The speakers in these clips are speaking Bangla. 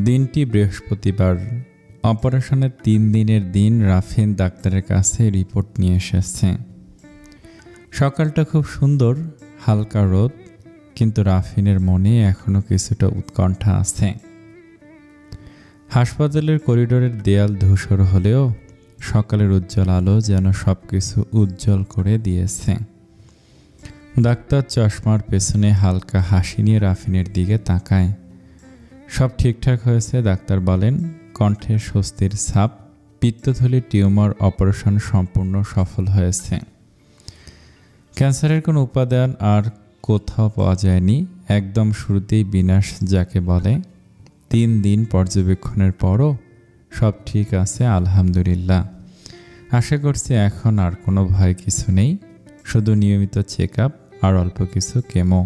দিনটি বৃহস্পতিবার। অপারেশনের 3 দিনের দিন রাফিন ডাক্তারের কাছে রিপোর্ট নিয়ে এসেছে। সকালটা খুব সুন্দর, হালকা রোদ, কিন্তু রাফিনের মনে এখনো কিছুটা উৎকণ্ঠা আছে। হাসপাতালের করিডোরের দেয়াল ধূসর হলেও সকালের উজ্জ্বল আলো যেন সবকিছু উজ্জ্বল করে দিয়েছে। ডাক্তার চশমার পেছনে হালকা হাসি নিয়ে রাফিনের দিকে তাকায়। সব ঠিকঠাক হয়েছে, ডাক্তার বলেন, কণ্ঠে স্বস্তির ছাপ। পিত্তথলির টিউমার অপারেশন সম্পূর্ণ সফল হয়েছে। ক্যান্সারের কোনো উপাদান আর কোথাও পাওয়া যায়নি। একদম শুরুতেই বিনাশ যাকে বলে। 3 দিন পর্যবেক্ষণের পরও সব ঠিক আছে, আলহামদুলিল্লাহ। আশা করছি এখন আর কোনো ভয় কিছু নেই, শুধু নিয়মিত চেক আপ আর অল্প কিছু কেমো।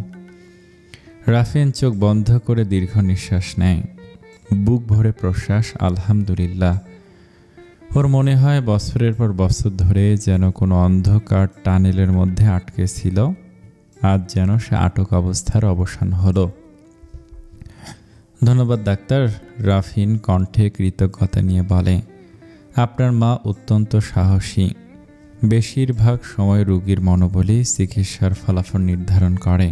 রাফিন চোখ বন্ধ করে দীর্ঘ নিঃশ্বাস নেয়। বুক ভরে প্রশ্বাস, আলহামদুলিল্লাহ। ওর মনে হয় বছরের পর বছর ধরে যেন কোনো অন্ধকার টানেলের মধ্যে আটকে ছিল, আজ যেন সে আটক অবস্থার অবসান হলো। ধন্যবাদ ডাক্তার, রাফিন কণ্ঠে কৃতজ্ঞতা নিয়ে বলে। আপনার মা অত্যন্ত সাহসী। বেশিরভাগ সময় রোগীর মনোবলই চিকিৎসার ফলাফল নির্ধারণ করে।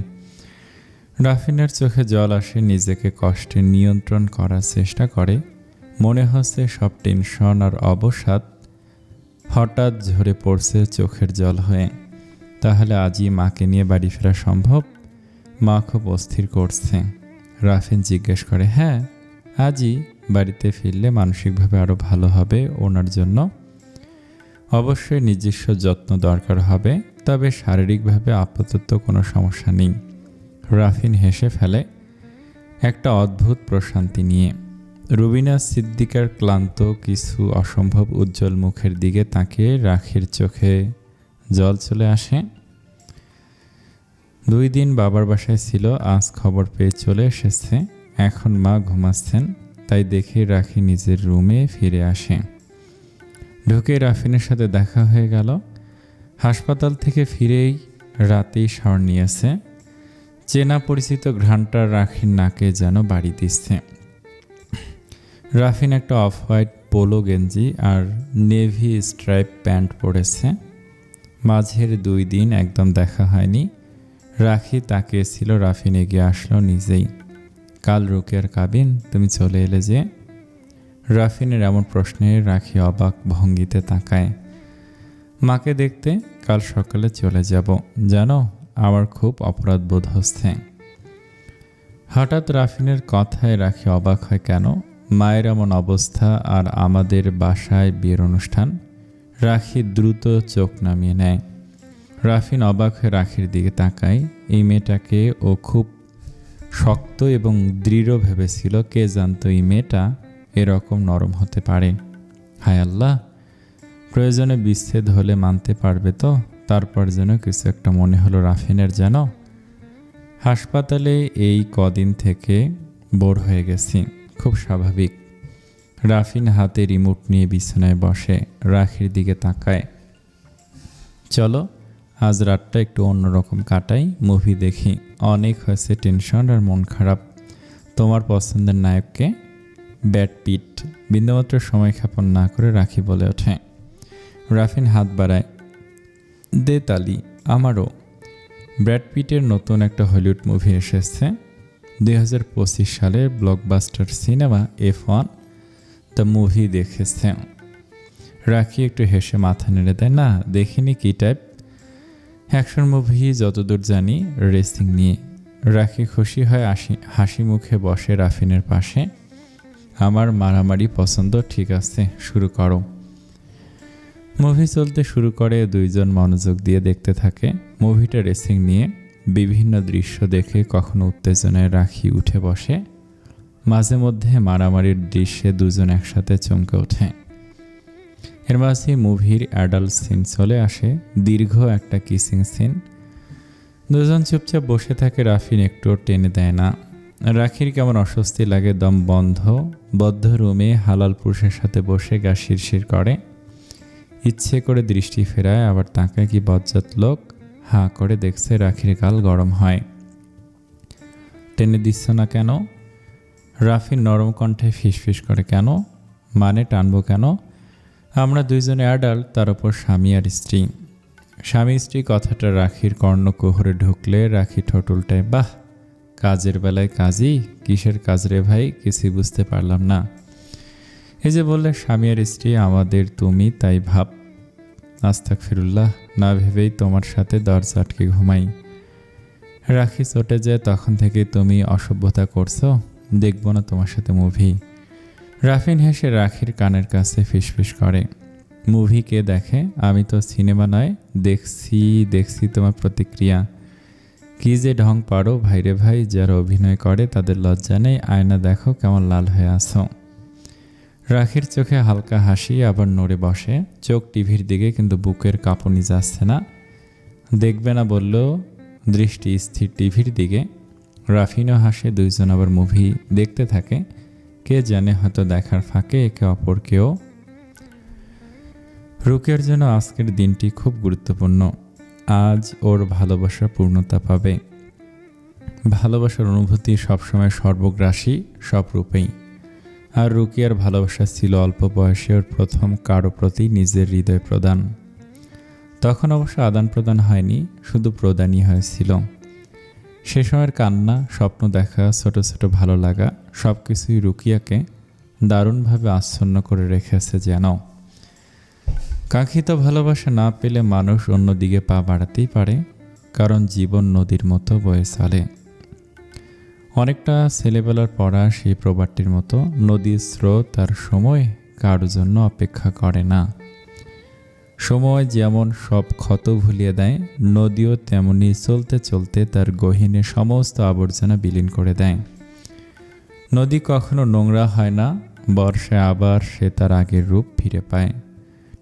রাফিনের চোখে জল আসে, নিজেকে কষ্টে নিয়ন্ত্রণ করার চেষ্টা করে। মনে হচ্ছে সব টেনশন আর অবসাদ হঠাৎ ঝরে পড়ছে চোখের জল হয়ে। তাহলে আজই মাকে নিয়ে বাড়ি ফেরা সম্ভব? মা খুব অস্থির করছে। রাফিন জিজ্ঞেস করে, হ্যাঁ, আজই বাড়িতে ফিরলে মানসিকভাবে আরও ভালো হবে ওনার জন্য। অবশ্যই নিজস্ব যত্ন দরকার হবে, তবে শারীরিকভাবে আপাতত কোনো সমস্যা নেই। রাফিন হেসে ফেলে, একটা অদ্ভুত প্রশান্তি নিয়ে। রুবিনা সিদ্দিকার ক্লান্ত, কিছু অসম্ভব উজ্জ্বল মুখের দিকে তাকিয়ে রাখির চোখে জল চলে আসে। 2 দিন বাবার বাসায় ছিল, আজ খবর পেয়ে চলে এসেছে। এখন মা ঘুমাচ্ছেন, তাই দেখে রাখি নিজের রুমে ফিরে আসে। ঢুকে রাফিনের সাথে দেখা হয়ে গেল। হাসপাতাল থেকে ফিরেই রাতেই শাওয়ার নিয়েছে। চেনা পরিচিত ঘ্রাণটা রাখির নাকে যেন বাড়ি দিচ্ছে। রাফিন একটা অফ হোয়াইট পোলো গেঞ্জি আর নেভি স্ট্রাইপ প্যান্ট পরেছে। মাঝের 2 দিন একদম দেখা হয়নি। রাখি তাকিয়েছিল, রাফিন এগিয়ে আসলো নিজেই। কাল রোকেয়ার কাবিন, তুমি চলে এলে যে? রাফিনের এমন প্রশ্নে রাখি অবাক ভঙ্গিতে তাকায়। মাকে দেখতে কাল সকালে চলে যাব, জানো আমার খুব অপরাধ বোধ হচ্ছে। হঠাৎ রাফিনের কথায় রাখি অবাক হয়, কেন? মায়ের এমন অবস্থা আর আমাদের বাসায় বিয়ের অনুষ্ঠান। রাখি দ্রুত চোখ নামিয়ে নেয়। রাফিন অবাক হয়ে রাখির দিকে তাকায়। এই মেয়েটাকে ও খুব শক্ত এবং দৃঢ় ভেবেছিল, কে জানতো এই মেয়েটা এরকম নরম হতে পারে। হায় আল্লাহ, প্রয়োজনে বিচ্ছেদ হলে মানতে পারবে তো? তারপর যেন কিছু একটা মনে হলো রাফিনের, যেন হাসপাতালে এই কদিন থেকে বোর হয়ে গেছি, খুব স্বাভাবিক। রাফিন হাতে রিমোট নিয়ে বিছানায় বসে, রাখির দিকে তাকায়। চলো আজ রাতটা একটু অন্যরকম কাটাই, মুভি দেখি। অনেক হয়েছে টেনশন আর মন খারাপ। তোমার পছন্দের নায়ককে? Brad Pitt. বিন্দুমাত্র সময় ক্ষেপণ না করে রাখি বলে ওঠে। রাফিন হাত বাড়ায়, দে তালি, আমারও। ব্র্যাড পিটের নতুন একটা হলিউড মুভি এসেছে, 2025 সালের blockbuster cinema F1 the movie দেখেছে। রাখি একটু হেসে মাথা নেড়ে দেয়, না দেখিনি। কি টাইপ? অ্যাকশন মুভি, যতদূর জানি রেসিং নিয়ে। রাখি খুশি হয়, হাসি মুখে বসে রাফিনের পাশে। আমার মারামারি পছন্দ, ঠিক আছে শুরু করো। মুভি চলতে শুরু করে, 2 জন মনোযোগ দিয়ে দেখতে থাকে। মুভিটা রেসিং নিয়ে। বিভিন্ন দৃশ্য দেখে কখনো উত্তেজনায় রাখি উঠে বসে। মাঝে মধ্যে মারামারির দৃশ্যে 2 জন একসাথে চমকে ওঠে। এর মাঝে মুভির অ্যাডাল্ট সিন চলে আসে, দীর্ঘ একটা কিসিং সিন। 2 জন চুপচাপ বসে থাকে, রাফিন একটু টেনে দেয় না। রাখির কেমন অস্বস্তি লাগে, দম বদ্ধ রুমে হালাল পুরুষের সাথে বসে গা শিরশির করে। ইচ্ছে করে দৃষ্টি ফেরায়, আবার তাকায়, কি বজ্জাত লোক। হাঁ করে দেখছে, রাখির গাল গরম হয়। টেনে দিচ্ছ না কেন? রাফি নরম কণ্ঠে ফিসফিস করে, কেন? মানে টানবো কেন? আমরা দুইজনে অ্যাডাল্ট, তার উপর স্বামী আর স্ত্রী। স্বামী স্ত্রী কথাটা রাখির কর্ণকুহরে ঢুকলে রাখি ঠোঁট উল্টায়, বাহ, কাজের বেলায় কাজই, কিসের কাজ রে ভাই, কিছুই বুঝতে পারলাম না। এই যে বললে স্বামী আর স্ত্রী, আমাদের তুমি তাই ভাব। আস্তাগফিরুল্লাহ, না ভেবেই তোমার সাথে দরজা আটকে ঘুমাই। রাখি চটে যায়, তখন থেকে তুমি অসভ্যতা করছো, দেখবো না তোমার সাথে মুভি। রাফিন হেসে রাখির কানের কাছে ফিসফিস করে, মুভি কে দেখে? আমি তো সিনেমা নয়, দেখছি তোমার প্রতিক্রিয়া। কি যে ঢং পারো ভাইরে ভাই, যারা অভিনয় করে তাদের লজ্জা নেই, আয়না দেখো কেমন লাল হয়ে আছো। রাখির চোখে হালকা হাসি, আবার নড়ে বসে, চোখ টিভির দিকে, কিন্তু বুকের কাঁপুনি যাচ্ছে না। দেখবে না বললেও দৃষ্টি স্থির টিভির দিকে। রাফিনও হাসে, দুইজন আবার মুভি দেখতে থাকে। কে জানে, হয়তো দেখার ফাঁকে একে অপরকেও। রুকিয়ার জন্য আজকের দিনটি খুব গুরুত্বপূর্ণ। আজ ওর ভালোবাসা পূর্ণতা পাবে। ভালোবাসার অনুভূতি সবসময় সর্বগ্রাসী, সব রূপেই। আর রুকিয়ার ভালোবাসা ছিল অল্প বয়সে ওর প্রথম কারো প্রতি নিজের হৃদয় প্রদান। তখন অবশ্য আদান প্রদান হয়নি, শুধু প্রদানই হয়েছিল। সে সময়ের কান্না, স্বপ্ন দেখা, ছোট ছোট ভালো লাগা, সব কিছুই রুকিয়াকে দারুণভাবে আচ্ছন্ন করে রেখেছে যেন। কাঙ্ক্ষিত ভালোবাসা না পেলে মানুষ অন্যদিকে পা বাড়াতেই পারে, কারণ জীবন নদীর মতো বয়ে চলে। অনেকটা ছেলেবেলার পড়া সেই প্রবাদটির মতো, নদীর স্রোত তার সময় কারো জন্য অপেক্ষা করে না। সময় যেমন সব ক্ষত ভুলিয়ে দেয়, নদীও তেমনি চলতে চলতে তার গহীনে সমস্ত আবর্জনা বিলীন করে দেয়। নদী কখনো নোংরা হয় না, বর্ষায় আবার সে তার আগের রূপ ফিরে পায়।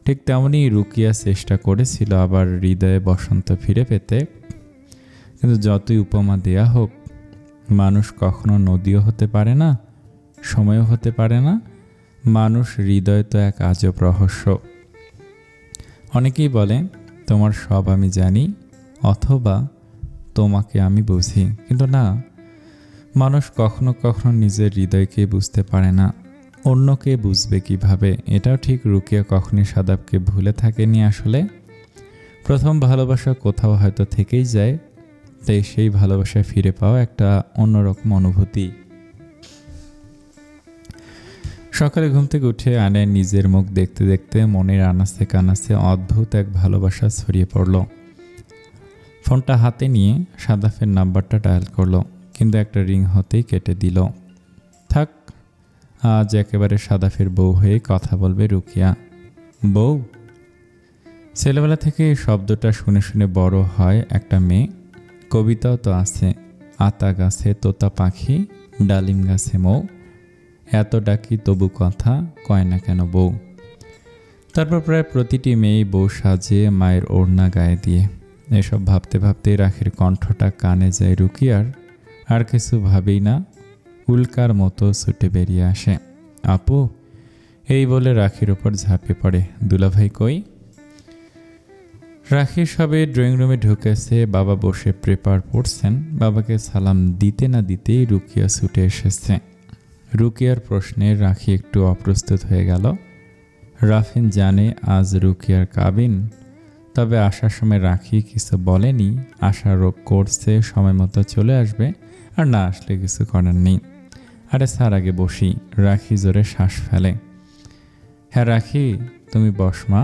ঠিক তেমনি রুকিয়া চেষ্টা করেছিল আবার হৃদয়ে বসন্ত ফিরে পেতে, কিন্তু যতই উপমা দেয়া হোক, মানুষ কখনো নদীও হতে পারে না, সময়ও হতে পারে না। মানুষ হৃদয় তো এক আজব রহস্য। অনেকেই বলে তোমার সব আমি জানি, অথবা তোমাকে আমি বুঝি, কিন্তু না, মানুষ কখনো কখনো নিজের হৃদয়কে বুঝতে পারে না। অন্যকে বুঝবে কিভাবে? এটাও ঠিক, রুকিয়া কখনই সাদাবকে ভুলে থাকেনি। আসলে প্রথম ভালোবাসা কোথাও হয়তো থেকেই যায়, তাই সেই ভালোবাসায় ফিরে পাওয়া একটা অন্যরকম অনুভূতি। সকালে ঘুম থেকে উঠে আয়নায় নিজের মুখ দেখতে দেখতে মনের আনাচে কানাচে অদ্ভুত এক ভালোবাসা ছড়িয়ে পড়ল। ফোনটা হাতে নিয়ে সাদাফের নাম্বারটা ডায়াল করলো, কিন্তু একটা রিং হতেই কেটে দিল। থাক, আজ একেবারে সাদাফের বউ হয়ে কথা বলবে রুকিয়া। বউ? ছেলেবেলা থেকে এই শব্দটা শুনে শুনে বড় হয় একটা মেয়ে। কবিতাও তো আছে, আতা গাছে তোতা পাখি, ডালিম গাছে মৌ, এত ডাকি তবু কথা কয় না কেন বউ। তারপর প্রায় প্রতিটি মেয়ে বউ সাজে মায়ের ওড়না গায়ে দিয়ে। এসব ভাবতে ভাবতে রাখির কণ্ঠটা কানে যায় রুকিয়ার, আর কিছু ভাবেই না, উল্কার মতো ছুটে বেরিয়ে আসে, আপু। এই বলে রাখির ওপর ঝাঁপিয়ে পড়ে, দুলাভাই কই? রাখি সবে ড্রয়িং রুমে ঢুকেছে, বাবা বসে পেপার পড়ছেন। বাবাকে সালাম দিতে না দিতেই রুকিয়া ছুটে এসেছে। রুকিয়ার প্রশ্নে রাখি একটু অপ্রস্তুত হয়ে গেল। রাফিন জানে আজ রুকিয়ার কাবিন, তবে আসার সময় রাখি কিছু বলেনি, আশা রোগ করছে সময় মতো চলে আসবে, আর না আসলে কিছু করার নেই। আরে স্যার, আগে বসি। রাখি জোরে শ্বাস ফেলে। হ্যাঁ রাখি, তুমি বস মা।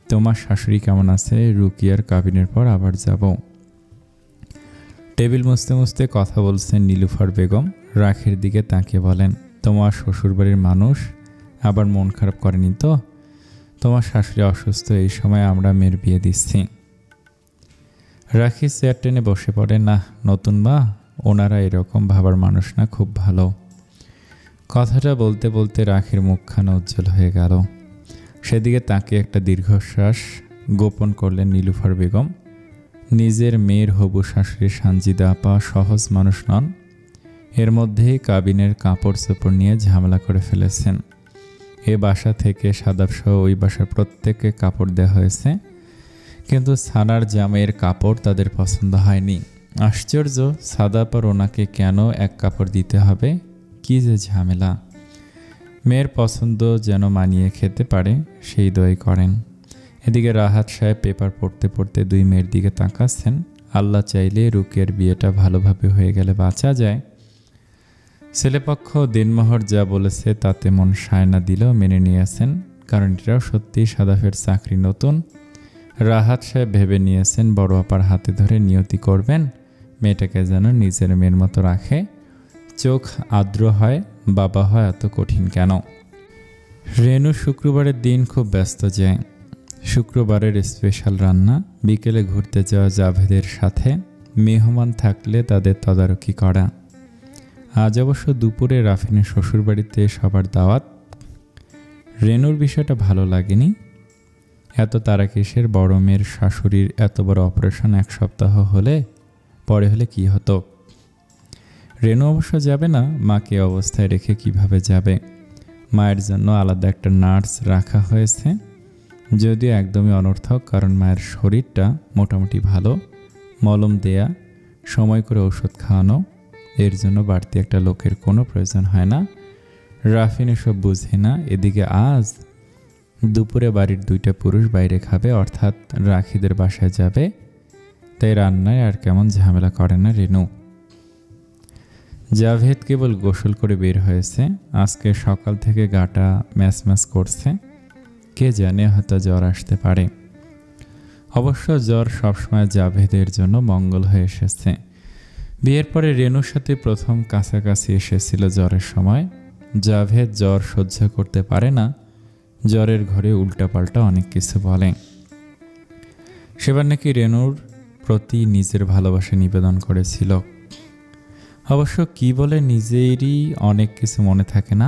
তোমার শাশুড়ি কেমন আছে? রুকিয়ার কাবিনের পর আবার যাব। টেবিল মুছতে মুছতে কথা বলছেন নীলুফার বেগম। রাখির দিকে তাকিয়ে বলেন, তোমার শ্বশুরবাড়ির মানুষ আবার মন খারাপ করেনি তো? তোমার শাশুড়ি অসুস্থ, এই সময় আমরা মেয়ের বিয়ে দিচ্ছি। রাখি চেয়ার টেনে বসে পড়ে, না নতুন মা, ওনারা এরকম ভাবার মানুষ না, খুব ভালো। কথাটা বলতে বলতে রাখির মুখখানা উজ্জ্বল হয়ে গেল। সেদিকে তাকিয়ে একটা দীর্ঘশ্বাস গোপন করলেন নীলুফার বেগম। নিজের মেয়ের হবু শাশুড়ি সানজিদা আপা সহজ মানুষ নন। এর মধ্যেই কাবিনের কাপড় চোপড় নিয়ে ঝামেলা করে ফেলেছেন। এ বাসা থেকে সাদাবসহ ওই বাসার প্রত্যেককে কাপড় দেওয়া হয়েছে, কিন্তু সানার জামাইয়ের কাপড় তাদের পছন্দ হয়নি। আশ্চর্য, সাদাব আর ওনাকে কেন এক কাপড় দিতে হবে? কী যে ঝামেলা। মেয়ের পছন্দ যেন মানিয়ে খেতে পারে সেই দোয়াই করেন। এদিকে রাহাত সাহেব পেপার পড়তে পড়তে দুই মেয়ের দিকে তাকাচ্ছেন। আল্লাহ চাইলে রুকিয়ার বিয়েটা ভালোভাবে হয়ে গেলে বাঁচা যায়। ছেলেপক্ষ দিনমোহর যা বলেছে তাতে মন সায়না দিলেও মেনে নিয়েছেন, কারণ এটাও সত্যি সাদাফের চাকরি নতুন। রাহাত সাহেব ভেবে নিয়েছেন বড় আপার হাতে ধরে নিয়তি করবেন মেয়েটাকে যেন নিজের মেয়ের মতো রাখে। চোখ আর্দ্র হয়, বাবা হয় এত কঠিন কেন? রেনু শুক্রবারের দিন খুব ব্যস্ত যায়। শুক্রবারের স্পেশাল রান্না, বিকেলে ঘুরতে যাওয়া জাভেদের সাথে, মেহমান থাকলে তাদের তদারকি করা। আজ অবশ্য দুপুরে রাফিনের শ্বশুরবাড়িতে সবার দাওয়াত। রেনুর বিষয়টা ভালো লাগেনি। এত তারা কিসের? বড় মেয়ের শাশুড়ির এত বড় অপারেশন এক সপ্তাহ পরে হলে কি হতো? রেনু অবশ্য যাবে না, মাকে অবস্থায় রেখে কিভাবে যাবে? মায়ের জন্য আলাদা একটা নার্স রাখা হয়েছে, যদিও একদমই অনর্থক, কারণ মায়ের শরীরটা মোটামুটি ভালো। মলম দেয়া, সময় করে ওষুধ খাওয়ানো, এর জন্য বাড়তি একটা লোকের কোনো প্রয়োজন হয় না। রাফিন এসব বুঝে না। এদিকে আজ দুপুরে বাড়ির দুইটা পুরুষ বাইরে খাবে, অর্থাৎ রাখিদের বাসায় যাবে, তাই রান্নায় আর কেমন ঝামেলা করে না রেনু। জাভেদ কেবল গোসল করে বের হয়েছে। আজকে সকাল থেকে গাটা ম্যাচ করছে, কে জানে হয়তো জ্বর আসতে পারে। অবশ্য জ্বর সবসময় জাভেদের জন্য মঙ্গল হয়ে এসেছে। বিয়ের পরে রেনুর সাথে প্রথম কাছাকাছি এসেছিল জ্বরের সময়। জাভেদ জ্বর সহ্য করতে পারে না, জ্বরের ঘরে উল্টাপাল্টা অনেক কিছু বলে। সেবার নাকি রেনুর প্রতি নিজের ভালোবাসা নিবেদন করেছিল। অবশ্য কি বলে নিজেরই অনেক কিছু মনে থাকে না।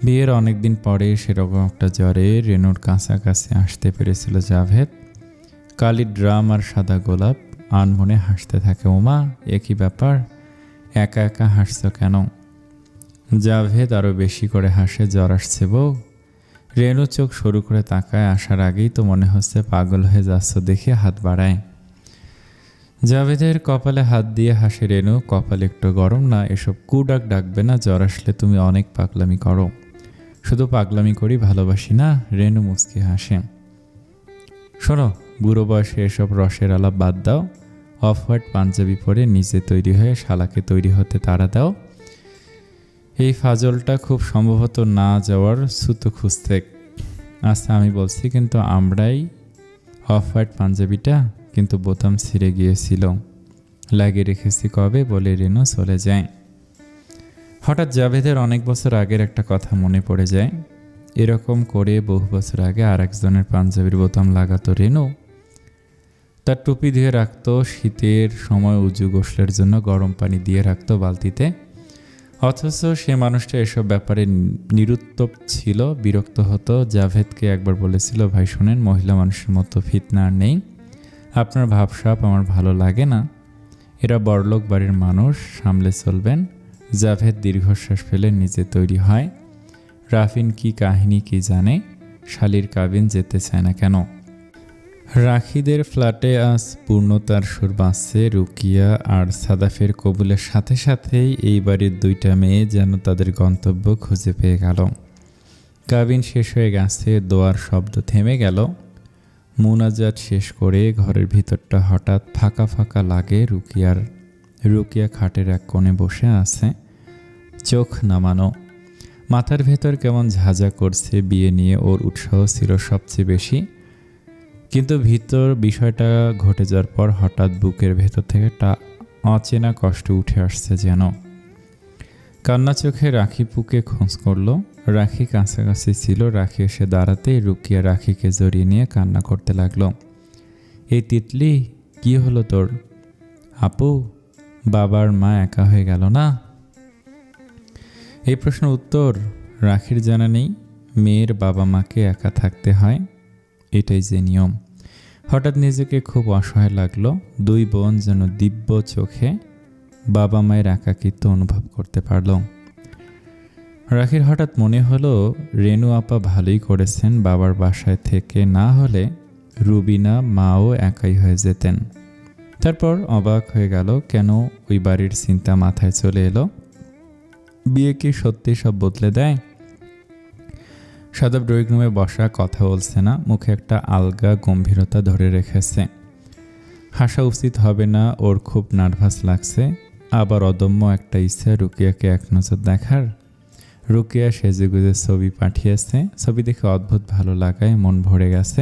বিয়ের অনেক দিন পরে সেরকম একটা জ্বরে রেনুর কাছাকাছি আসতে পেরেছিল জাভেদ। কালির ড্রাম আর সাদা গোলাপ আনমনে হাসতে থাকে। ওমা, একই ব্যাপার, একা একা হাসছ কেন? জাভেদ আরও বেশি করে হাসে। জ্বর আসছে বউ? রেনু চোখ সরু করে তাকায়। আসার আগেই তো মনে হচ্ছে পাগল হয়ে যাচ্ছ দেখে হাত বাড়ায়। জাভেদের কপালে হাত দিয়ে হাসে রেনু। কপাল একটু গরম না? এসব কুডাক ডাকবে না। জ্বর আসলে তুমি অনেক পাগলামি করো। শুধু পাগলামি করি, ভালোবাসি না? রেনু মুচকি হাসে। শোনো, বুড়ো বয়সে এসব রসের আলাপ বাদ দাও। অফ হোয়াইট পাঞ্জাবি পরে নিজে তৈরি হয়ে শালাকে তৈরি হতে তাড়া দাও। এই ফাজলটা খুব সম্ভবত না যাওয়ার ছুতো খুঁজতে। আচ্ছা আমি বলছি, কিন্তু আমরাই অফ হোয়াইট পাঞ্জাবিটা কিন্তু বোতাম ছিঁড়ে গিয়েছিল, লাগিয়ে রেখেছি কবে, বলে রেনু চলে যায়। হঠাৎ জাভেদের অনেক বছর আগের একটা কথা মনে পড়ে যায়। এরকম করে বহু বছর আগে আর একজনের পাঞ্জাবির বোতাম লাগাতো রেনু। তার টুপি ধুয়ে রাখতো, শীতের সময় উজু গোসলের জন্য গরম পানি দিয়ে রাখতো বালতিতে। অথচ সে মানুষটা এসব ব্যাপারে নিরুত্তর ছিল, বিরক্ত হতো। জাভেদকে একবার বলেছিল, ভাই শোনেন, মহিলা মানুষের মতো ফিতনা আর নেই, আপনার ভাবসাব আমার ভালো লাগে না, এরা বড়লোক বাড়ির মানুষ, সামলে চলবেন। জাভেদ দীর্ঘশ্বাস ফেলে নিজে তৈরি হয়। রাফিন কি কাহিনী কি জানে, শালির কাবিন যেতে চায় না কেন? রাখিদের ফ্ল্যাটে আজ পূর্ণতার সুর বাঁচছে। রুকিয়া আর সাদাফের কবুলের সাথে সাথেই এই বাড়ির দুইটা মেয়ে যেন তাদের গন্তব্য খুঁজে পেয়ে গেল। কাবিন শেষ হয়ে গেছে, দোয়ার শব্দ থেমে গেল। মুনাজাত শেষ করে ঘরের ভিতরটা হঠাৎ ফাঁকা ফাঁকা লাগে। রুকিয়া খাটের এক কোণে বসে আছে, চোখ নামানো। মাথার ভেতর কেমন ঝাঁঝা করছে। বিয়ে নিয়ে ওর উৎসাহ ছিল সবচেয়ে বেশি, কিন্তু বিষয়টা ঘটে যাওয়ার পর হঠাৎ বুকের ভেতর থেকে একটা অচেনা কষ্ট উঠে আসছে যেন। কান্না চোখে রাখি পুকে খোঁজ করলো। রাখি কাছাকাছি ছিল। রাখি এসে দাঁড়াতেই রুকিয়া রাখিকে জড়িয়ে নিয়ে কান্না করতে লাগলো। এই তিতলি, কি হলো তোর? আপু, বাবার মা একা হয়ে গেল না? এই প্রশ্নের উত্তর রাখির জানা নেই। মেয়ের বাবা মাকে একা থাকতে হয়, এটাই যে নিয়ম। হঠাৎ নিজেকে খুব অসহায় লাগলো। দুই বোন যেন দিব্য চোখে বাবা মায়ের একাকিত্ব অনুভব করতে পারল। রাখির হঠাৎ মনে হলো রেনু আপা ভালোই করেছেন, বাবার বাসায় থেকে না হলে রুবিনা মাও একাই হয়ে যেতেন। তারপর অবাক হয়ে গেল, কেন ওই বাড়ির চিন্তা মাথায় চলে এলো। বিয়ে কি সত্যি সব বদলে দেয়? সাদাব ড্রয়িং রুমে বসা, কথা বলছে না, মুখে একটা আলগা গম্ভীরতা ধরে রেখেছে। হাসা উচিত হবে না, ওর খুব নার্ভাস লাগছে। আবার অদম্য একটা ইচ্ছা রুকিয়াকে এক নজর দেখার। রুকিয়া সেজেগুজে ছবি পাঠিয়েছে। ছবি দেখে অদ্ভুত ভালো লাগায় মন ভরে গেছে।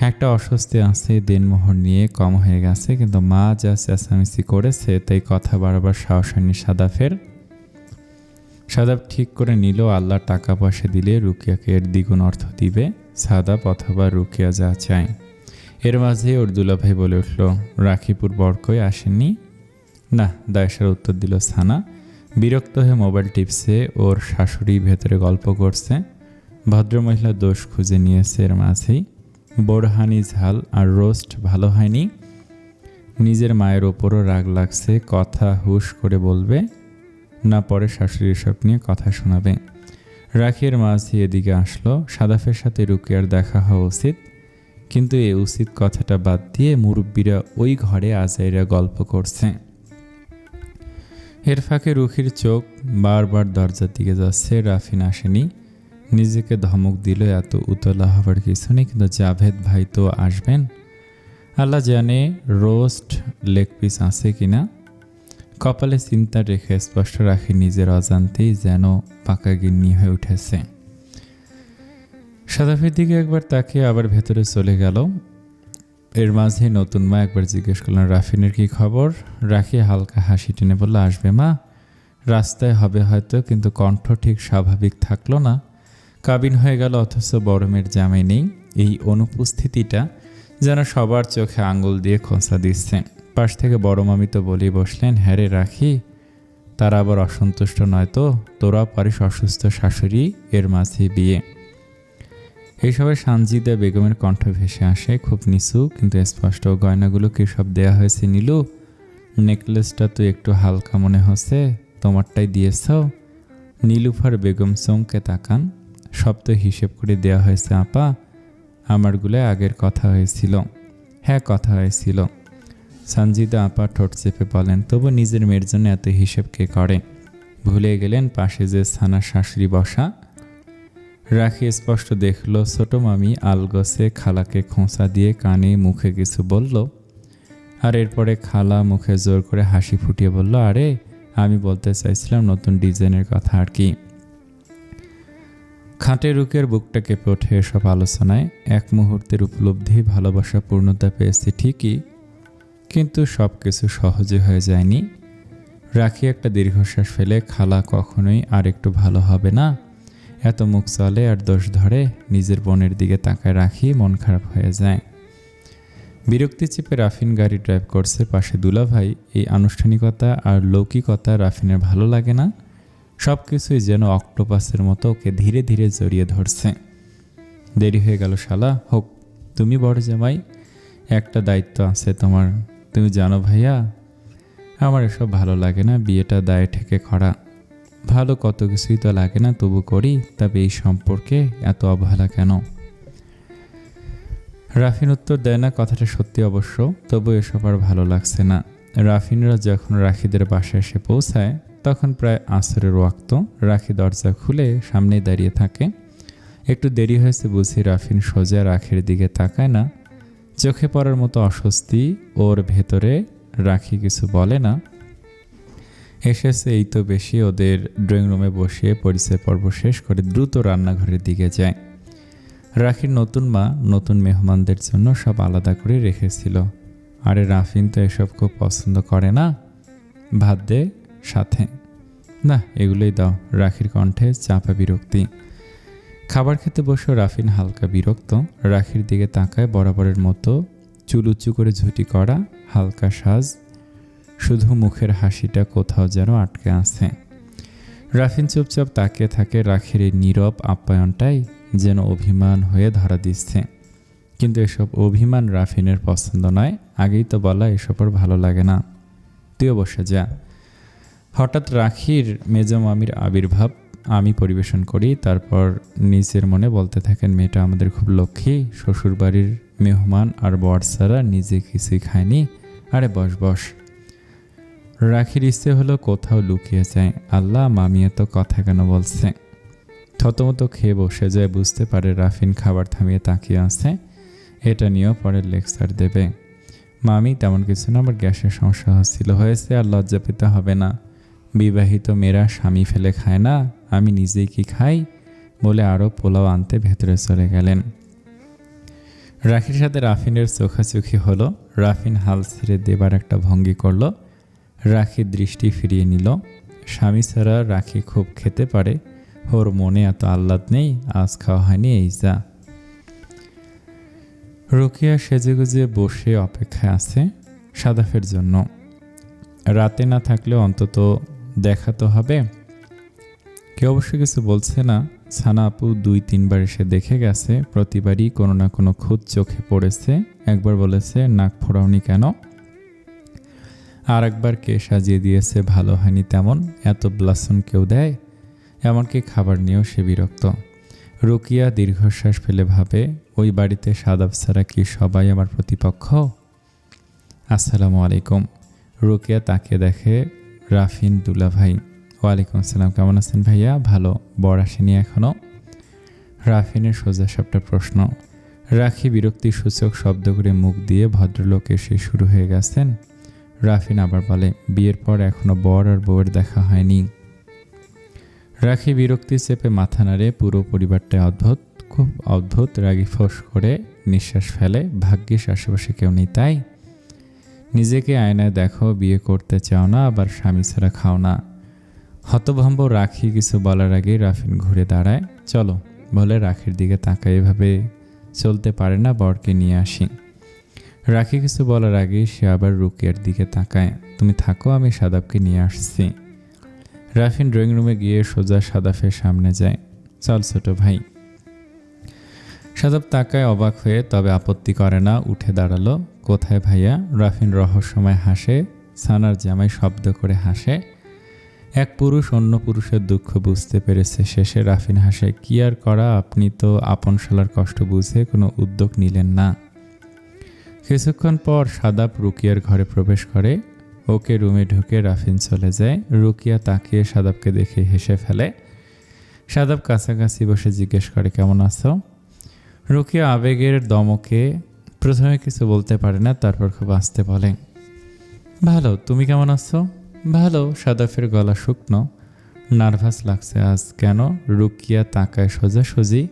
একটা অস্বস্তি আছে, দিনমোহর নিয়ে কম হয়ে গেছে, কিন্তু মা যা চেঁচামেচি করেছে তাই কথা বাড়াবার সাহস হয়নি সাদাফের। সাদাব ঠিক করে নিল আল্লাহ টাকা পয়সা দিলে রুকিয়াকে এর দ্বিগুণ অর্থ দিবে। সাদাব অথবা রুকিয়া যা চায়। এর মাঝে ওর দুলাভাই বলে উঠল, রাখিপুর বরকই আসেননি? না, দায়সার উত্তর দিল সানা। বিরক্ত হয়ে মোবাইল টিপসে। ওর শাশুড়ি ভেতরে গল্প করছে। ভদ্রমহিলা দোষ খুঁজে নিয়েছে এর মাঝেই। বোরহানি ঝাল আর রোস্ট ভালো হয়নি। নিজের মায়ের ওপরও রাগ লাগছে। কথা হুশ করে বলবে না, পরে শাশুড়ির সব নিয়ে কথা শোনাবে। রাখির মাঝে এদিকে আসলো। সাদাফের সাথে রুকিয়ার দেখা হওয়া উচিত, কিন্তু এই উচিত কথাটা বাদ দিয়ে মুরব্বীরা ওই ঘরে আজাইরা গল্প করছে। এর ফাঁকে রুখির চোখ বারবার দরজার দিকে যাচ্ছে। রাফিন আসেনি। নিজেকে ধমক দিল, এত উতলা হবার কিছু নেই, কিন্তু জাভেদ ভাই তো আসবেন। আল্লাহ জানে রোস্ট লেগ পিস আছে কিনা। কপালে চিন্তা রেখে স্পষ্ট রাখি নিজের অজান্তেই যেন পাকা গিন্নি হয়ে উঠেছে। সাদাফের দিকে একবার তাকিয়ে আবার ভেতরে চলে গেল। এর মাঝে নতুন মা একবার জিজ্ঞেস করলেন, রাফিনের কি খবর? রাখি হালকা হাসি টেনে বলল, আসবে মা, রাস্তায় হবে হয়তো, কিন্তু কণ্ঠ ঠিক স্বাভাবিক থাকলো না। কাবিন হয়ে গেল অথচ বড় মেয়ের জামাই নেই। এই অনুপস্থিতিটা যেন সবার চোখে আঙুল দিয়ে খোঁচা দিচ্ছে। পাশ থেকে বড় মামি তো বলেই বসলেন, হ্যাঁ রে রাখি, তারা আবার অসন্তুষ্ট নয় তো? তোরা পারিস অসুস্থ শাশুড়ি, এর মাঝে বিয়ে। এইসবের সানজিদা বেগমের কণ্ঠ ভেসে আসে, খুব নিচু কিন্তু স্পষ্ট। গয়নাগুলো কি সব দেয়া হয়েছে নীলু? নেকলেসটা তো একটু হালকা মনে হচ্ছে, তোমারটাই দিয়েছ? নীলুফার বেগম চমকে তাকান। সব তো হিসেব করে দেয়া হয়েছে আপা, আমারগুলো আগের কথা হয়েছিল। হ্যাঁ, কথা হয়েছিল। সানজিদা আপা ঠোঁট চেপে বলেন, তবু নিজের মেয়ের জন্য এত হিসেব কে করে? ভুলে গেলেন পাশে যে সানার শাশুড়ি বসা। রাখি স্পষ্ট দেখল ছোট মামি আলগোছে খালাকে খোঁচা দিয়ে কানে মুখে কিছু বলল, আর এরপরে খালা মুখে জোর করে হাসি ফুটিয়ে বলল, আরে আমি বলতে চাইছিলাম নতুন ডিজাইনের কথা আর কি। খাটে রুকের বুকটা কেঁপে ওঠে এসব আলোচনায়। এক মুহূর্তের উপলব্ধি, ভালোবাসা পূর্ণতা পেয়েছে ঠিকই, কিন্তু সব কিছু সহজে হয়ে যায়নি। রাখি একটা দীর্ঘশ্বাস ফেলে, খালা কখনোই আর একটু ভালো হবে না? এত মুখ চলে আর দোষ ধরে। নিজের বোনের দিকে তাকায় রাখি, মন খারাপ হয়ে যায়। বিরক্তি চেপে রাফিন গাড়ি ড্রাইভ করছে, পাশে দুলাভাই। এই আনুষ্ঠানিকতা আর লৌকিকতা রাফিনের ভালো লাগে না। সব কিছুই যেন অক্টোপাসের মতো ওকে ধীরে ধীরে জড়িয়ে ধরছে। দেরি হয়ে গেল শালা, হোক তুমি বড় জামাই, একটা দায়িত্ব আছে তোমার। তুমি জানো ভাইয়া, আমার এসব ভালো লাগে না। বিয়েটা দায়ে ঠেকে করা ভালো, কত কিছুই তো লাগে না, তবু করি। তবে এই সম্পর্কে এত অবহেলা কেন? রাফিন উত্তর দেয় না, কথাটা সত্যি অবশ্য, তবু এসব আর ভালো লাগছে না। রাফিনরা যখন রাখিদের বাসায় এসে পৌঁছায় তখন প্রায় আসরের ওয়াক্ত। রাখি দরজা খুলে সামনে দাঁড়িয়ে থাকে। একটু দেরি হয়েছে বুঝি। রাফিন সোজা রাখির দিকে তাকায় না। চোখে পড়ার মতো অস্বস্তি ওর ভেতরে। রাখি কিছু বলে না। এসেছে এই তো বেশি। ওদের ড্রয়িং রুমে বসিয়ে পরিচয় পর্ব শেষ করে দ্রুত রান্নাঘরের দিকে যায়। রাখির নতুন মা নতুন মেহমানদের জন্য সব আলাদা করে রেখেছিল। আরে রাফিন তো এসব খুব পছন্দ করে না। ভাত দে সাথে। না, এগুলোই দাও। রাখির কণ্ঠে চাপা বিরক্তি। খাবার খেতে বসে রাফিন হালকা বিরক্ত। রাখির দিকে তাকায়, বরাবরের মতো চুল উঁচু করে ঝুঁটি করা, হালকা সাজ, শুধু মুখের হাসিটা কোথাও যেন আটকে আছে। রাফিন চুপচাপ তাকিয়ে থাকে। রাখির এই নীরব আপ্যায়নটাই যেন অভিমান হয়ে ধরা দিচ্ছে। কিন্তু এসব অভিমান রাফিনের পছন্দ নয়। আগেই তো বলা, এসব আর ভালো লাগে না। তুইও বসে যা। হঠাৎ রাখির মেজ মামির আবির্ভাব। আমি পরিবেশন করি, তারপর নিজের মনে বলতে থাকেন, মেয়েটা আমাদের খুব লক্ষ্মী, শ্বশুরবাড়ির মেহমান আর বর ছাড়া নিজে কিছুই খায়নি। আরে বস বস। রাখির ইচ্ছে হলো কোথাও লুকিয়ে যায়। আল্লাহ, মামি এত কথা কেন বলছে? থতমত খেয়ে বসে যায়। বুঝতে পারে রাফিন খাবার থামিয়ে তাকিয়ে আছে, এটা নিয়েও পরে লেকচার দেবে। মামি, তেমন কিছু না, আমার গ্যাসের সমস্যা হয়েছে। আর লজ্জা পেতে হবে না, বিবাহিত মেয়েরা স্বামী ফেলে খায় না, আমি নিজেই কি খাই বলে আরও পোলাও আনতে ভেতরে চলে গেলেন। রাখির সাথে রাফিনের চোখাচোখি হলো। রাফিন হাল ছেড়ে দেবার একটা ভঙ্গি করল। রাখি দৃষ্টি ফিরিয়ে নিল। স্বামী ছাড়া রাখি খুব খেতে পারে, ওর মনে এত আহ্লাদ নেই, আজ খাওয়া হয়নি, এই যা। রুকিয়া সেজেগুজে বসে অপেক্ষায় আছে সাদাফের জন্য। রাতে না থাকলেও অন্তত দেখা তো হবে। কেউ অবশ্য কিছু বলছে না। সানা আপু 2-3 বার এসে দেখে গেছে, প্রতিবারই কোনো না কোনো খুঁত চোখে পড়েছে। একবার বলেছে নাক ফোড়াওনি কেন, আর একবার কে সাজিয়ে দিয়েছে ভালো হয়নি তেমন, এত ব্লাসন কেউ দেয়? এমনকি খাবার নিয়েও সে বিরক্ত। রুকিয়া দীর্ঘশ্বাস ফেলে ভাবে, ওই বাড়িতে সাদাব ছাড়া কি সবাই আমার প্রতিপক্ষ? আসসালামু আলাইকুম। রুকিয়া তাকিয়ে দেখে রাফিন দুলা ভাই। ওয়ালাইকুম আসসালাম, কেমন আছেন ভাইয়া? ভালো। বর আসেনি এখনও? রাফিনের সোজা সাপটা প্রশ্ন। রাখি বিরক্তিসূচক শব্দ করে মুখ দিয়ে ভদ্রলোক এসে শুরু হয়ে গেছেন। রাফিন আবার বলে, বিয়ের পর এখনও বর আর বউয়ের দেখা হয়নি। রাখি বিরক্তি চেপে মাথা নাড়ে। পুরো পরিবারটাই অদ্ভুত, খুব অদ্ভুত। রাগি ফোঁস করে নিঃশ্বাস ফেলে। ভাগ্যিস আশেপাশে কেউ নেই তাই। নিজেকে আয়নায় দেখো, বিয়ে করতে চাও না, আবার স্বামী ছাড়া খাও না। হতভম্ব রাখি কিছু বলার আগেই রাফিন ঘুরে দাঁড়ায়। চলো বলে রাখির দিকে তাকায়, এভাবে চলতে পারে না, বরকে নিয়ে আসি। রাখি কিছু বলার আগেই সে আবার রুকিয়ার দিকে তাকায়। তুমি থাকো, আমি সাদাবকে নিয়ে আসছি। রাফিন ড্রয়িং রুমে গিয়ে সোজা সাদাফের সামনে যায়। চল ছোট ভাই। সাদাব তাকায় অবাক হয়ে, তবে আপত্তি করে না, উঠে দাঁড়ালো। কোথায় ভাইয়া? রাফিন রহস্যময় হাসে। সানার জামাই শব্দ করে হাসে। এক পুরুষ অন্য পুরুষের দুঃখ বুঝতে পেরেছে। শেষে রাফিন হাসে, কি আর করা, আপনি তো আপন শালার কষ্ট বুঝে কোনো উদ্যোগ নিলেন না। কিছুক্ষণ পর সাদাব রুকিয়ার ঘরে প্রবেশ করে। ওকে রুমে ঢুকে রাফিন চলে যায়। রুকিয়া তাকিয়ে সাদাবকে দেখে হেসে ফেলে। সাদাব কাছাকাছি বসে জিজ্ঞেস করে, কেমন আছো? রুকিয়া আবেগের দমকে প্রথমে কিছু বলতে পারে না, তারপর খুব আস্তে বলে, ভালো। তুমি কেমন আছো? ভালো। সাদাফের গলা শুকনো, নার্ভাস লাগছে আজ। কেন? রুকিয়া তাকায় সোজাসুজি।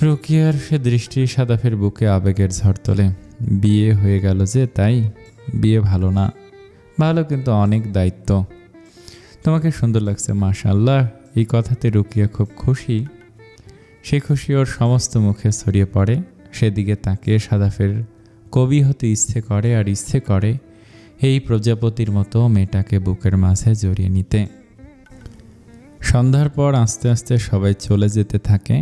রুকিয়ার সে দৃষ্টি সাদাফের বুকে আবেগের ঝড় তোলে। বিয়ে হয়ে গেল যে, তাই? বিয়ে ভালো না। ভালো, কিন্তু অনেক দায়িত্ব। তোমাকে সুন্দর লাগছে মাশাআল্লাহ। এই কথাতে রুকিয়া খুব খুশি। সে খুশি ওর সমস্ত মুখে ছড়িয়ে পড়ে। সেদিকে তাকিয়ে সাদাফের কবি হতে ইচ্ছে করে, আর ইচ্ছে করে এই প্রজাপতির মতো মেয়েটাকে বুকের মাঝে জড়িয়ে নিতে। সন্ধ্যার পর আস্তে আস্তে সবাই চলে যেতে থাকে।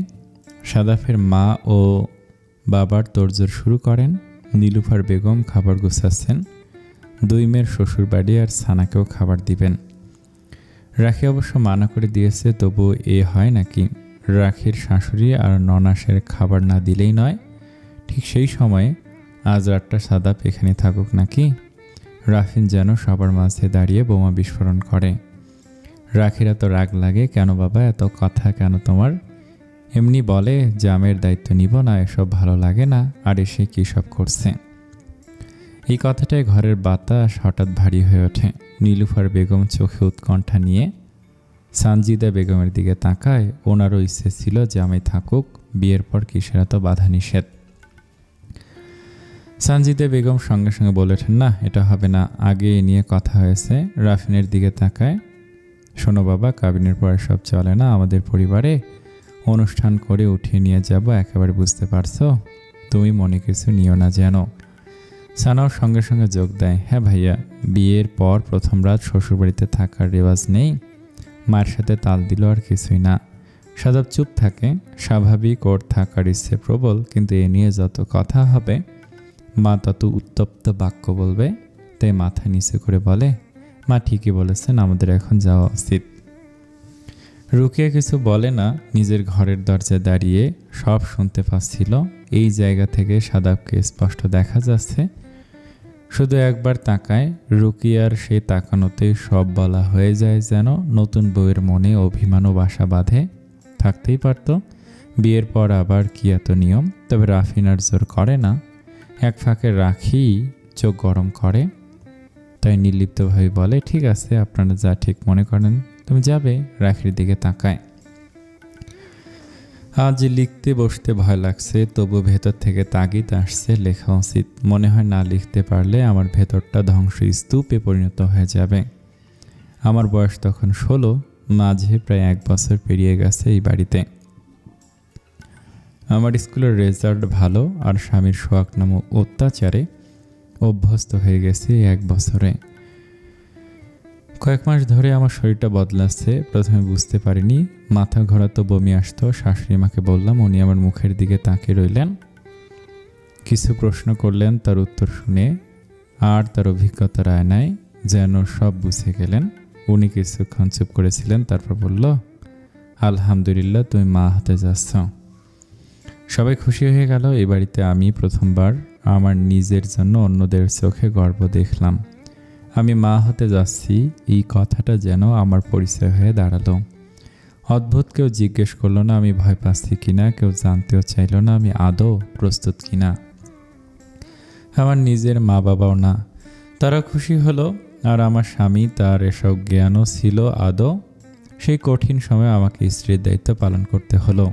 সাদাফের মা ও বাবার তোড়জোড় শুরু করেন। নীলুফার বেগম খাবার গুছাচ্ছেন। 2 মেয়ের শ্বশুর বাড়ি আর সানাকেও খাবার দিবেন। রাখি অবশ্য মানা করে দিয়েছে, তবু এ হয় নাকি? রাখির শাশুড়ি আর ননাসের খাবার না দিলেই নয়। ঠিক সেই সময়ে আজ রাতটা সাদাপ এখানে থাকুক নাকি? রাফিন যেন সবার মাঝে দাঁড়িয়ে বোমা বিস্ফোরণ করে। রাখির এত রাগ লাগে কেন বাবা? এত কথা কেন তোমার? এমনি বলে জামের দায়িত্ব নিব না, এসব ভালো লাগে না। আর এসে কী সব করছে? এই কথাটায় ঘরের বাতাস হঠাৎ ভারী হয়ে ওঠে। নীলুফার বেগম চোখে উৎকণ্ঠা নিয়ে সানজিদা বেগমের দিকে তাকায়। ওনারও ইচ্ছে ছিল জামাই থাকুক, বিয়ের পর কিসের এত বাধা নিষেধ। সানজিদা বেগম সঙ্গে সঙ্গে বলে ওঠেন, না এটা হবে না, আগে এ নিয়ে কথা হয়েছে। রাফিনের দিকে তাকায়, শোনো বাবা, কাবিনের পরে সব চলে না। আমাদের পরিবারে অনুষ্ঠান করে উঠিয়ে নিয়ে যাব, একেবারে বুঝতে পারছো? তুমি মনে কিছু নিও না যেন। সানাও সঙ্গে সঙ্গে যোগ দেয়, হ্যাঁ ভাইয়া, বিয়ের পর প্রথম রাত শ্বশুরবাড়িতে থাকার রেওয়াজ নেই। মায়ের সাথে তাল দিল, আর কিছুই না। সাদাব চুপ থাকে। স্বাভাবিক, ওর থাকার ইচ্ছে প্রবল, কিন্তু এ নিয়ে যত কথা হবে মা তত উত্তপ্ত বাক্য বলবে। তাই মাথা নিচু করে বলে, মা ঠিকই বলেছেন, আমাদের এখন যাওয়া উচিত। রুকিয়া কিছু বলে না, নিজের ঘরের দরজায় দাঁড়িয়ে সব শুনতে পাচ্ছিল। এই জায়গা থেকে সাদাবকে স্পষ্ট দেখা যাচ্ছে। শুধু একবার তাকায়, রুকিয়ার সেই তাকানোতেই সব বলা হয়ে যায় যেন। নতুন বউয়ের মনে অভিমানও বাসা বাঁধে। থাকতেই পারত, বিয়ের পর আবার কি এত নিয়ম। তবে রাফিন আর জোর করে না। এক ফাঁকে রাখি চোখ গরম করে, তাই নির্লিপ্তভাবে বলে, ঠিক আছে, আপনারা যা ঠিক মনে করেন, তুমি যাবে। রাখির দিকে তাকায়। আজ লিখতে বসতে ভয় লাগছে, তবু ভেতর থেকে তাগিদ আসছে, লেখা উচিত। মনে হয় না লিখতে পারলে আমার ভেতরটা ধ্বংসস্তূপে পরিণত হয়ে যাবে। আমার বয়স তখন 16, মাঝে প্রায় 1 বছর পেরিয়ে গেছে এই বাড়িতে। আমার স্কুলের রেজাল্ট ভালো, আর স্বামীর সোহাগ নামক অত্যাচারে অভ্যস্ত হয়ে গেছে 1 বছরে। কয়েক মাস ধরে আমার শরীরটা বদলাচ্ছে। প্রথমে বুঝতে পারিনি, মাথা ঘোরাতো, বমি আসতো। শাশুড়ি মাকে বললাম, উনি আমার মুখের দিকে তাকিয়ে রইলেন। কিছু প্রশ্ন করলেন, তার উত্তর শুনে আর তার অভিজ্ঞতার আয়নায় যেন সব বুঝে গেলেন। উনি কিছুক্ষণ চুপ করেছিলেন, তারপর বলল, আলহামদুলিল্লাহ, তুমি মা হতে যাচ্ছ। সবাই খুশি হয়ে গেল। এই বাড়িতে আমি প্রথমবার আমার নিজের জন্য অন্যদের চোখে গর্ব দেখলাম। আমি মা হতে যাচ্ছি, এই কথাটা যেন আমার পরিচয় হয়ে দাঁড়ালো। অদ্ভুত, কেউ জিজ্ঞেস করলো না আমি ভয় পাচ্ছি কিনা, কেউ জানতেও চাইল না আমি আদৌ প্রস্তুত কিনা। আমার নিজের মা বাবাও না। তারা খুশি হলো, আর আমার স্বামী, তার এসব জ্ঞানও ছিল আদৌ। সেই কঠিন সময় আমাকে স্ত্রীর দায়িত্ব পালন করতে হলো।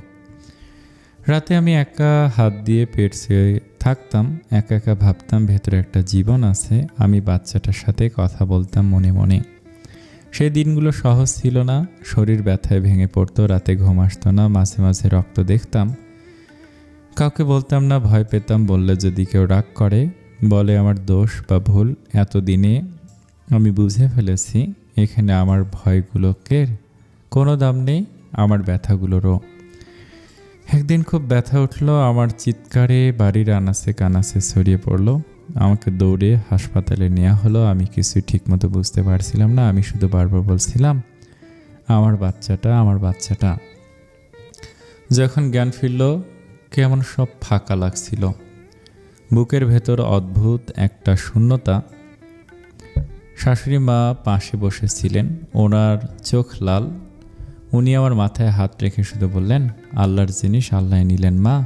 রাতে আমি একা হাত দিয়ে পেট ছুঁয়ে থাকতাম, একা একা ভাবতাম ভেতরে একটা জীবন আছে। আমি বাচ্চাটার সাথে কথা বলতাম মনে মনে। সেই দিনগুলো সহজ ছিল না। শরীর ব্যথায় ভেঙে পড়তো, রাতে ঘুম আসতো না, মাঝে মাঝে রক্ত দেখতাম। কাউকে বলতাম না, ভয় পেতাম। বললে যদি কেউ রাগ করে, বলে আমার দোষ বা ভুল। এতদিনে আমি বুঝে ফেলেছি, এখানে আমার ভয়গুলোকে কোনো দাম নেই, আমার ব্যথাগুলোরও। একদিন খুব ব্যথা উঠলো, আমার চিৎকারে বাড়ির আনাচে কানাচে ছড়িয়ে পড়লো। আমাকে দৌড়ে হাসপাতালে নেওয়া হলো। আমি কিছুই ঠিকমতো বুঝতে পারছিলাম না। আমি শুধু বারবার বলছিলাম, আমার বাচ্চাটা, আমার বাচ্চাটা। যখন জ্ঞান ফিরল, কেমন সব ফাঁকা লাগছিল। বুকের ভেতর অদ্ভুত একটা শূন্যতা। শাশুড়ি মা পাশে বসেছিলেন, ওনার চোখ লাল। উনি আমার মাথায় হাত রেখে শুধু বললেন, আল্লাহর জিনিস আল্লাহ নিলেন মা।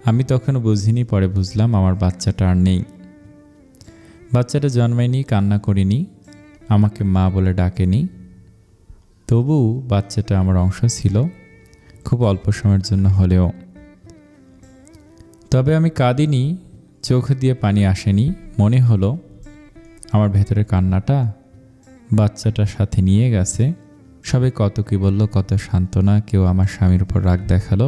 আমি তখনও বুঝিনি, পরে বুঝলাম আমার বাচ্চাটা আর নেই। বাচ্চাটা জন্মায়নি, কান্না করিনি, আমাকে মা বলে ডাকেনি। তবু বাচ্চাটা আমার অংশ ছিল, খুব অল্প সময়ের জন্য হলেও। তবে আমি কাঁদিনি, চোখ দিয়ে পানি আসেনি। মনে হলো আমার ভেতরের কান্নাটা বাচ্চাটার সাথে নিয়ে গেছে। সবাই কত কি বলল, কত সান্ত্বনা। কেউ আমার স্বামীর উপর রাগ দেখালো।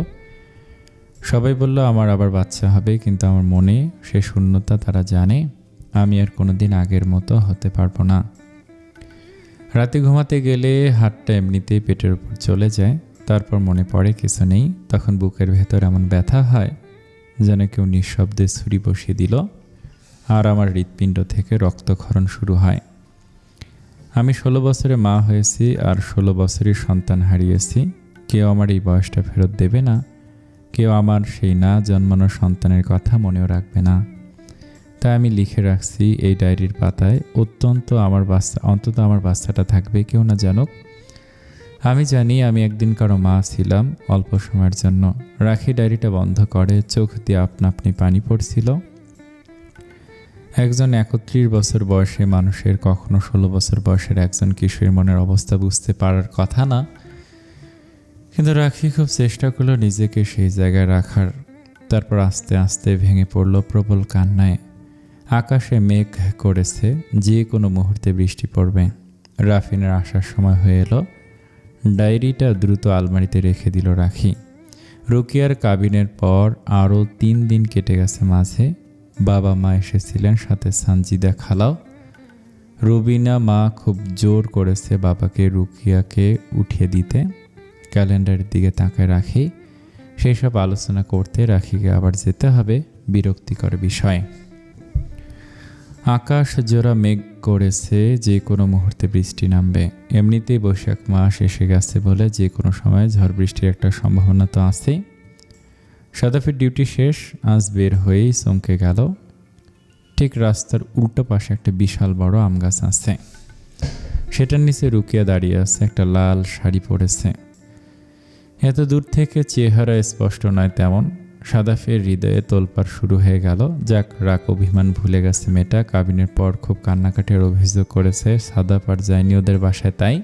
সবাই বলল আমার আবার বাচ্চা হবে, কিন্তু আমার মনে সে শূন্যতা। তারা জানে আমি আর কোনোদিন আগের মতো হতে পারবো না। রাতে ঘুমাতে গেলে হাতটা এমনিতেই পেটের উপর চলে যায়। তারপর মনে পড়ে কিছু নেই। তখন বুকের ভেতর এমন ব্যথা হয় যেন কেউ নিঃশব্দে ছুরি বসিয়ে দিল, আর আমার হৃৎপিণ্ড থেকে রক্তক্ষরণ শুরু হয়। আমি 16 বছরে মা হয়েছি, আর 16 বছরই সন্তান হারিয়েছি। কেউ আমার এই বয়সটা ফেরত দেবে না। কেউ আমার সেই না জন্মানো সন্তানের কথা মনেও রাখবে না। তাই আমি লিখে রাখছি এই ডায়েরির পাতায়, অন্তত আমার বাচ্চাটা থাকবে, কেউ না জানুক। আমি জানি আমি একদিন কারো মা ছিলাম, অল্প সময়ের জন্য। রাখি ডায়েরিটা বন্ধ করে, চোখ দিয়ে আপনা আপনি পানি পড়ছিল। একজন 31 বছর বয়সে মানুষের কখনো 16 বছর বয়সের একজন কিশোরীর মনের অবস্থা বুঝতে পারার কথা না। কিন্তু রাখি খুব চেষ্টা করলো নিজেকে সেই জায়গায় রাখার। তারপর আস্তে আস্তে ভেঙে পড়ল প্রবল কান্নায়। আকাশে মেঘ করেছে, যে কোনো মুহূর্তে বৃষ্টি পড়বে। রাফিনের আসার সময় হয়ে এলো। ডায়েরিটা দ্রুত আলমারিতে রেখে দিল রাখি। রুকিয়ার কাবিনের পর আরও 3 দিন কেটে গেছে। মাঝে বাবা মা এসেছিলেন, সাথে সানজিদা খালাও। রুবিনা মা খুব জোর করেছে বাবাকে রুকিয়াকে উঠিয়ে দিতে। ক্যালেন্ডারের দিকে তাকায় রাখি। সেই সব আলোচনা করতে রাখিকে আবার যেতে হবে, বিরক্তিকর বিষয়। আকাশ জোড়া মেঘ করেছে, যে কোনো মুহূর্তে বৃষ্টি নামবে। এমনিতেই বৈশাখ মাস এসে গেছে বলে যে কোনো সময় ঝড় বৃষ্টির একটা সম্ভাবনা তো আছেই। সাদাফির ডিউটি শেষ, আজ বের হয়েই চমকে গেল। ঠিক রাস্তার উল্টো পাশে একটা বিশাল বড় আম গাছ আছে। সেটার নিচে রুকিয়া দাঁড়িয়ে আছে, একটা লাল শাড়ি পরেছে। এত দূর থেকে চেহারা স্পষ্ট নয় তেমন। সাদাফের হৃদয়ে তোলপাড় শুরু হয়ে গেল। যাক, রাগ অভিমান ভুলে গেছে মেয়েটা। কাবিনের পর খুব কান্নাকাটির অভিযোগ করেছে সাদাপ আর যায়নি ওদের বাসায়, তাই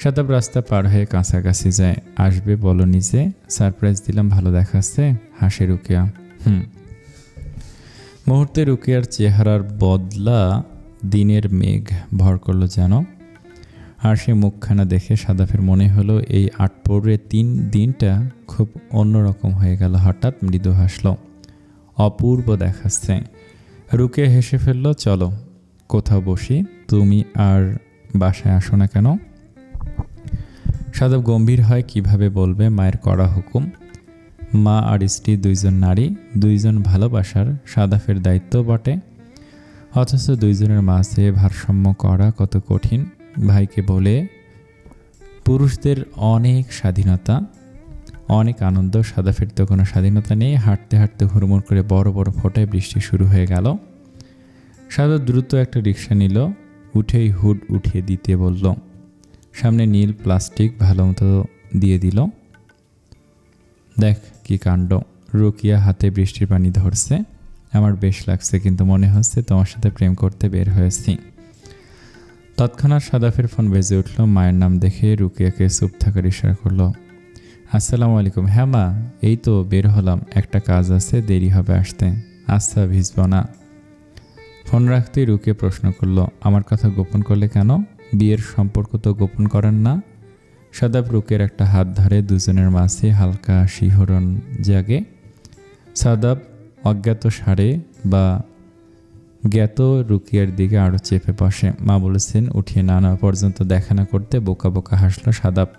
সাদাপ রাস্তা পার হয়ে কাছাকাছি যায়। আসবে বলো নিজে, সারপ্রাইজ দিলাম, ভালো দেখাচ্ছে, হাসে রুকিয়া। মুহূর্তে রুকিয়ার চেহারার বদলা দিনের মেঘ ভর করলো যেন। আর সে মুখখানা দেখে সাদাফের মনে হলো এই আটপৌরে দিনটা খুব অন্যরকম হয়ে গেল। হঠাৎ মৃদু হাসল, অপূর্ব দেখাচ্ছে। রুকিয়া হেসে ফেলল, চলো কোথাও বসি, তুমি আর বাসায় আসো না কেন? সাদাফ গম্ভীর হয়, কিভাবে বলবে মায়ের কড়া হুকুম। মা আর স্ত্রী দুইজন নারী, দুইজন ভালোবাসার সাদাফের দায়িত্ব বটে। অথচ দুইজনের মাঝে ভারসাম্য করা কত কঠিন। ভাইকে বলে পুরুষদের অনেক স্বাধীনতা, অনেক আনন্দ, সাদাফের তো কোনো স্বাধীনতা নেই। হাঁটতে হাঁটতে হুড়মুড় করে বড় বড় ফোঁটায় বৃষ্টি শুরু হয়ে গেল। সাদাফ দ্রুত একটা রিক্সা নিল, উঠেই হুড উঠিয়ে দিতে বলল। সামনে নীল প্লাস্টিক ভালো মতো দিয়ে দিল। দেখ কি কাণ্ড, রুকিয়া হাতে বৃষ্টির পানি ধরছে। আমার বেশ লাগছে, কিন্তু মনে হচ্ছে তোমার সাথে প্রেম করতে বের হয়েছি। তৎক্ষণাৎ সাদাফের ফোন বেজে উঠল। মায়ের নাম দেখে রুকিয়াকে চুপ থাকার ইশারা করলো। আসসালামু আলাইকুম। হ্যাঁ মা, এই তো বের হলাম, একটা কাজ আছে, দেরি হবে আসতে। আচ্ছা, ভিজব না। ফোন রাখতেই রুকিয়া প্রশ্ন করলো, আমার কথা গোপন করলে কেন? বিয়ের সম্পর্ক তো গোপন করেন না। সাদাফ রুকিয়ার একটা হাত ধরে, দুজনের মাঝে হালকা শিহরণ জাগে। সাদাফ অজ্ঞাত সারে বা জ্ঞাত রুকিয়ার দিকে আরও চেপে বসে। মা বলেছেন উঠিয়ে না নেওয়া পর্যন্ত দেখা না করতে। বোকা বোকা হাসল সাদাফ।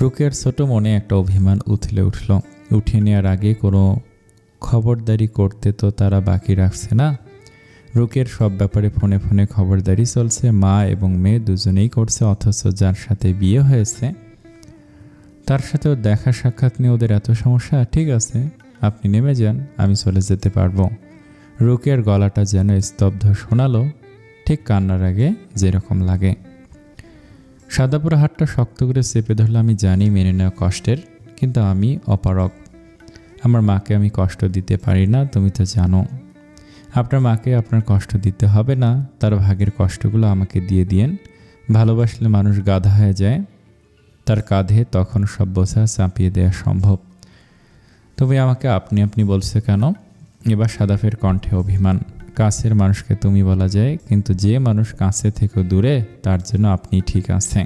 রুকিয়ার ছোট মনে একটা অভিমান উথলে উঠল। উঠিয়ে নেওয়ার আগে কোনো খবরদারি করতে তো তারা বাকি রাখছে না। রুকিয়ার সব ব্যাপারে ফোনে ফোনে খবরদারি চলছে। মা এবং মেয়ে দুজনেই করছে, অথচ যার সাথে বিয়ে হয়েছে তার সাথেও দেখা সাক্ষাৎ নিয়ে ওদের এত সমস্যা। ঠিক আছে, আপনি নেমে যান, আমি চলে যেতে পারবো। রুকিয়ার গলাটা যেন স্তব্ধ শোনালো, ঠিক কান্নার আগে যেরকম লাগে। সাদাপুর হাতটা শক্ত করে চেপে ধরলে, আমি জানি মেনে নেওয়া কষ্টের, কিন্তু আমি অপারগ। আমার মাকে আমি কষ্ট দিতে পারি না, তুমি তো জানো। আপনার মাকে আপনার কষ্ট দিতে হবে না, তার ভাগের কষ্টগুলো আমাকে দিয়ে দিয়েন। ভালোবাসলে মানুষ গাধা হয়ে যায়, তার কাঁধে তখন সব বোঝা চাপিয়ে দেওয়া সম্ভব। তুমি আমাকে আপনি আপনি বলছো কেন? এবার সাদাফের কণ্ঠে অভিমান। কাছের মানুষকে তুমি বলা যায়, কিন্তু যে মানুষ কাছে থেকে দূরে তার জন্য আপনি ঠিক আছে।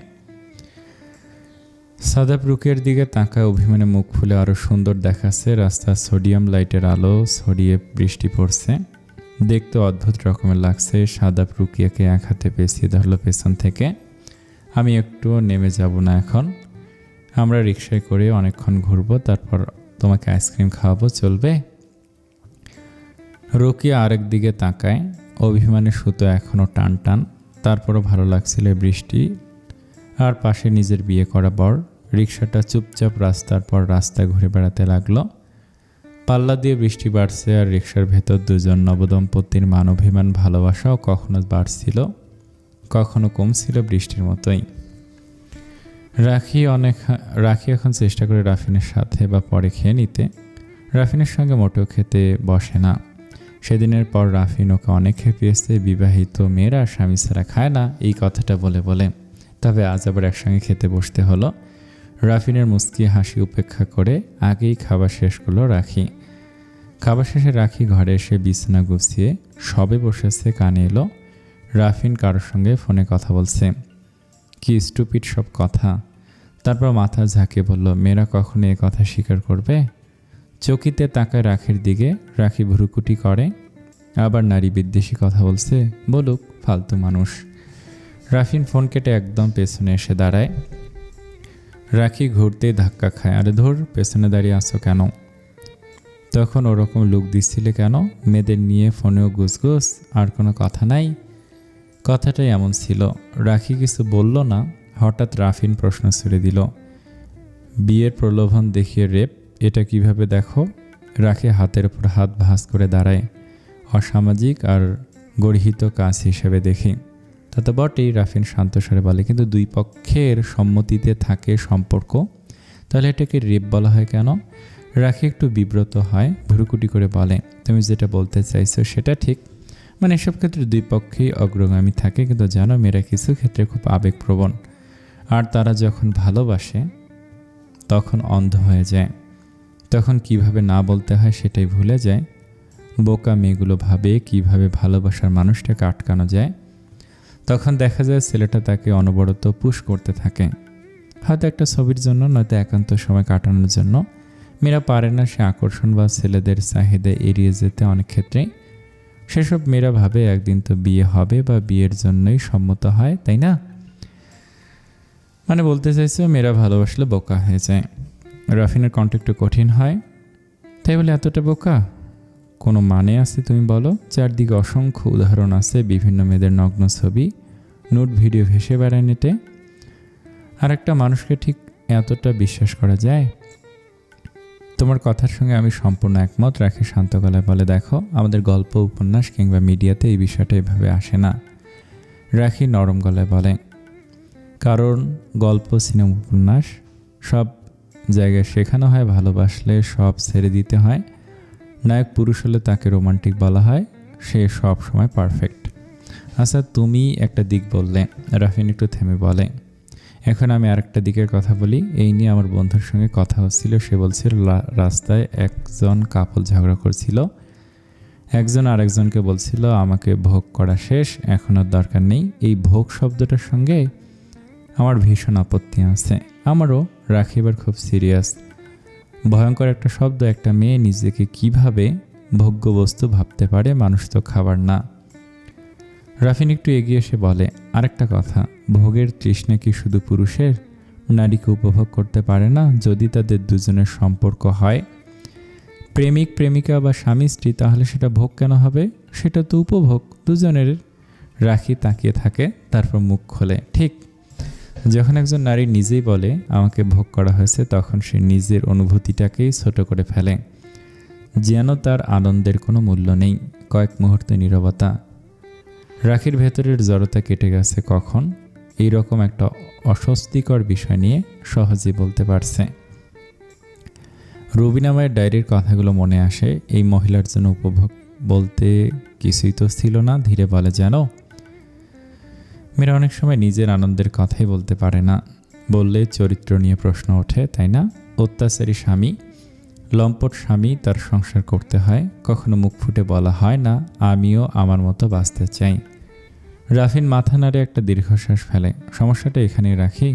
সাদাফ রুকিয়ার দিকে তাকায়, অভিমানে মুখ ফুলে আরও সুন্দর দেখাচ্ছে। রাস্তার সোডিয়াম লাইটের আলো ছড়িয়ে বৃষ্টি পড়ছে, দেখতে অদ্ভুত রকমের লাগছে। সাদাফ রুকিয়াকে এক হাতে পেঁচিয়ে ধরলো পেছন থেকে। আমি একটুও নেমে যাব না এখন, আমরা রিক্সায় করে অনেকক্ষণ ঘুরবো, তারপর তোমাকে আইসক্রিম খাওয়াবো, চলবে? রুকিয়া আরেক দিকে তাকায়, অভিমানের সুতো এখনও টান টান। তারপরও ভালো লাগছিল বৃষ্টি আর পাশে নিজের বিয়ে করা বর। রিক্সাটা চুপচাপ রাস্তার পর রাস্তা ঘুরে বেড়াতে লাগলো। পাল্লা দিয়ে বৃষ্টি বাড়ছে, আর রিক্সার ভেতর দুজন নবদম্পতির মান অভিমান ভালোবাসাও কখনো বাড়ছিল, কখনো কমছিল, বৃষ্টির মতোই। রাখি এখন চেষ্টা করে রাফিনের সাথে বা পরে খেয়ে নিতে। রাফিনের সঙ্গে মোটেও খেতে বসে না। সেদিনের পর রাফিন ওকে অনেক খেপিয়েছে। বিবাহিত মেয়েরা স্বামী ছাড়া খায় না, এই কথাটা বলে বলে। তবে আজ আবার একসঙ্গে খেতে বসতে হলো। রাফিনের মুচকি হাসি উপেক্ষা করে আগেই খাবার শেষ করলো রাখি। খাবার শেষে রাখি ঘরে এসে বিছানা গুছিয়ে সবে বসেছে, কানে এলো রাফিন কারোর সঙ্গে ফোনে কথা বলছে। কি স্টুপিড সব কথা। তারপর মাথা ঝাঁকে বলল, মেয়েরা কখনো এ কথা স্বীকার করবে? চকিতে তাকায় রাখির দিকে। রাখি ভ্রুকুটি করে, আবার নারী বিদ্বেষী কথা বলছে, বলুক, ফালতু মানুষ। রাফিন ফোন কেটে একদম পেছনে এসে দাঁড়ায়। রাখি ঘুরতেই ধাক্কা খায়। আরে ধর, পেছনে দাঁড়িয়ে আছো কেন? তখন ওরকম লুক দিচ্ছিলে কেন? মেয়েদের নিয়ে ফোনেও গুছগুছ, আর কোনো কথা নাই? কথাটাই এমন ছিল। রাখি কিছু বলল না। হঠাৎ রাফিন প্রশ্ন ছুড়ে দিল, বিয়ের প্রলোভন দেখিয়ে রেপ, এটা কিভাবে দেখো? রাখি হাতের উপর হাত ভাঁজ করে দাঁড়ায়। অসামাজিক আর গর্হিত কাজ হিসেবে দেখি। তা তো বটেই, রাফিন শান্ত স্বরে বলে, কিন্তু দুই পক্ষের সম্মতিতে থাকে সম্পর্ক, তাহলে এটাকে রেপ বলা হয় কেন? রাখি একটু বিব্রত হয়, ভুরুকুটি করে বলে, তুমি যেটা বলতে চাইছো সেটা ঠিক, মানে এসব ক্ষেত্রে দুই পক্ষেই অগ্রগামী থাকে, কিন্তু জানো মেয়েরা কিছু ক্ষেত্রে খুব আবেগপ্রবণ, আর তারা যখন ভালোবাসে তখন অন্ধ হয়ে যায়, তখন কিভাবে না বলতে হয় সেটাই ভুলে যায়। বোকা মেয়েগুলো ভাবে কিভাবে ভালোবাসার মানুষটাকে আটকানো যায়। তখন দেখা যায় ছেলেটা তাকে অনবরত পুশ করতে থাকে, হয়তো একটা ছবির জন্য, নয়তো একান্ত সময় কাটানোর জন্য। মেয়েরা পারে না সে আকর্ষণ বা ছেলেদের চাহিদা এড়িয়ে যেতে অনেক ক্ষেত্রেই। সেসব মেয়েরা ভাবে একদিন তো বিয়ে হবে বা বিয়ের জন্যই সম্মত হয়, তাই না? মানে বলতে চাইছে মেয়েরা ভালোবাসলে বোকা হয়ে যায়। রাফিনের কণ্ঠ একটু কঠিন হয়। তাই বলে এতটা বোকা কোনো মানে আছে তুমি বলো? চারদিকে অসংখ্য উদাহরণ আছে, বিভিন্ন মেয়েদের নগ্ন ছবি, নোট ভিডিও ভেসে বেড়ায় নেটে। আর একটা মানুষকে ঠিক এতটা বিশ্বাস করা যায়? তোমার কথার সঙ্গে আমি সম্পূর্ণ একমত, রাখি শান্ত গলায় বলে, দেখো আমাদের গল্প, উপন্যাস কিংবা মিডিয়াতে এই বিষয়টা এভাবে আসে না। রাখি নরম গলায় বলে, কারণ গল্প, সিনেমা, উপন্যাস সব জায়গায় শেখানো হয় ভালোবাসলে সব ছেড়ে দিতে হয়। নায়ক পুরুষ হলে তাকে রোমান্টিক বলা হয়, সে সব সময় পারফেক্ট। আচ্ছা তুমি একটা দিক বললে, রাফিন একটু থেমে বলে, এখন আমি আরেকটা দিকের কথা বলি। এই নিয়ে আমার বন্ধুর সঙ্গে কথা হচ্ছিল, সে বলছিল রাস্তায় একজন কাপল ঝগড়া করছিল, একজন আরেকজনকে বলছিল আমাকে ভোগ করা শেষ, এখন আর দরকার নেই। এই ভোগ শব্দটার সঙ্গে আমার ভীষণ আপত্তি আছে। আমারও। রাখি এবার খুব সিরিয়াস। ভয়ঙ্কর একটা শব্দ। একটা মেয়ে নিজেকে কিভাবে ভোগ্য বস্তু ভাবতে পারে? মানুষ তো খাবার না। রাফিন একটু এগিয়ে এসে বলে, আরেকটা কথা, ভোগের তৃষ্ণা কি শুধু পুরুষের? নারীকে উপভোগ করতে পারে না? যদি তাদের দুজনের সম্পর্ক হয় প্রেমিক প্রেমিকা বা স্বামী স্ত্রী, তাহলে সেটা ভোগ কেন হবে? সেটা তো উপভোগ দুজনের। রাখি তাকিয়ে থাকে, তারপর মুখ খোলে, ঠিক যখন একজন নারী নিজেই বলে আমাকে ভোগ করা হয়েছে, তখন সে নিজের অনুভূতিটাকেই ছোট করে ফেলে, যেন তার আনন্দের কোনো মূল্য নেই। কয়েক মুহূর্তে নীরবতা। রাখির ভেতরের জড়তা কেটে গেছে কখন এই রকম একটা অস্বস্তিকর বিষয় নিয়ে সহজেই বলতে পারছে। রুবিনা মায়ের ডায়েরির কথাগুলো মনে আসে। এই মহিলার জন্য উপভোগ বলতে কিছুই তো ছিল না। ধীরে বলে, জানো মেয়েরা অনেক সময় নিজের আনন্দের কথাই বলতে পারে না, বললে চরিত্র নিয়ে প্রশ্ন ওঠে, তাই না? অত্যাচারী স্বামী, লম্পট স্বামী, তার সংসার করতে হয়, কখনো মুখ ফুটে বলা হয় না আমিও আমার মতো বাঁচতে চাই। রাফিন মাথা নাড়ে একটা দীর্ঘশ্বাস ফেলে। সমস্যাটা এখানেই রাখি,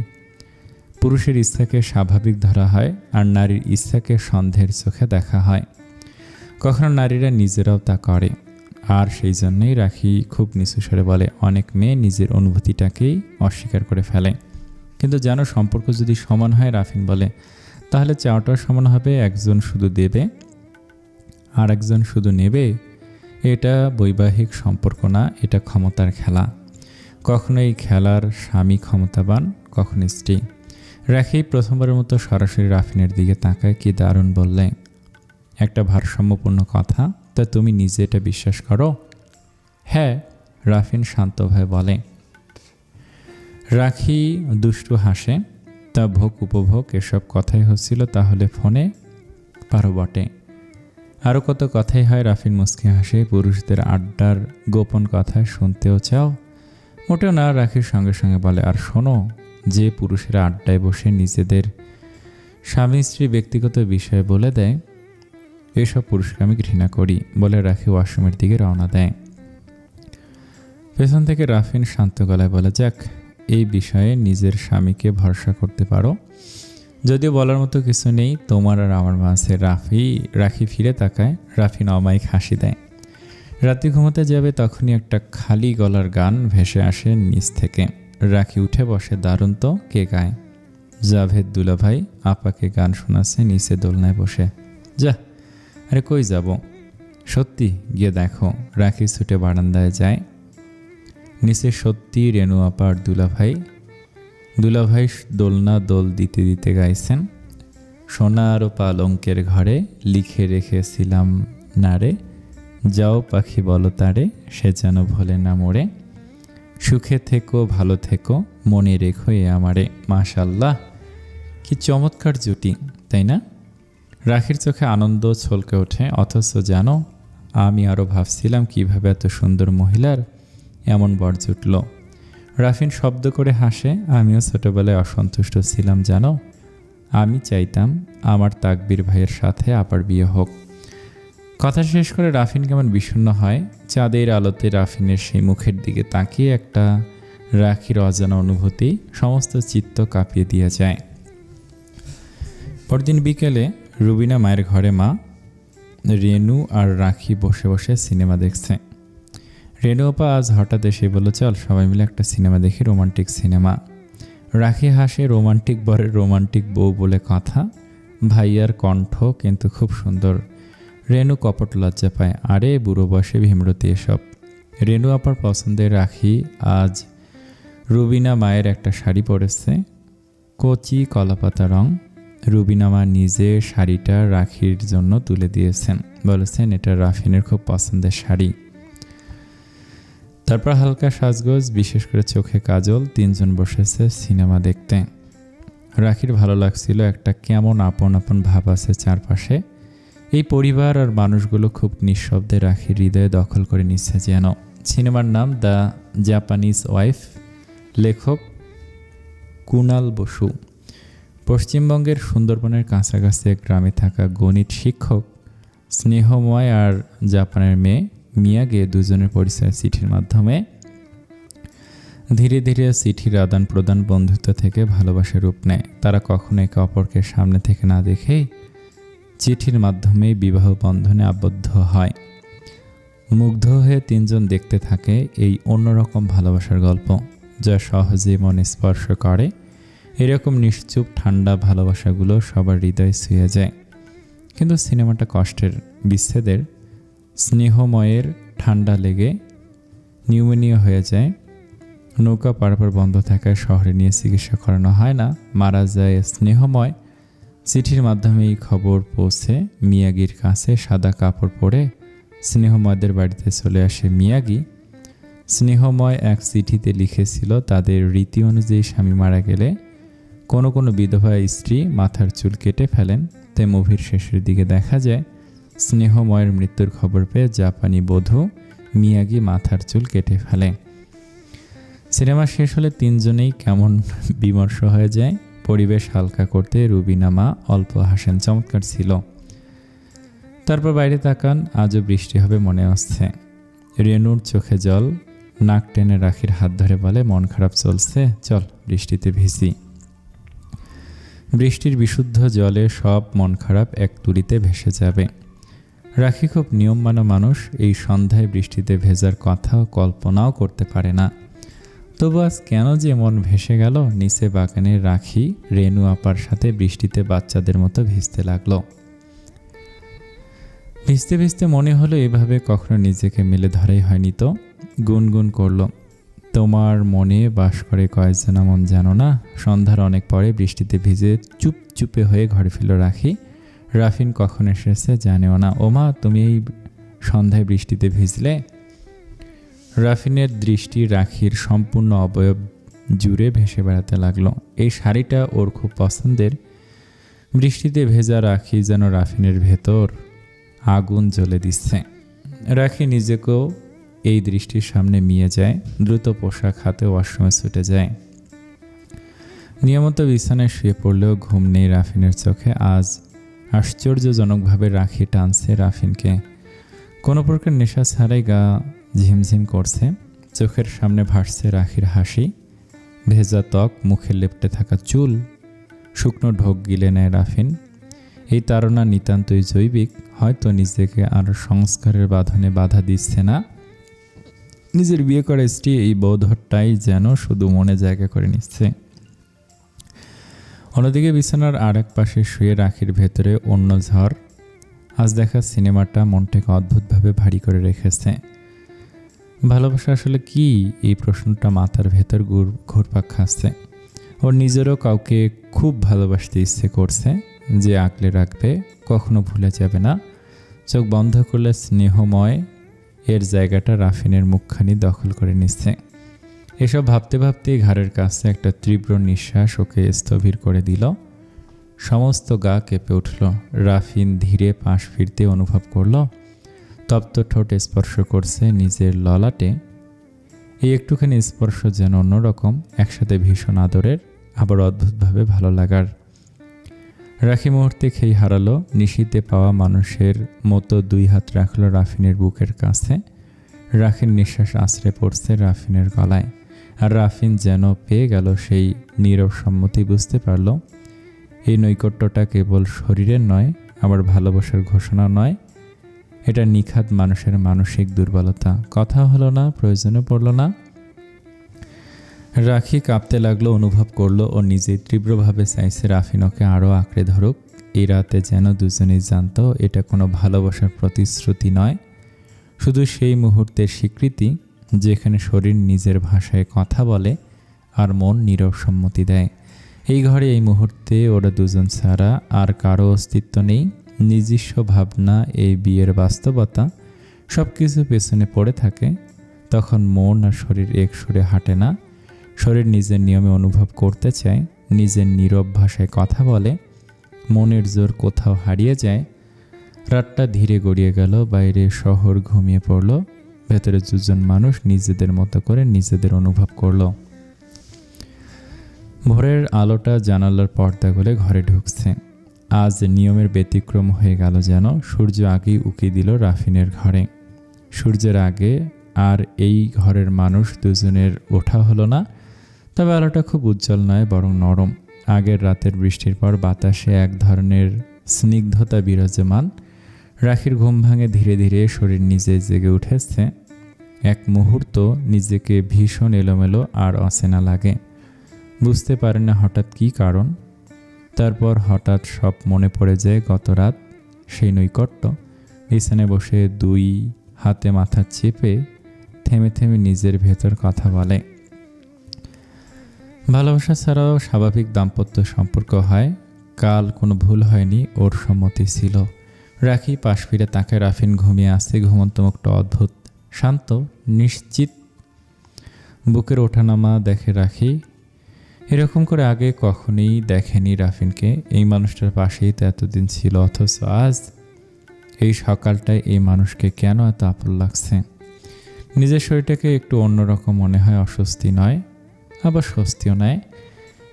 পুরুষের ইচ্ছাকে স্বাভাবিক ধরা হয় আর নারীর ইচ্ছাকে সন্দেহের চোখে দেখা হয়। কখনো নারীরা নিজেরাও তা করে, আর সেই জন্যই রাখি খুব নিচু স্বরে বলে, অনেক মেয়ে নিজের অনুভূতিটাকেই অস্বীকার করে ফেলে। কিন্তু জানো সম্পর্ক যদি সমান হয়, রাফিন বলে, তাহলে চাওয়াটাও সমান হবে। একজন শুধু দেবে আর একজন শুধু নেবে। এটা বৈবাহিক সম্পর্ক না, এটা ক্ষমতার খেলা। কখনো এই খেলার স্বামী ক্ষমতাবান, কখনো স্ত্রী। রাখি প্রথমবারের মতো সরাসরি রাফিনের দিকে তাকায়। কি দারুণ বললে, একটা ভারসাম্যপূর্ণ কথা। তা তুমি নিজে এটা বিশ্বাস করো? হ্যাঁ, রাফিন শান্তভাবে বলে। রাখি দুষ্টু হাসে। তা ভোগ উপভোগ এসব কথাই হচ্ছিল, তাহলে ফোনে পারো বটে। আরও কত কথাই হয়। রাফিন মুচকি হাসে। পুরুষদের আড্ডার গোপন কথা শুনতেও চাও? মোটেও না। রাখির সঙ্গে সঙ্গে বলে, আর শোনো, যে পুরুষেরা আড্ডায় বসে নিজেদের স্বামী স্ত্রী ব্যক্তিগত বিষয়ে বলে দেয়, এসব পুরুষকে আমি ঘৃণা করি, বলে রাখি ওয়াশরুমের দিকে রওনা দেয়। পেছন থেকে রাফিন শান্ত গলায় বলে, যাক, এই বিষয়ে নিজের স্বামীকে ভরসা করতে পারো। যদিও বলার মতো কিছু নেই তোমার আর আমার মাঝে। রাখি ফিরে তাকায়। রাফিন অমায়িক হাসি দেয়। রাতে ঘুমোতে যাবে তখনই একটা খালি গলার গান ভেসে আসে নিচ থেকে। রাখি উঠে বসে। দারুণ তো, কে গায়? জাভেদ দুলাভাই আপাকে গান শোনাচ্ছে নিচে দোলনায় বসে। যা, আরে কই যাব? সত্যি, গিয়ে দেখো। রাখি ছুটে বারান্দায় যায়। নিচে সত্যি রেণু আপার দুলাভাই দোলনা দোল দিতে দিতে গাইছেন, সোনার পালঙ্কের ঘরে লিখে রেখেছিলাম নারে, যাও পাখি বলো তারে, সে যেন ভোলে না মোরে। সুখে থেকো, ভালো থেকো, মনে রেখো এ আমারে। মাশাল্লাহ, কি চমৎকার জুটি, তাই না? রাখির চোখে আনন্দ ছলকে ওঠে। অথচ জানো, আমি আরও ভাবছিলাম কিভাবে এত সুন্দর মহিলার এমন বর জুটল। রাফিন শব্দ করে হাসে। আমিও ছোটবেলায় অসন্তুষ্ট ছিলাম জানো। আমি চাইতাম আমার তাকবীর ভাইয়ের সাথে আবার বিয়ে হোক। কথা শেষ করে রাফিন কেমন বিষণ্ণ হয়। চাঁদের আলোতে রাফিনের সেই মুখের দিকে তাকিয়ে একটা রাখির অজানা অনুভূতি সমস্ত চিত্ত কাঁপিয়ে দিয়ে যায়। পরদিন বিকেলে রুবিনা মায়ের ঘরে মা, রেনু আর রাখি বসে বসে সিনেমা দেখছে। রেনু আপা আজ হঠাৎ এসে বলল, চল সবাই মিলে একটা সিনেমা দেখি, রোমান্টিক সিনেমা। রাখি হাসে, রোমান্টিক বরের রোমান্টিক বউ বলে কথা। ভাইয়ার কণ্ঠ কিন্তু খুব সুন্দর। রেনু কপট লজ্জা পায়। আরে বুড়ো বয়সে ভীমরতি এসব। রেনু আপার পছন্দের রাখি আজ রুবিনা মায়ের একটা শাড়ি পরেছে, কচি কলাপাতা রং। রুবিনা মা নিজে শাড়িটা রাখির জন্য তুলে দিয়েছেন, বলেছেন এটা রাফিনের খুব পছন্দের শাড়ি। তারপর হালকা সাজগোজ, বিশেষ করে চোখে কাজল, তিনজন বসেছে সিনেমা দেখতে। রাখির ভালো লাগছিল, একটা কেমন আপন আপন ভাব আছে চারপাশে। এই পরিবার আর মানুষগুলো খুব নিঃশব্দে রাখির হৃদয়ে দখল করে নিচ্ছে যেন। সিনেমার নাম দ্য জাপানিজ ওয়াইফ, লেখক কুনাল বসু। পশ্চিমবঙ্গের সুন্দরবনের কাছাকাছি এক গ্রামে থাকা গণিত শিক্ষক স্নেহময় আর জাপানের মেয়ে মিয়াগে দুজনের পরিচয় চিঠির মাধ্যমে। ধীরে ধীরে চিঠির আদান প্রদান বন্ধুত্ব থেকে ভালোবাসার রূপ নেয়। তারা কখনো একে অপরকে সামনে থেকে না দেখেই চিঠির মাধ্যমে বিবাহ বন্ধনে আবদ্ধ হয়। মুগ্ধ হয়ে তিনজন দেখতে থাকে এই অন্যরকম ভালোবাসার গল্প, যা সহজে মনে স্পর্শ করে। এরকম নিশ্চুপ ঠান্ডা ভালোবাসাগুলো সবার হৃদয় ছুঁয়ে যায়। কিন্তু সিনেমাটা কষ্টের, বিচ্ছেদের। স্নেহময়ের ঠান্ডা লেগে নিউমোনিয়া হয়ে যায়। নৌকা পারাপার বন্ধ থাকায় শহরে নিয়ে চিকিৎসা করানো হয় না, মারা যায় স্নেহময়। চিঠির মাধ্যমে এই খবর পৌঁছে মিয়াগির কাছে। সাদা কাপড় পরে স্নেহময়দের বাড়িতে চলে আসে মিয়াগি। স্নেহময় এক চিঠিতে লিখেছিল, তাদের রীতি অনুযায়ী স্বামী মারা গেলে কোনো কোনো বিধবা স্ত্রী মাথার চুল কেটে ফেলেন। তাই মুভির শেষের দিকে দেখা যায় স্নেহময়ের মৃত্যুর খবর পেয়ে জাপানি বধূ মিয়াগি মাথার চুল কেটে ফেলে। সিনেমা শেষ হলে তিনজনেই কেমন বিমর্ষ হয়ে যায়। পরিবেশ হালকা করতে রুবিনা মা অল্প হাসেন, চমৎকার ছিল। তারপর বাইরে তাকান, আজও বৃষ্টি হবে মনে আসছে। রেনুর চোখে জল, নাক টেনে রাখির হাত ধরে বলে, মন খারাপ চলছে, চল বৃষ্টিতে ভিজি। বৃষ্টির বিশুদ্ধ জলে সব মন খারাপ এক তুড়িতে ভেসে যাবে। রাখি খুব নিয়মমানা মানুষ, এই সন্ধ্যায় বৃষ্টিতে ভেজার কথাও কল্পনাও করতে পারে না। তবু আজ কেন যে মন ভেসে গেল। নিচে বাগানে রাখি রেনু আপার সাথে বৃষ্টিতে বাচ্চাদের মতো ভিজতে লাগলো। ভিজতে ভিজতে মনে হলো এভাবে কখনো নিজেকে মেলে ধরাই হয়নি তো। গুনগুন করলো, তোমার মনে বাস করে কয়েকজন মন জানো না। সন্ধ্যার অনেক পরে বৃষ্টিতে ভিজে চুপচুপে হয়ে ঘরে ফিরল রাখি। রাফিন কখন এসেছে জানেও না। ওমা, তুমি এই সন্ধ্যায় বৃষ্টিতে ভিজলে? রাফিনের দৃষ্টি রাখির সম্পূর্ণ অবয়ব জুড়ে ভেসে বেড়াতে লাগলো। এই শাড়িটা ওর খুব পছন্দের। বৃষ্টিতে ভেজা রাখি যেন রাফিনের ভেতর আগুন জ্বলে দিচ্ছে। রাখি নিজেকেও এই দৃষ্টির সামনে মিয়ে যায়। দ্রুত পোশাক হাতে ওয়াশরুমে ছুটে যায়। নিয়মিত বিছানায় শুয়ে পড়লেও ঘুম নেই রাফিনের চোখে। আজ আশ্চর্যজনকভাবে রাখি টানছে রাফিনকে। কোনো প্রকার নেশা ছাড়াই গা ঝিমঝিম করছে। চোখের সামনে ভাসছে রাখির হাসি, ভেজা ত্বক, মুখে লেপ্টে থাকা চুল। শুকনো ঢোক গিলে নেয় রাফিন। এই তাড়না নিতান্তই জৈবিক। হয়তো নিজেকে আর সংস্কারের বাঁধনে বাধা দিচ্ছে না। নিজের বিয়ে করা স্ত্রী এই বোধটাই যেন শুধু মনে জায়গা করে নিচ্ছে। অন্যদিকে বিছানার আর এক পাশে শুয়ে রাখির ভেতরে অন্য ঝড়। আজ দেখা সিনেমাটা মনটাকে অদ্ভুতভাবে ভারী করে রেখেছে। ভালোবাসা আসলে কি, এই প্রশ্নটা মাথার ভেতর ঘুরপাক খাচ্ছে। ওর নিজেরও কাউকে খুব ভালোবাসতে ইচ্ছে করছে, যে আগলে রাখবে, কখনো ভুলে যাবে না। চোখ বন্ধ করলে স্নেহময় এর জায়গাটা রাফিনের মুখখানি দখল করে নিচ্ছে। এসব ভাবতে ভাবতেই ঘাড়ের কাছে একটা তীব্র নিঃশ্বাস ওকে স্থবির করে দিল। সমস্ত গা কেঁপে উঠল। রাফিন ধীরে পাশ ফিরতে অনুভব করল তপ্ত ঠোঁট স্পর্শ করছে নিজের ললাটে। এই একটুখানি স্পর্শ যেন অন্যরকম, একসাথে ভীষণ আদরের, আবার অদ্ভুতভাবে ভালো লাগার। রাখি মুহূর্তে খেই হারালো। নিশীতে পাওয়া মানুষের মতো 2 হাত রাখলো রাফিনের বুকের কাছে। রাখির নিঃশ্বাস আছড়ে পড়ছে রাফিনের গলায়, আর রাফিন যেন পেয়ে গেল সেই নীরব সম্মতি। বুঝতে পারল এই নৈকট্যটা কেবল শরীরের নয়, আবার ভালোবাসার ঘোষণা নয়, এটা নিখাত মানুষের মানসিক দুর্বলতা। কথা হলো না, প্রয়োজনে পড়ল না। রাখি কাঁপতে লাগলো, অনুভব করলো ও নিজেই তীব্রভাবে চাইছে রাফিন ওকে আরও আঁকড়ে ধরুক। এই রাতে যেন দুজনেই জানত এটা কোনো ভালোবাসার প্রতিশ্রুতি নয়, শুধু সেই মুহূর্তের স্বীকৃতি যেখানে শরীর নিজের ভাষায় কথা বলে আর মন নীরব সম্মতি দেয়। এই ঘরে এই মুহূর্তে ওরা দুজন ছাড়া আর কারো অস্তিত্ব নেই। নিজস্ব ভাবনা, এই বিয়ের বাস্তবতা, সব কিছু পেছনে পড়ে থাকে। তখন মন আর শরীর এক সুরে হাঁটে না। শরীর নিজের নিয়মে অনুভব করতে চায়, নিজের নীরব ভাষায় কথা বলে, মনের জোর কোথাও হারিয়ে যায়। রাতটা ধীরে গড়িয়ে গেল। বাইরে শহর ঘুমিয়ে পড়ল। ভেতরে দুজন মানুষ নিজেদের মতো করে নিজেদের অনুভব করল। ভোরের আলোটা জানালার পর্দা গলে ঘরে ঢুকছে। আজ নিয়মের ব্যতিক্রম হয়ে গেল যেন। সূর্য আগেই উকি দিল রাফিনের ঘরে। সূর্যের আগে আর এই ঘরের মানুষ দুজনের ওঠা হলো না। তবে আলোটা খুব উজ্জ্বল নয়, বরং নরম। আগের রাতের বৃষ্টির পর বাতাসে এক ধরনের স্নিগ্ধতা বিরাজমান। রাখির ঘুম ভাঙে ধীরে ধীরে। শরীর নিজে জেগে উঠেছে। এক মুহূর্ত নিজেকে ভীষণ এলোমেলো আর অচেনা লাগে। বুঝতে পারে না হঠাৎ কী কারণ। তারপর হঠাৎ সব মনে পড়ে যায় গত রাত, সেই নৈকট্য। বিছানায় বসে 2 হাতে মাথা চেপে থেমে থেমে নিজের ভেতর কথা বলে। ভালোবাসা ছাড়াও স্বাভাবিক দাম্পত্য সম্পর্ক হয়। কাল কোনো ভুল হয়নি, ওর সম্মতি ছিল। রাখি পাশ ফিরে তাকে। রাফিন ঘুমিয়ে আসছে। ঘুমন্ত মুখটা অদ্ভুত শান্ত, নিশ্চিত। বুকের ওঠানামা দেখে রাখি। এরকম করে আগে কখনোই দেখেনি রাফিনকে। এই মানুষটার পাশেই তো এতদিন ছিল, অথচ আজ এই সকালটায় এই মানুষকে কেন এত আপন লাগছে। নিজের শরীরটাকে একটু অন্যরকম মনে হয়। অস্বস্তি নয়, আবার স্বস্তিও নয়।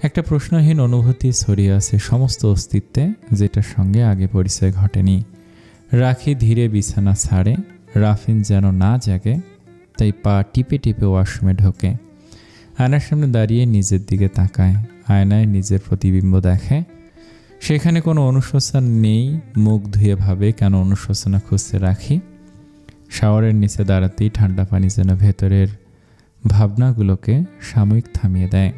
একটা প্রশ্নহীন অনুভূতি ছড়িয়ে আছে সমস্ত অস্তিত্বে, যেটার সঙ্গে আগে পরিচয় ঘটেনি। রাখি ধীরে বিছানা ছাড়ে। রাফিন যেন না জাগে, তাই পা টিপে টিপে ওয়াশরুমে ঢোকে। আয়নার সামনে দাঁড়িয়ে নিজের দিকে তাকায়। আয়নায় নিজের প্রতিবিম্ব দেখে। সেখানে কোনো অনুশোচনা নেই। মুখ ধুয়ে ভাবে কেন অনুশোচনা খুঁজতে রাখি। শাওয়ারের নিচে দাঁড়াতেই ঠান্ডা পানি যেন ভেতরের ভাবনাগুলোকে সাময়িক থামিয়ে দেয়।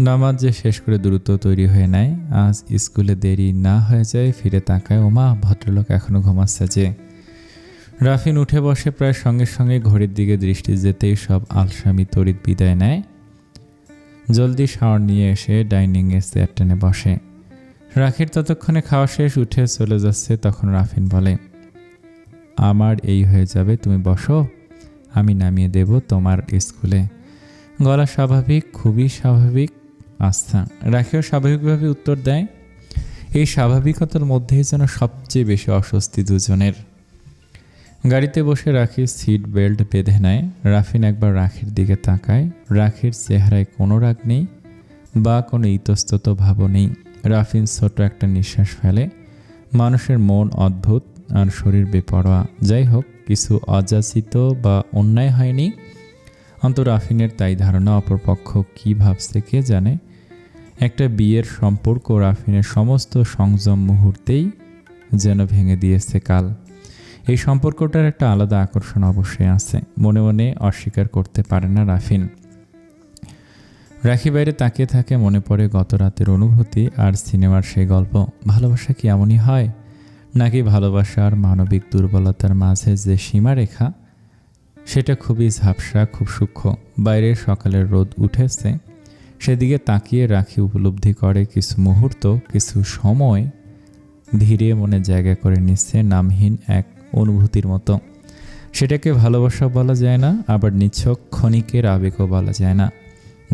নামাজ যে শেষ করে দ্রুত তৈরি হয়ে নেয়। আজ স্কুলে দেরি না হয়ে যায়। ফিরে তাকায়, ওমা, ভদ্রলোক এখনো ঘুমাচ্ছে যে। রাফিন উঠে বসে। প্রায় সঙ্গে সঙ্গে ঘড়ির দিকে দৃষ্টি যেতেই সব আলসামি তড়িৎ বিদায় নেয়। জলদি শাওয়ার নিয়ে এসে ডাইনিংয়ে চেয়ার টেনে বসে। রাখির ততক্ষণে খাওয়া শেষ, উঠে চলে যাচ্ছে। তখন রাফিন বলে, আমার এই হয়ে যাবে, তুমি বসো, আমি নামিয়ে দেব তোমার স্কুলে। গলা স্বাভাবিক, খুবই স্বাভাবিক। আচ্ছা। রাখিও স্বাভাবিকভাবে উত্তর দেয়। এই স্বাভাবিকতার মধ্যেই যেন সবচেয়ে বেশি অস্বস্তি দুজনের। গাড়িতে বসে রাখি সিট বেল্ট বেঁধে নেয়। রাফিন একবার রাখির দিকে তাকায়। রাখির চেহারায় কোনো রাগ নেই বা কোনো ইতস্তত ভাবও নেই। রাফিন ছোট একটা নিঃশ্বাস ফেলে। মানুষের মন অদ্ভুত আর শরীর বেপরোয়া। যাই হোক, কিছু অযাচিত বা অন্যায় হয়নি। অন্তর রাফিনের তাই ধারণা। অপরপক্ষ কী ভাবছে কে জানে। একটা বিয়ের সম্পর্ক রাফিনের সমস্ত সংযম মুহূর্তেই যেন ভেঙে দিয়েছে কাল। এই সম্পর্কটার একটা আলাদা আকর্ষণ অবশ্যই আছে, মনে মনে অস্বীকার করতে পারে না রাফিন। রাখি বাইরে তাকিয়ে থাকে। মনে পড়ে গত রাতের অনুভূতি আর সিনেমার সেই গল্প। ভালোবাসা কি এমনই হয়, নাকি ভালোবাসার মানবিক দুর্বলতার মাঝে যে সীমারেখা, সেটা খুবই ঝাপসা, খুব সূক্ষ্ম। বাইরে সকালের রোদ উঠেছে। সেদিকে তাকিয়ে রাখি উপলব্ধি করে কিছু মুহূর্ত, কিছু সময় ধীরে মনে জায়গা করে নিচ্ছে নামহীন এক অনুভূতির মতো। সেটাকে ভালোবাসা বলা যায় না, আবার নিছক ক্ষণিকের আবেগও বলা যায় না।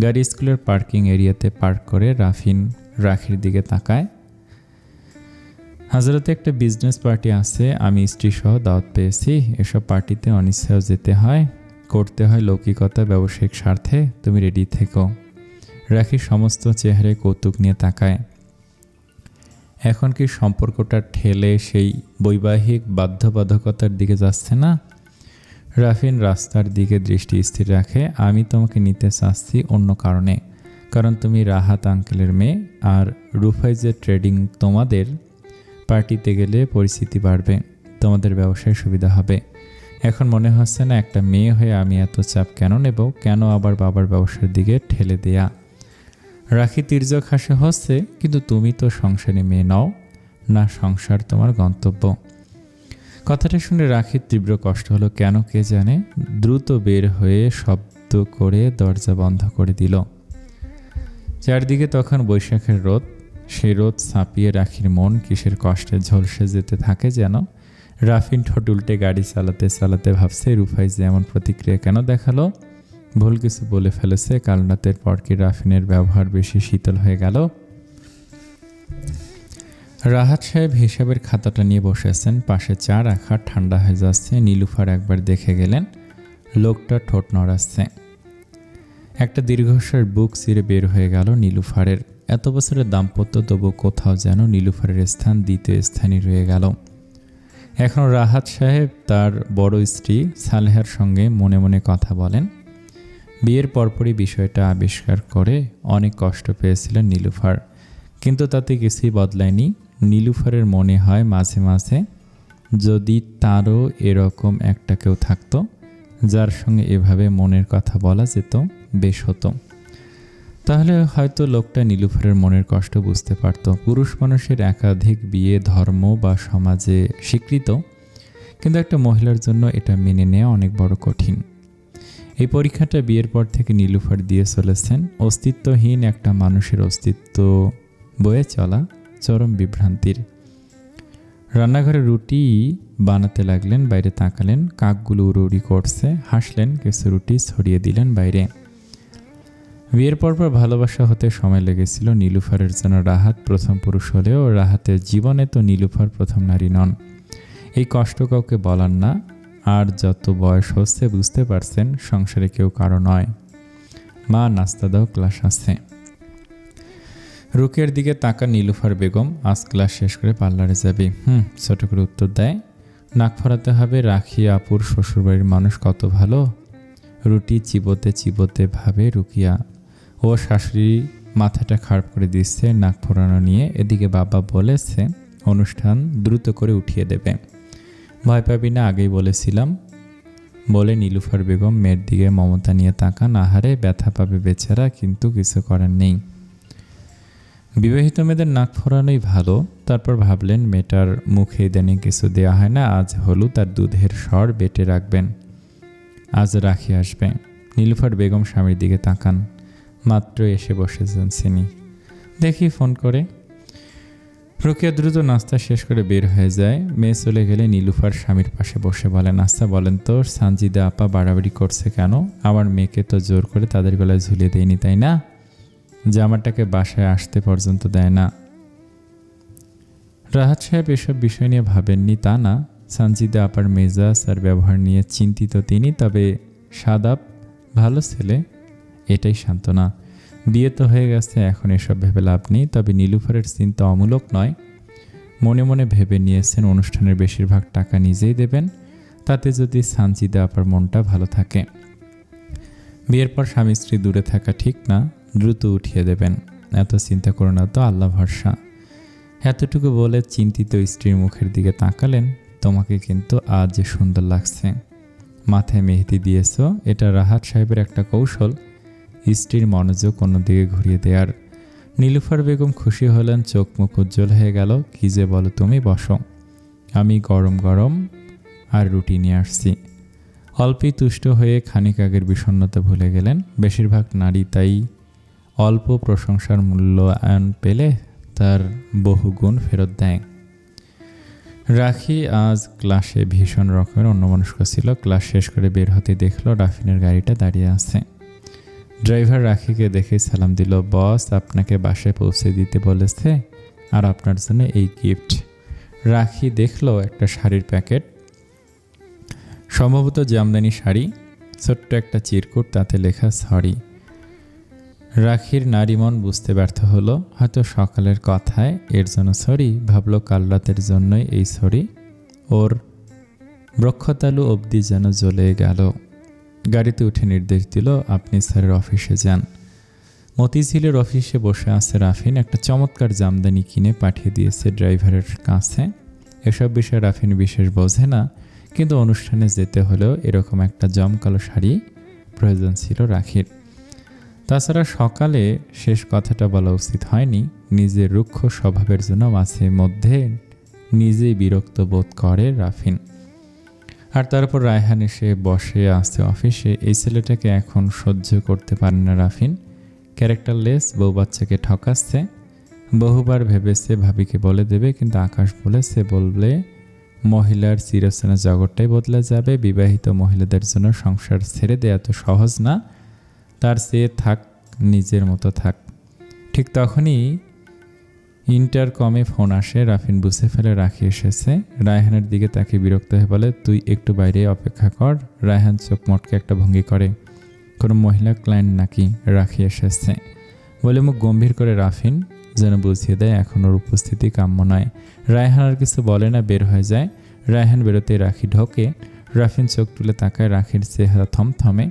গাড়ি স্কুলের পার্কিং এরিয়াতে পার্ক করে রাখির দিকে তাকায়। হাজরাতে একটা বিজনেস পার্টি আছে, আমি স্ত্রী সহ দাওয়াত পেয়েছি। এসব পার্টিতে অনিচ্ছাও যেতে হয়, করতে হয় লৌকিকতা, ব্যবসায়িক স্বার্থে। তুমি রেডি থেকো। রাখি সমস্ত চেহারায় কৌতুক নিয়ে তাকায়। এখন কি সম্পর্কটা ঠেলে সেই বৈবাহিক বাধ্যবাধকতার দিকে যাচ্ছে না? রাফিন রাস্তার দিকে দৃষ্টি স্থির রাখে। আমি তোমাকে নিতে চাচ্ছি অন্য কারণে, কারণ তুমি রাহাত আঙ্কেলের মেয়ে, আর রুফাইজের ট্রেডিং। তোমাদের পার্টিতে গেলে পরিস্থিতি বাড়বে, তোমাদের ব্যবসায় সুবিধা হবে। এখন মনে হচ্ছে না একটা মেয়ে হয়ে আমি এত চাপ কেন নেব, কেন আবার বাবার ব্যবসার দিকে ঠেলে দেয়া। রাখি তির্যক হাসে হচ্ছে, কিন্তু তুমি তো সংসারে মেয়ে নও না, সংসার তোমার গন্তব্য। কথাটা শুনে রাখির তীব্র কষ্ট হলো, কেন কে জানে। দ্রুত বের হয়ে শব্দ করে দরজা বন্ধ করে দিল। চারদিকে তখন বৈশাখের রোদ। সেই রোদ ছাপিয়ে রাখির মন কিসের কষ্টে ঝলসে যেতে থাকে যেন। রাফিন ঠোঁট উল্টে গাড়ি চালাতে চালাতে ভাবছে, রুফাইজ এমন প্রতিক্রিয়া কেন দেখালো? ভুল কিছু বলে ফেলেছে? কাল রাতের পর কি রাফিনের ব্যবহার বেশি শীতল হয়ে গেল? রাহাত সাহেব হিসাবের খাতাটা নিয়ে বসে আছেন, পাশে চা রাখা, ঠান্ডা হয়ে যাচ্ছে। নীলুফার একবার দেখে গেলেন, লোকটা ঠোঁট নড়াচ্ছে। একটা দীর্ঘশ্বাস বুক চিরে বের হয়ে গেল নীলুফারের। এত বছরের দাম্পত্য, তবু কোথাও যেন নীলুফারের স্থান দ্বিতীয় স্থানই রয়ে গেল। এখন রাহাত সাহেব তার বড় স্ত্রী সালেহার সঙ্গে মনে মনে কথা বলেন। বিয়ের পরপরই বিষয়টা আবিষ্কার করে অনেক কষ্ট পেয়েছিলেন নীলুফার, কিন্তু তাতে কিছুই বদলায়নি। নীলুফারের মনে হয় মাঝে মাঝে, যদি তারও এরকম একটা কেউ থাকতো যার সঙ্গে এভাবে মনের কথা বলা যেত, বেশ হতো। তাহলে হয়তো লোকটা নীলুফারের মনের কষ্ট বুঝতে পারত। পুরুষ মানুষের একাধিক বিয়ে ধর্ম বা সমাজে স্বীকৃত, কিন্তু একটা মহিলার জন্য এটা মেনে নেওয়া অনেক বড় কঠিন। এই পরীক্ষাটা বিয়ের পর থেকে নীলুফার দিয়ে চলেছেন। অস্তিত্বহীন একটা মানুষের অস্তিত্ব বয়ে চলা চরম বিভ্রান্তির। রান্নাঘরে রুটি বানাতে লাগলেন, বাইরে তাকালেন, কাকগুলো উড়ি করছে, হাসলেন, কিছু রুটি ছড়িয়ে দিলেন বাইরে। বিয়ের পরপর ভালোবাসা হতে সময় লেগেছিল নীলুফারের জন্য। রাহাত প্রথম পুরুষ হলেও রাহাতের জীবনে তো নীলুফার প্রথম নারী নন। এই কষ্ট কাউকে বলার না, আর যত বয়স হচ্ছে বুঝতে পারছেন সংসারে কেউ কারো নয়। মা, নাস্তা দাও, ক্লাস আছে। রুকের দিকে তাকা নীলুফার বেগম, আজ ক্লাস শেষ করে পার্লারে যাবে। ছোট করে উত্তর দেয়। নাক ফরাতে হবে। রাখি আপুর শ্বশুরবাড়ির মানুষ কত ভালো। রুটি চিবোতে চিবোতে ভাবে রুকিয়া। ও শাশুড়ি মাথাটা খারাপ করে দিচ্ছে নাক ফোরানো নিয়ে। এদিকে বাবা বলেছে অনুষ্ঠান দ্রুত করে উঠিয়ে দেবে। ভয় পাবি না, আগেই বলেছিলাম, বলে নীলুফার বেগম মেয়ের দিকে মমতা নিয়ে তাকান। আহারে, ব্যথা পাবে বেচারা, কিন্তু কিছু করার নেই। বিবাহিত মেয়েদের নাক ফোরানোই ভালো। তারপর ভাবলেন, মেয়েটার মুখে ইদানিং কিছু দেওয়া হয় না, আজ হলুদ আর দুধের স্বর বেটে রাখবেন, আজ রাখি আসবে। নীলুফার বেগম স্বামীর দিকে তাকান। মাত্র এসে বসেছেন তিনি, দেখি ফোন করে। রুকিয়া দ্রুত নাস্তা শেষ করে বের হয়ে যায়। মেয়ে চলে গেলে নীলুফার স্বামীর পাশে বসে বলে, নাস্তা বলেন তো, সানজিদা আপা বাড়াবাড়ি করছে কেন? আমার মেয়েকে তো জোর করে তাদের গলায় ঝুলিয়ে দেয়নি, তাই না? জামাটাকে বাসায় আসতে পর্যন্ত দেয় না। রাহাত সাহেব এসব বিষয় নিয়ে ভাবেননি তা না, সানজিদা আপার মেজাজ আর ব্যবহার নিয়ে চিন্তিত তিনি। তবে সাদাব ভালো ছেলে, এটাই সান্ত্বনা। বিয়ে তো হয়ে গেছে, এখন এসব ভেবে লাভ নেই। তবে নীলুফারের চিন্তা অমূলক নয়। মনে মনে ভেবে নিয়েছেন অনুষ্ঠানের বেশিরভাগ টাকা নিজেই দেবেন, তাতে যদি সানজিদা আপার মনটা ভালো থাকে। বিয়ের পর স্বামী স্ত্রী দূরে থাকা ঠিক না, দ্রুত উঠিয়ে দেবেন। এত চিন্তা করো না তো, আল্লাহ ভরসা। এতটুকু বলে চিন্তিত স্ত্রীর মুখের দিকে তাকালেন। তোমাকে কিন্তু আজ যে সুন্দর লাগছে। মাথায় মেহেদি দিয়েছ, এটা রাহাত সাহেবের একটা কৌশল, স্ত্রীর মনোযোগ অন্যদিকে ঘুরিয়ে দেয়ার। নীলুফার বেগম খুশি হলেন, চোখ মুখ উজ্জ্বল হয়ে গেল। কি যে বলো তুমি, বসো, আমি গরম গরম আর রুটি নিয়ে আসছি। অল্পই তুষ্ট হয়ে খানিক আগের বিষণ্ণতা ভুলে গেলেন। বেশিরভাগ নারী তাই অল্প প্রশংসার মূল্যায়ন পেলে তার বহুগুণ ফেরত দেয়। রাখি আজ ক্লাসে ভীষণ রকমের অন্যমনস্ক ছিল। ক্লাস শেষ করে বের হতে দেখলো রাফিনের গাড়িটা দাঁড়িয়ে আছে। ড্রাইভার রাখিকে দেখে সালাম দিল। বস আপনাকে বাসায় পৌঁছে দিতে বলেছে, আর আপনার জন্য এই গিফট। রাখি দেখলো একটা শাড়ির প্যাকেট, সম্ভবত জামদানি শাড়ি, ছোট্ট একটা চিরকুট, তাতে লেখা সরি। রাখির নারী মন বুঝতে ব্যর্থ হলো, হয়তো সকালের কথায় এর জন্য সরি ভাবলো, কাল রাতের জন্যই এই সরি। ওর বক্ষতালু অবধি যেন জ্বলে গেল। গাড়িতে উঠে নির্দেশ দিল, আপনি স্যারের অফিসে যান। মতিঝিলের অফিসে বসে আছে রাফিন। একটা চমৎকার জামদানি কিনে পাঠিয়ে দিয়েছে ড্রাইভারের কাছে। এসব বিষয়ে রাফিন বিশেষ বোঝে না, কিন্তু অনুষ্ঠানে যেতে হলেও এরকম একটা জমকালো শাড়ি প্রয়োজন ছিল রাখির। তাছাড়া সকালে শেষ কথাটা বলা উচিত হয়নি। নিজের রুক্ষ স্বভাবের জন্য মাঝে মধ্যে নিজেই বিরক্ত বোধ করে রাফিন। আর তারপর রায়হান এসে বসে আছে অফিসে। এই ছেলেটাকে এখন সহ্য করতে পারে না রাফিন। ক্যারেক্টারলেস, বউ বাচ্চাকে ঠকাচ্ছে। বহুবার ভেবেছে ভাবিকে বলে দেবে, কিন্তু আকাশ বলেছে বললে মহিলার চিরচেনা জগৎটাই বদলে যাবে। বিবাহিত মহিলাদের জন্য সংসার ছেড়ে দেওয়া তো সহজ না, তার চেয়ে থাক, নিজের মতো থাক। ঠিক তখনই ইন্টারকমে ফোন আসে। রাফিন বুঝে ফেলে রাখি এসেছে। রায়হানের দিকে তাকে বিরক্ত হয়ে বলে, তুই একটু বাইরে অপেক্ষা কর। রায়হান চোখ মটকে একটা ভঙ্গি করে। কোনো মহিলা ক্লায়েন্ট নাকি? রাখি এসেছে বলে মুখ গম্ভীর করে রাফিন যেন বুঝিয়ে দেয় এখন ওর উপস্থিতি কাম্য নয়। রায়হান আর কিছু বলে না, বের হয়ে যায়। রায়হান বেরোতে রাখি ঢোকে। রাফিন চোখ তুলে তাকায়। রাখির চেহারা থমথমে।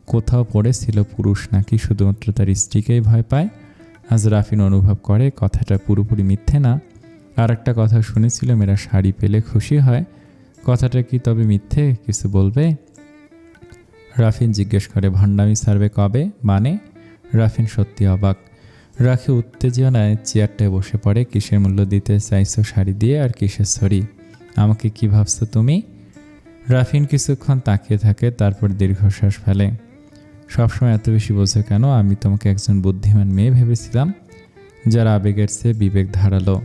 কোথাও পড়েছিল পুরুষ নাকি শুধুমাত্র তার স্ত্রীকেই ভয় পায়? আজ রাফিন অনুভব করে কথাটা পুরোপুরি মিথ্যে না। আর একটা কথা শুনেছিল, মেয়েরা শাড়ি পেলে খুশি হয়। কথাটা কি তবে মিথ্যে? কিছু বলবে? রাফিন জিজ্ঞেস করে, ভণ্ডামি ছাড়বে কবে? মানে? রাফিন সত্যি অবাক। রাখি উত্তেজনায় চেয়ারটায় বসে পড়ে। কিসের মূল্য দিতে চাইছো শাড়ি দিয়ে, আর কিসের সরি? আমাকে কি ভাবছো তুমি? রাফিন কিছুক্ষণ তাকিয়ে থাকে, তারপর দীর্ঘশ্বাস ফেলে। সবসময় এত বেশি বোঝো কেন? আমি তোমাকে একজন বুদ্ধিমান মেয়ে ভেবেছিলাম, যার আবেগের চেয়ে বিবেক ধারালো।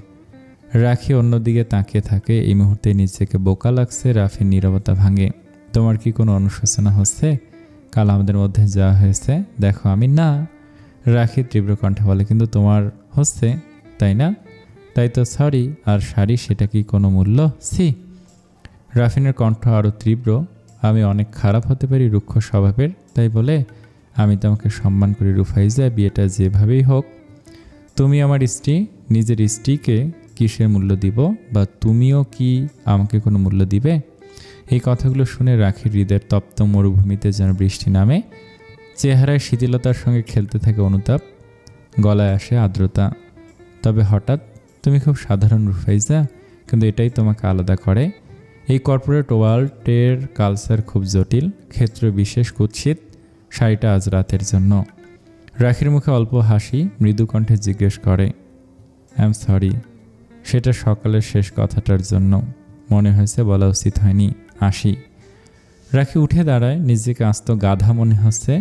রাখি অন্যদিকে তাকিয়ে থাকে। এই মুহূর্তে নিজেকে বোকা লাগছে। রাফির নীরবতা ভাঙে। তোমার কি কোনো অনুশোচনা হচ্ছে কাল আমাদের মধ্যে যা হয়েছে? দেখো আমি না। রাখি তীব্র কণ্ঠে বলে, কিন্তু তোমার হচ্ছে, তাই না? তাই তো সরি। আর শাড়ি, সেটা কি কোনো মূল্য? সি। রাফিনের কণ্ঠ আরও তীব্র। আমি অনেক খারাপ হতে পারি, রুক্ষ স্বভাবের, তাই বলে আমি তোমাকে সম্মান করি রুফাইজা, বিয়েটা যেভাবেই হোক। তুমি আমার স্ত্রী, নিজের স্ত্রীকে কিসের মূল্য দিব? বা তুমিও কি আমাকে কোনো মূল্য দিবে? এই কথাগুলো শুনে রাখির হৃদয়ের তপ্ত মরুভূমিতে যেন বৃষ্টি নামে। চেহারায় শিথিলতার সঙ্গে খেলতে থাকে অনুতাপ, গলায় আসে আর্দ্রতা। তবে হঠাৎ, তুমি খুব সাধারণ রুফাইজা, কিন্তু এটাই তোমাকে আলাদা করে। এই কর্পোরেট ওয়ার্ল্ডের কালচার খুব জটিল, ক্ষেত্র বিশেষ কুৎসিত। শাড়িটা আজ রাতের জন্য। রাখির মুখে অল্প হাসি, মৃদু কণ্ঠে জিজ্ঞেস করে, আই এম সরি। সেটা সকালের শেষ কথাটার জন্য মনে হয়েছে, বলা উচিত হয়নি। আসি। রাখি উঠে দাঁড়ায়। নিজেকে আস্ত গাধা মনে হচ্ছে।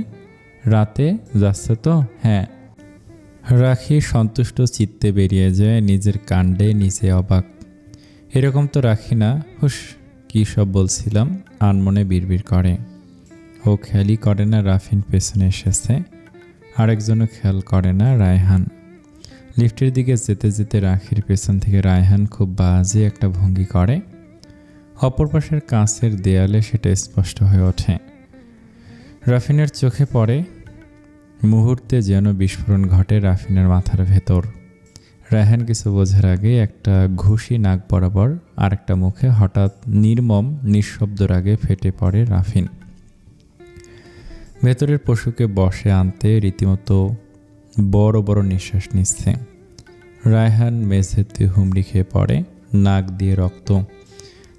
রাতে যাচ্ছে তো? হ্যাঁ। রাখি সন্তুষ্ট চিত্তে বেরিয়ে যায়। নিজের কাণ্ডে নিজে অবাক। এরকম তো রাখি না। হুস, কী সব বলছিলাম, আনমনে বিড়বিড় করে। ও খেয়ালই করে না রাফিন পেছনে এসেছে। আরেকজনও খেয়াল করে না, রায়হান। লিফটের দিকে যেতে যেতে রাখির পেছন থেকে রায়হান খুব বাজে একটা ভঙ্গি করে। অপর পাশের কাঁচের দেয়ালে সেটা স্পষ্ট হয়ে ওঠে। রাফিনের চোখে পড়ে। মুহূর্তে যেন বিস্ফোরণ ঘটে রাফিনের মাথার ভেতর। রায়হান কিছু বোঝার আগে একটা ঘুষি নাক বরাবর, আর একটা মুখে। হঠাৎ নির্মম নিঃশব্দ রাগে ফেটে পড়ে রাফিন। ভেতরের পশুকে বসে আনতে রীতিমতো বড় বড় নিঃশ্বাস নিচ্ছে। রায়হান মেঝেতে হুমড়ি খেয়ে পড়ে, নাক দিয়ে রক্ত।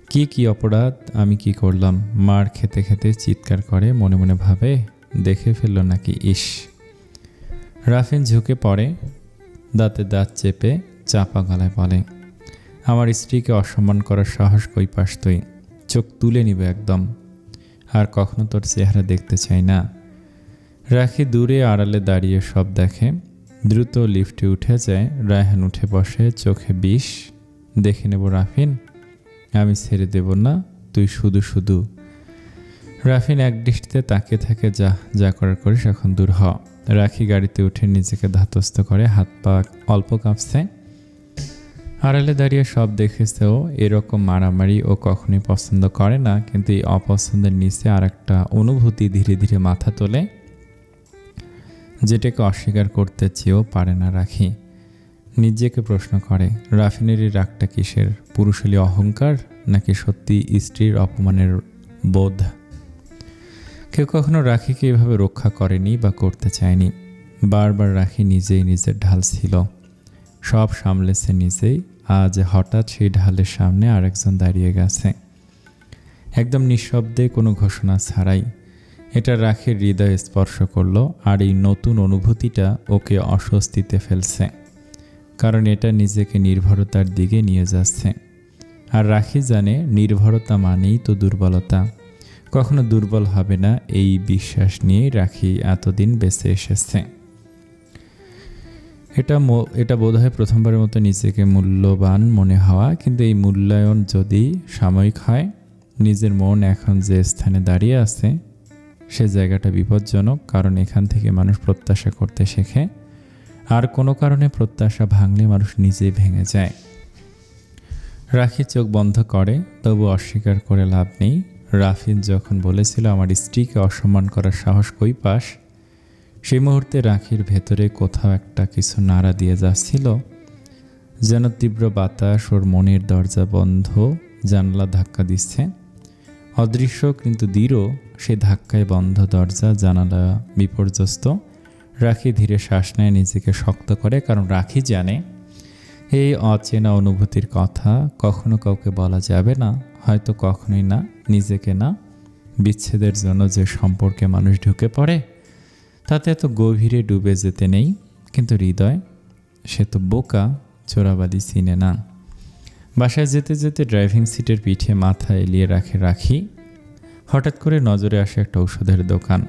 কি অপরাধ আমি কি করলাম? মার খেতে খেতে চিৎকার করে, মনে মনে ভাবে, দেখে ফেলল নাকি? ইস। রাফিন ঝুঁকে পড়ে, দাঁতে দাঁত চেপে চাপা গলায় বলে, আমার স্ত্রীকে অসম্মান করার সাহস কই পাস তুই? চোখ তুলে নিবে একদম। আর কখনো তোর চেহারা দেখতে চাই না। রাখি দূরে আড়ালে দাঁড়িয়ে সব দেখে। দ্রুত লিফটে উঠে যায়। রায়হান উঠে বসে, চোখে বিষ। দেখে নেব রাফিন, আমি ছেড়ে দেব না, তুই শুধু শুধু। রাফিন একদৃষ্টিতে তাকিয়ে থাকে, যা যা করার করিস, এখন দূর হ। রাখি গাড়িতে উঠে নিজেকে ধাতস্থ করে, হাত পা অল্প কাঁপছে। আড়ালে দাঁড়িয়ে সব দেখেছে ও। এরকম মারামারি ও কখনোই পছন্দ করে না, কিন্তু এই অপছন্দের নিচে আর একটা অনুভূতি ধীরে ধীরে মাথা তোলে, যেটাকে অস্বীকার করতে চেয়েও পারে না রাখি। নিজেকে প্রশ্ন করে, রাফিনের এই রাগটা কিসের? পুরুষালী অহংকার, নাকি সত্যি স্ত্রীর অপমানের বোধ? কেউ কখনো রাখিকে এভাবে রক্ষা করেনি বা করতে চায়নি। বারবার রাখি নিজেই নিজের ঢাল ছিল, সব সামলেছে নিজেই। আজ হঠাৎ সেই ঢালের সামনে আরেকজন দাঁড়িয়ে গেছে, একদম নিঃশব্দে, কোনো ঘোষণা ছাড়াই। এটা রাখির হৃদয় স্পর্শ করলো, আর এই নতুন অনুভূতিটা ওকে অস্বস্তিতে ফেলছে, কারণ এটা নিজেকে নির্ভরতার দিকে নিয়ে যাচ্ছে। আর রাখি জানে, নির্ভরতা মানেই তো দুর্বলতা। কখনো দুর্বল হবে না, এই বিশ্বাস নিয়েই রাখি এতদিন বেঁচে এসেছে। এটা বোধহয় প্রথমবারের মতো নিজেকে মূল্যবান মনে হওয়া, কিন্তু এই মূল্যায়ন যদি সাময়িক হয়, নিজের মন এখন যে স্থানে দাঁড়িয়ে আছে সে জায়গাটা বিপজ্জনক, কারণ এখান থেকে মানুষ প্রত্যাশা করতে শেখে, আর কোনো কারণে প্রত্যাশা ভাঙলে মানুষ নিজেই ভেঙে যায়। রাখি চোখ বন্ধ করে, তবু অস্বীকার করে লাভ নেই। রাফিন যখন বলেছিল আমার স্ত্রীকে অসম্মান করার সাহস কই পাস, সেই মুহূর্তে রাখির ভেতরে কোথাও একটা কিছু নাড়া দিয়ে যাচ্ছিল, যেন তীব্র বাতাস ওর মনের দরজা বন্ধ, জানলা ধাক্কা দিচ্ছে। অদৃশ্য কিন্তু দৃঢ়, সে ধাক্কায় বন্ধ দরজা জানালা বিপর্যস্ত। রাখি ধীরে শ্বাস নেয়, নিজেকে শক্ত করে, কারণ রাখি জানে এই অচেনা অনুভূতির কথা কখনো কাউকে বলা যাবে না, হয়তো কখনোই না, নিজেকে না। বিচ্ছেদের জন্য যে সম্পর্কে মানুষ ঢুকে পড়ে তাতে এত গভীরে ডুবে যেতে নেই, কিন্তু হৃদয়, সে তো বোকা, চোরাবালি চিনে না। বাসায় যেতে যেতে ড্রাইভিং সিটের পিঠে মাথা এলিয়ে রাখি। হঠাৎ করে নজরে আসে একটা ওষুধের দোকান।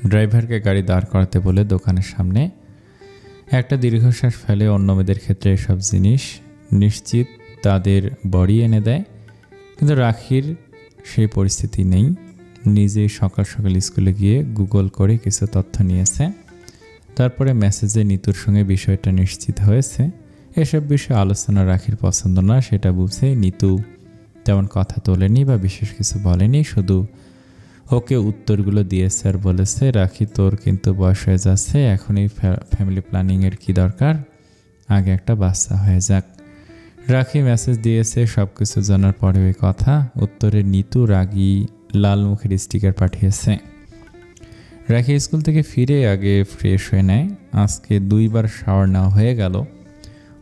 ড্রাইভারকে গাড়ি দাঁড় করাতে বলে দোকানের সামনে একটা দীর্ঘশ্বাস ফেলে। অন্য মেয়েদের ক্ষেত্রে এসব জিনিস নিশ্চিত তাদের বড়ি এনে দেয়, কিন্তু রাখির সেই পরিস্থিতি নেই। নিজেই সকাল সকাল স্কুলে গিয়ে গুগল করে কিছু তথ্য নিয়েছে, তারপরে মেসেজে নিতুর সঙ্গে বিষয়টা নিশ্চিত হয়েছে। এসব বিষয়ে আলোচনা রাখির পছন্দ না, সেটা বুঝে নিতু তেমন কথা তোলেনি বা বিশেষ কিছু বলেনি, শুধু ওকে উত্তরগুলো দিয়েছে আর বলেছে, রাখি তোর কিন্তু বয়স হয়ে যাচ্ছে, এখন এই ফ্যামিলি প্ল্যানিংয়ের কী দরকার, আগে একটা বাচ্চা হয়ে যাক। রাখি মেসেজ দিয়েছে সব কিছু জানার পরে ওই কথা। উত্তরে নিতু রাগী লাল মুখের স্টিকার পাঠিয়েছে। রাখি স্কুল থেকে ফিরে আগে ফ্রেশ হয়ে নেয়। আজকে 2বার শাওয়ার নেওয়া হয়ে গেল।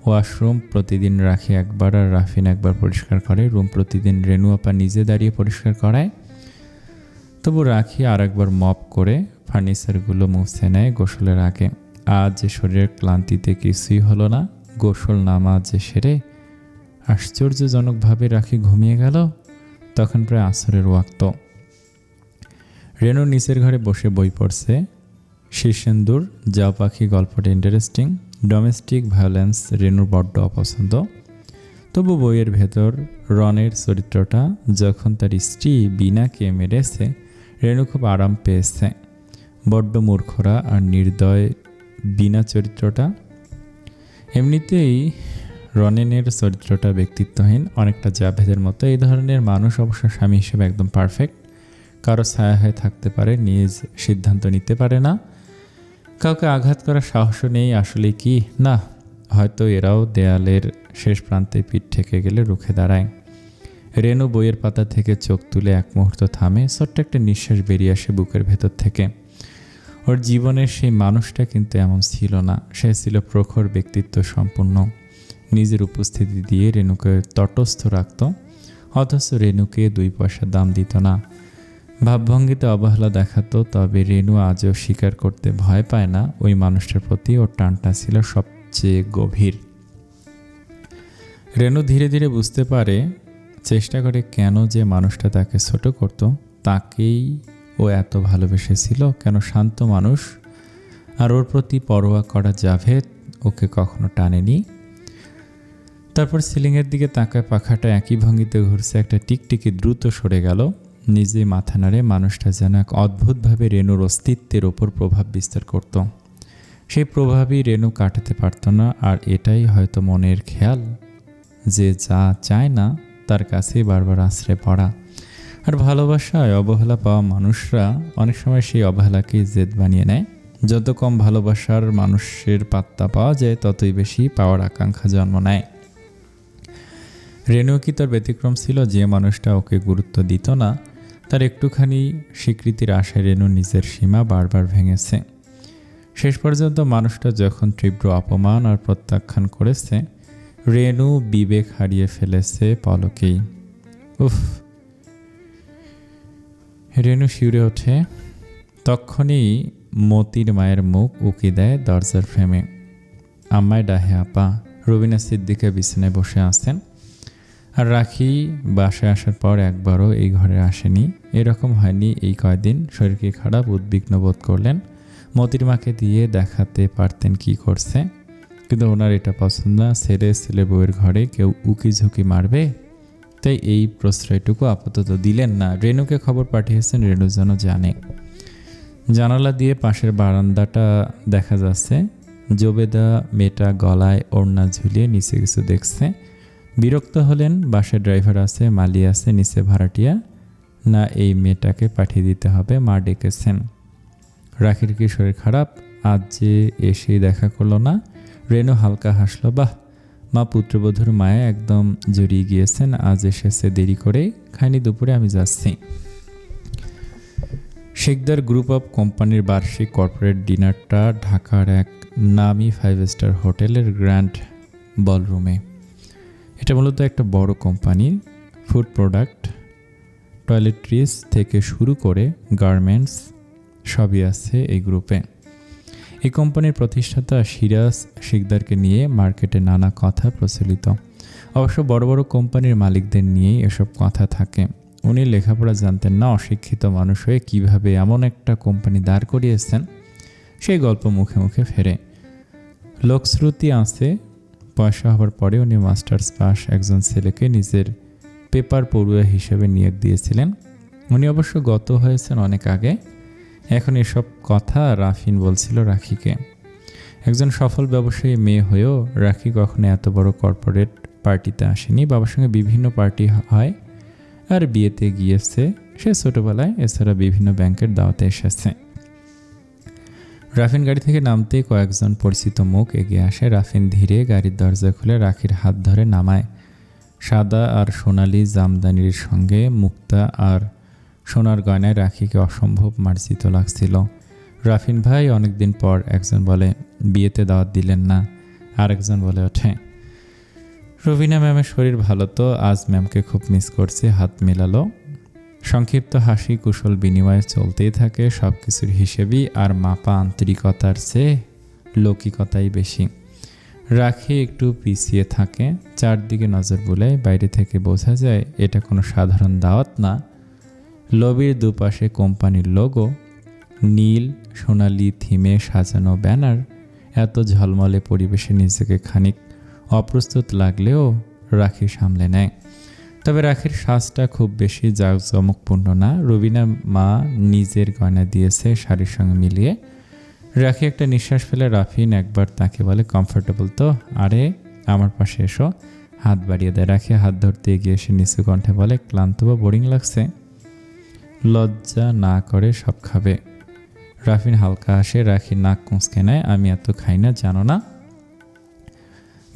ওয়াশরুম প্রতিদিন রাখি একবার আর রাফিন একবার পরিষ্কার করে। রুম প্রতিদিন রেনু আপা নিজে দাঁড়িয়ে পরিষ্কার করায়, তবু রাখি আর একবার মপ করে ফার্নিচারগুলো মুছে নেয় গোসলের আগে। আজ যে শরীরের ক্লান্তিতে কিছুই হলো না। গোসল নামাজ সেরে আশ্চর্যজনকভাবে রাখি ঘুমিয়ে গেল। তখন প্রায় আসরের ওয়াক্ত। রেনু নিচের ঘরে বসে বই পড়ছে। শীর্ষেন্দুর যাও পাখি গল্পটা ইন্টারেস্টিং। ডোমেস্টিক ভায়োলেন্স রেনুর বড্ড অপছন্দ, তবু বইয়ের ভেতর রনের চরিত্রটা যখন তার স্ত্রী বিনাকে মেরেছে, রেনু খুব আরাম পেয়েছে। বড্ড মূর্খরা আর নির্দয় বিনা চরিত্রটা। এমনিতেই রনেনের চরিত্রটা ব্যক্তিত্বহীন, অনেকটা জাভেদের মতো। এই ধরনের মানুষ অবশ্য স্বামী হিসেবে একদম পারফেক্ট। কারো ছায়া হয়ে থাকতে পারে, নিজ সিদ্ধান্ত নিতে পারে না, কাউকে আঘাত করার সাহসও নেই। আসলে কি না, হয়তো এরাও দেয়ালের শেষ প্রান্তে পিঠ ঠেকে গেলে রুখে দাঁড়ায়। রেনু বইয়ের পাতা থেকে চোখ তুলে এক মুহূর্ত থামে। ছোট্ট একটা নিঃশ্বাস বেরিয়ে আসে বুকের ভেতর থেকে। ওর জীবনের সেই মানুষটা কিন্তু এমন ছিল না। সে ছিল প্রখর ব্যক্তিত্ব সম্পন্ন, নিজের উপস্থিতি দিয়ে রেনুকে তটস্থ রাখত, অথচ রেনুকে 2 পয়সা দাম দিত না। ভাবভঙ্গিতে অবহেলা দেখাতো। তবে রেনু আজও স্বীকার করতে ভয় পায় না, ওই মানুষটার প্রতি ওর টানটা ছিল সবচেয়ে গভীর। রেনু ধীরে ধীরে বুঝতে পারে, চেষ্টা করে কেন যে মানুষটা তাকে ছোট করত, তাকেই ও এত ভালোবেসেছিল। কেন শান্ত মানুষ আর ওর প্রতি পরোয়া করা জাভেদ ওকে কখনো টানেনি। তারপর সিলিংয়ের দিকে তাকায়, পাখাটা একই ভঙ্গিতে ঘুরছে। একটা টিকটিকি দ্রুত সরে গেল। নিজেই মাথা নাড়ে। মানুষটা যেন এক অদ্ভুতভাবে রেনুর অস্তিত্বের ওপর প্রভাব বিস্তার করত। সেই প্রভাবই রেনু কাটাতে পারত না। আর এটাই হয়তো মনের খেয়াল, যে যা চায় না তার কাছেই বারবার আশ্রয় পড়া। আর ভালোবাসায় অবহেলা পাওয়া মানুষরা অনেক সময় সেই অবহেলাকেই জেদ বানিয়ে নেয়। যত কম ভালোবাসার মানুষের পাত্তা পাওয়া যায়, ততই বেশি পাওয়ার আকাঙ্ক্ষা জন্ম নেয়। রেনু কি তার ব্যতিক্রম ছিল? যে মানুষটা ওকে গুরুত্ব দিত না, তার একটুখানি স্বীকৃতির আশায় রেনু নিজের সীমা বারবার ভেঙেছে। শেষ পর্যন্ত মানুষটা যখন তীব্র অপমান আর প্রত্যাখ্যান করেছে, রেনু বিবেক হারিয়ে ফেলেছে পলকেই। উফ! রেনু শিউরে ওঠে। তখনই মতির মায়ের মুখ উকি দেয় দরজার ফ্রেমে। আম্মায় ডাহে আপা। রবিনা সিদ্দিকা বিছানায় বসে আছেন। আর রাখি বাসায় আসার পর একবারও এই ঘরে আসেনি। এরকম হয়নি এই কয়দিন। শরীর কি খারাপ, উদ্বিগ্ন বোধ করলেন। মতির মাকে দিয়ে দেখাতে পারতেন কি করছে, কিন্তু ওনার এটা পছন্দ না। ছেলে বউয়ের ঘরে কেউ উকি ঝুঁকি মারবে, তাই এই প্রশ্রয়টুকু আপাতত দিলেন না। রেনুকে খবর পাঠিয়েছেন, রেনু যেন জানে। জানালা দিয়ে পাশের বারান্দাটা দেখা যাচ্ছে। জবেদা মেয়েটা গলায় ওড়না ঝুলিয়ে নিচে কিছু দেখছে। বিরক্ত হলেন। বাসে ড্রাইভার আছে, মালি আছে, নিচে ভাড়াটিয়া। না, এই মেয়েটাকে পাঠিয়ে দিতে হবে। মা ডেকেছেন। রাখির কি শরীর খারাপ? আজ যে এসেই দেখা করলো না? রেনু হালকা হাসলো। বাহ, মা পুত্রবধূর মায়া একদম জড়িয়ে গিয়েছেন। আজ এসেছে দেরি করে, খাইনি দুপুরে, আমি যাচ্ছি। শিকদার গ্রুপ অফ কোম্পানির বার্ষিক কর্পোরেট ডিনারটা ঢাকার এক নামি 5 স্টার হোটেলের গ্র্যান্ড বলরুমে। এটা মূলত একটা বড় কোম্পানি। ফুড প্রোডাক্ট, টয়লেট্রিজ থেকে শুরু করে গার্মেন্টস সবই আছে এই গ্রুপে। এই কোম্পানির প্রতিষ্ঠাতা সিরাজ শিকদারকে নিয়ে মার্কেটে নানা কথা প্রচলিত। অবশ্য বড় বড় কোম্পানির মালিকদের নিয়েই এসব কথা থাকে। উনি লেখাপড়া জানতেন না, অশিক্ষিত মানুষ হয়ে কীভাবে এমন একটা কোম্পানি দাঁড় করিয়েছেন, সেই গল্প মুখে মুখে ফেরে। লোকশ্রুতি আছে, পয়সা হওয়ার পরে উনি মাস্টার্স পাস একজন ছেলেকে নিজের পেপার পড়ুয়া হিসেবে নিয়োগ দিয়েছিলেন। উনি অবশ্য গত হয়েছেন অনেক আগে। এখন এসব কথা রাফিন বলছিল রাখিকে। একজন সফল ব্যবসায়ী মেয়ে হয়েও রাখি কখনো এত বড় কর্পোরেট পার্টিতে আসেনি। বাবার সঙ্গে বিভিন্ন পার্টি হয় আর বিয়েতে গিয়েছে সে ছোটবেলায়। এছাড়া বিভিন্ন ব্যাংকের দাওয়াতে এসেছে। রাফিন গাড়ি থেকে নামতেই কয়েকজন পরিচিত মুখ এগিয়ে আসে। রাফিন ধীরে গাড়ির দরজা খুলে রাখির হাত ধরে নামায়। সাদা আর সোনালি জামদানির সঙ্গে মুক্তা আর সোনার গয়নায় রাখিকে অসম্ভব মার্জিত লাগছিল। রাফিন ভাই, অনেকদিন পর। একজন বলে। বিয়েতে দাওয়াত দিলেন না? আরেকজন বলে ওঠে। রবিনা ম্যামের শরীর ভালো তো, আজ ম্যামকে খুব মিস করছি। হাত মেলালো। সংক্ষিপ্ত হাসি কুশল বিনিময়ে চলতেই থাকে। সব কিছুর হিসেবেই আর মাপা আন্তরিকতার চেয়ে লৌকিকতাই বেশি। রাখি একটু পিছিয়ে থাকে, চারদিকে নজর বুলায়। বাইরে থেকে বোঝা যায় এটা কোনো সাধারণ দাওয়াত না। লবির দুপাশে কোম্পানির লোগো, নীল সোনালি থিমে সাজানো ব্যানার। এত ঝলমলে পরিবেশে নিজেকে খানিক অপ্রস্তুত লাগলেও রাখি সামলে নেয়। তবে রাখির সাজটা খুব বেশি জাঁকজমকপূর্ণ না। রবিনা মা নিজের গয়না দিয়েছে শাড়ির সঙ্গে মিলিয়ে। রাখি একটা নিঃশ্বাস ফেলে। রাফিন একবার তাকে বলে, কমফোর্টেবল তো? আরে আমার পাশে এসো। হাত বাড়িয়ে দেয়। রাখি হাত ধরতে এগিয়ে এসে নিচু কণ্ঠে বলে, ক্লান্ত বা বোরিং লাগছে? লজ্জা না করে সব খাবে। রাফিন হালকা হাসে। রাখি নাক কুঁচকে নেয়। আমি এত খাই না, জানো না?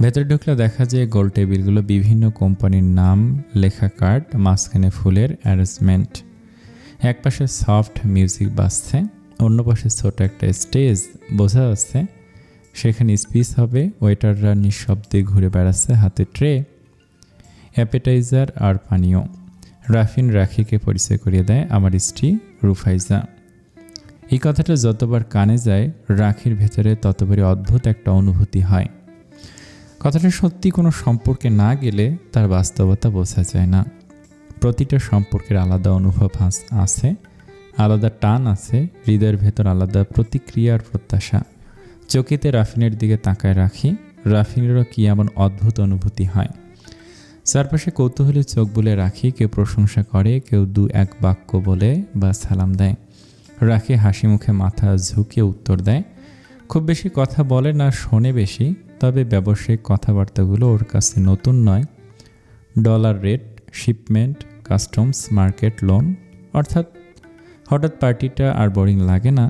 ভেতরে ঢুকলে দেখা যায় গোল টেবিলগুলো, বিভিন্ন কোম্পানির নাম লেখা কার্ড, মাঝখানে ফুলের অ্যারেঞ্জমেন্ট। এক পাশে সফট মিউজিক বাজছে, অন্য পাশে ছোট একটা স্টেজ বোঝা যাচ্ছে সেখানে স্পিচ হবে। ওয়েটাররা নিঃশব্দে ঘুরে বেড়াচ্ছে, হাতে ট্রে, অ্যাপেটাইজার আর পানীয়। রাফিন রাখিকে পরিচয় করিয়ে দেয়, আমার স্ত্রী রুফাইজা। এই কথাটা যতবার কানে যায় রাখির ভেতরে ততবারই অদ্ভুত একটা অনুভূতি হয়। কথাটা সত্যি কোনো সম্পর্কে না গেলে তার বাস্তবতা বোঝা যায় না। প্রতিটা সম্পর্কের আলাদা অনুভব আছে, আলাদা টান আছে, হৃদয়ের ভেতর আলাদা প্রতিক্রিয়ার প্রত্যাশা। চকিতে রাফিনের দিকে তাকায় রাখি। রাফিনেরও কি এমন অদ্ভুত অনুভূতি হয়। চারপাশে কৌতূহলী চোখ বলে রাখি, কেউ প্রশংসা করে, কেউ দু এক বাক্য বলে বা সালাম দেয়। রাখি হাসি মুখে মাথা ঝুঁকিয়ে উত্তর দেয়। খুব বেশি কথা বলে না, শোনে বেশি, তবে ব্যবসায়িক কথাবার্তাগুলো ওর কাছে নতুন নয়। Dollar rate, shipment, customs, market, loan, অর্থাৎ হঠাৎ পার্টিটা আর বোরিং লাগে না।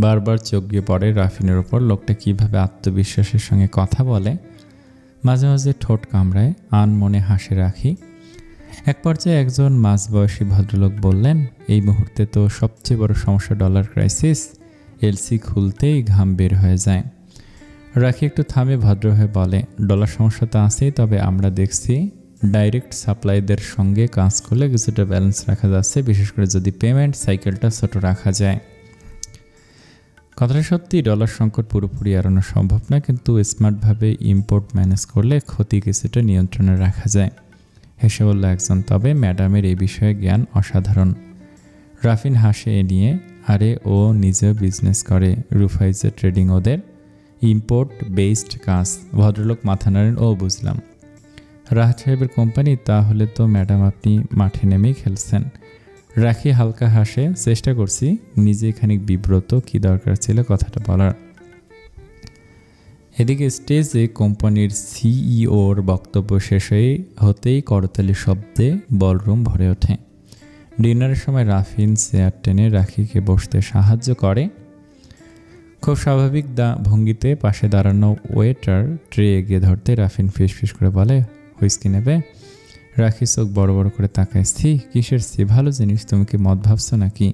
বারবার চোখ গিয়ে পড়ে রাফিনের ওপর, লোকটা কীভাবে আত্মবিশ্বাসের সঙ্গে কথা বলে। মাঝে মাঝে ঠোঁট কামড়ায়, আনমনে হাসে রাখি। এক পর্যায়ে একজন মাঝবয়সী ভদ্রলোক বললেন, এই মুহূর্তে তো সবচেয়ে বড় সমস্যা ডলার ক্রাইসিস, এলসি খুলতেই ঘাম বের হয়ে যায়। রাখি একটু থামে ভদ্র হয়ে বলে, ডলার সমস্যা তো আছেই, তবে আমরা দেখছি ডাইরেক্ট সাপ্লাইদের সঙ্গে কাজ করলে কিছুটা ব্যালেন্স রাখা যাচ্ছে, বিশেষ করে যদি পেমেন্ট সাইকেলটা ছোট রাখা যায়। কথাটা সত্যি, ডলার সংকট পুরোপুরি এড়ানো সম্ভব না, কিন্তু স্মার্টভাবে ইম্পোর্ট ম্যানেজ করলে ক্ষতি কিছুটা নিয়ন্ত্রণে রাখা যায়। হেসে বলল একজন, তবে ম্যাডামের এই বিষয়ে জ্ঞান অসাধারণ। রাফিন হাসে এ নিয়ে, আরে ও নিজেও বিজনেস করে, রুফাইজে ট্রেডিং ওদের, ইম্পোর্ট বেসড কাজ। ভদ্রলোক মাথা নাড়েন, ও বুঝলাম, রাহাত সাহেবের কোম্পানি, তাহলে তো ম্যাডাম আপনি মাঠে নেমেই খেলছেন। রাখি হালকা হাসে, চেষ্টা করছি, নিজে খানিক বিব্রত, কি দরকার ছিল কথাটা বলার। এদিকে স্টেজে কোম্পানির সিইওর বক্তব্য শেষ হতেই করতালি শব্দে বলরুম ভরে ওঠে। ডিনারের সময় রাফিন চেয়ার টেনে রাখিকে বসতে সাহায্য করে। খুব স্বাভাবিক ভঙ্গিতে পাশে দাঁড়ানো ওয়েটার ট্রে এগিয়ে ধরতে রাফিন ফিস করে বলে, হুইস্কি নেবে? রাখি চোখ বড় বড় করে তাকায়, স্থি, কিসের সি? ভালো জিনিস, তুমি কি মদ ভাবছো নাকি?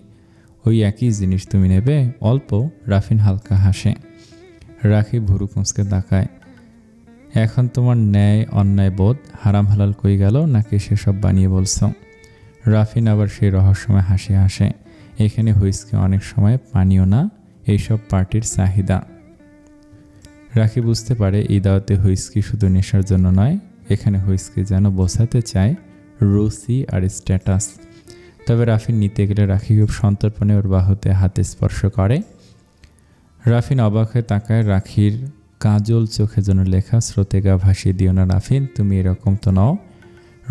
ওই একই জিনিস, তুমি নেবে? অল্প। রাফিন হালকা হাসে। রাখি ভুরু কুঁচকে তাকায়। এখন তোমার ন্যায় অন্যায় বোধ হারাম হালাল কই গেল, নাকি সেসব বানিয়ে বলছ? রাফিন আবার সেই রহস্যময় হাসি হাসে। এখানে হুইস্কি অনেক সময় পানীয় না, এইসব পার্টির চাহিদা। রাখি বুঝতে পারে এই দাওয়াতে হুইস্কি শুধু নেশার জন্য নয়, এখানে হুইস্কি যেন বোঝাতে চায় রুচি আর স্ট্যাটাস। তবে রাফিন নিতে গেলে রাখি খুব সন্তর্পণে ওর বাহুতে হাতে স্পর্শ করে। রাফিন অবাক হয়ে তাকায়। রাখির কাজল চোখে যেন লেখা, স্রোতে গা ভাসিয়ে দিও না রাফিন, তুমি এরকম তো নও।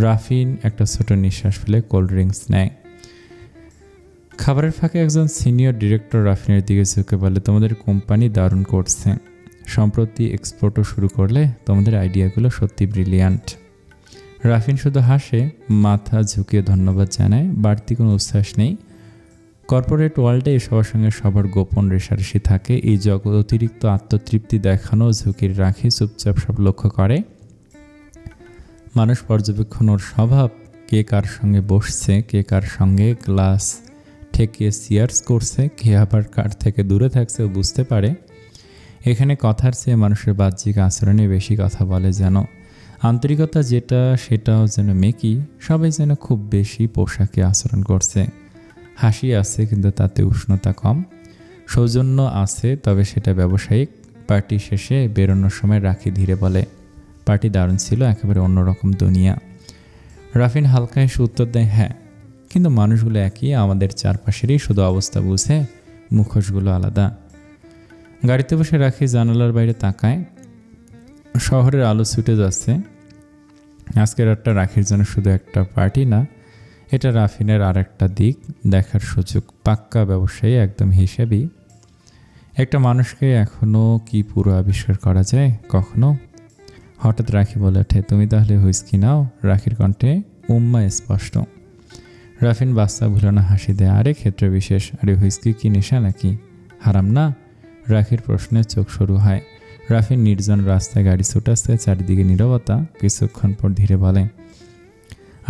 রাফিন একটা ছোট নিঃশ্বাস ফেলে কোল্ড ড্রিঙ্কস নেয়। খাবারের ফাঁকে একজন সিনিয়র ডিরেক্টর রাফিনের দিকে ঝুঁকে বলে, তোমাদের কোম্পানি দারুণ করছে, সম্প্রতি এক্সপোর্টও শুরু করলে, তোমাদের আইডিয়াগুলো সত্যি ব্রিলিয়ান্ট। রাফিন শুধু হাসে, মাথা ঝুঁকিয়ে ধন্যবাদ জানায়, বাড়তি কোনো উচ্ছ্বাস নেই। কর্পোরেট ওয়ার্ল্ডে সবার সঙ্গে সবার গোপন রেষারেষি থাকে, এই জগৎ অতিরিক্ত আত্মতৃপ্তি দেখানো ঝুঁকির রাখি চুপচাপ সব লক্ষ্য করে। মানুষ পর্যবেক্ষণ ওর স্বভাব, কে কার সঙ্গে বসছে, কে কার সঙ্গে গ্লাস ঠেকিয়ে সিয়ার্স করছে, কে আবার কার থেকে দূরে থাকছে ও বুঝতে পারে। এখানে কথার চেয়ে মানুষের বাহ্যিক আচরণে বেশি কথা বলে যেন। আন্তরিকতা যেটা, সেটাও যেন মেকি, সবাই যেন খুব বেশি পোশাকে আচরণ করছে। হাসি আছে কিন্তু তাতে উষ্ণতা কম, সৌজন্য আছে তবে সেটা ব্যবসায়িক। পার্টি শেষে বেরোনোর সময় রাখি ধীরে বলে, পার্টি দারুণ ছিল, একেবারে অন্যরকম দুনিয়া। রাফিন হালকা হেসে উত্তর দেয়, হ্যাঁ, কিন্তু মানুষগুলো একই, আমাদের চারপাশেরই, শুধু অবস্থা বুঝে মুখোশগুলো আলাদা। গাড়িতে বসে রাখি জানালার বাইরে তাকায়। শহরের আলো ছুটে যাচ্ছে। আজকের রাতটা রাখির জন্য শুধু একটা পার্টি না, এটা রাফিনের আর একটা দিক দেখার সুযোগ। পাক্কা ব্যবসায়ী, একদম হিসেবি। একটা মানুষকে এখনও কি পুরো আবিষ্কার করা যায় কখনো? হঠাৎ রাখি বলে ওঠে, তুমি তাহলে হুইস্কি নাও? রাখির কণ্ঠে উম্মা স্পষ্ট। রাফিন বাচ্চা ভুলানো হাসি দেয়, আরে ক্ষেত্র বিশেষ, আরে হুইস্কি কি নেশা নাকি? হারাম না? রাখির প্রশ্নে চোখ শুরু হয়। রাফিন নির্জন রাস্তায় গাড়ি ছুটাচ্ছে, চারিদিকে নীরবতা। কিছুক্ষণ পর ধীরে বলে,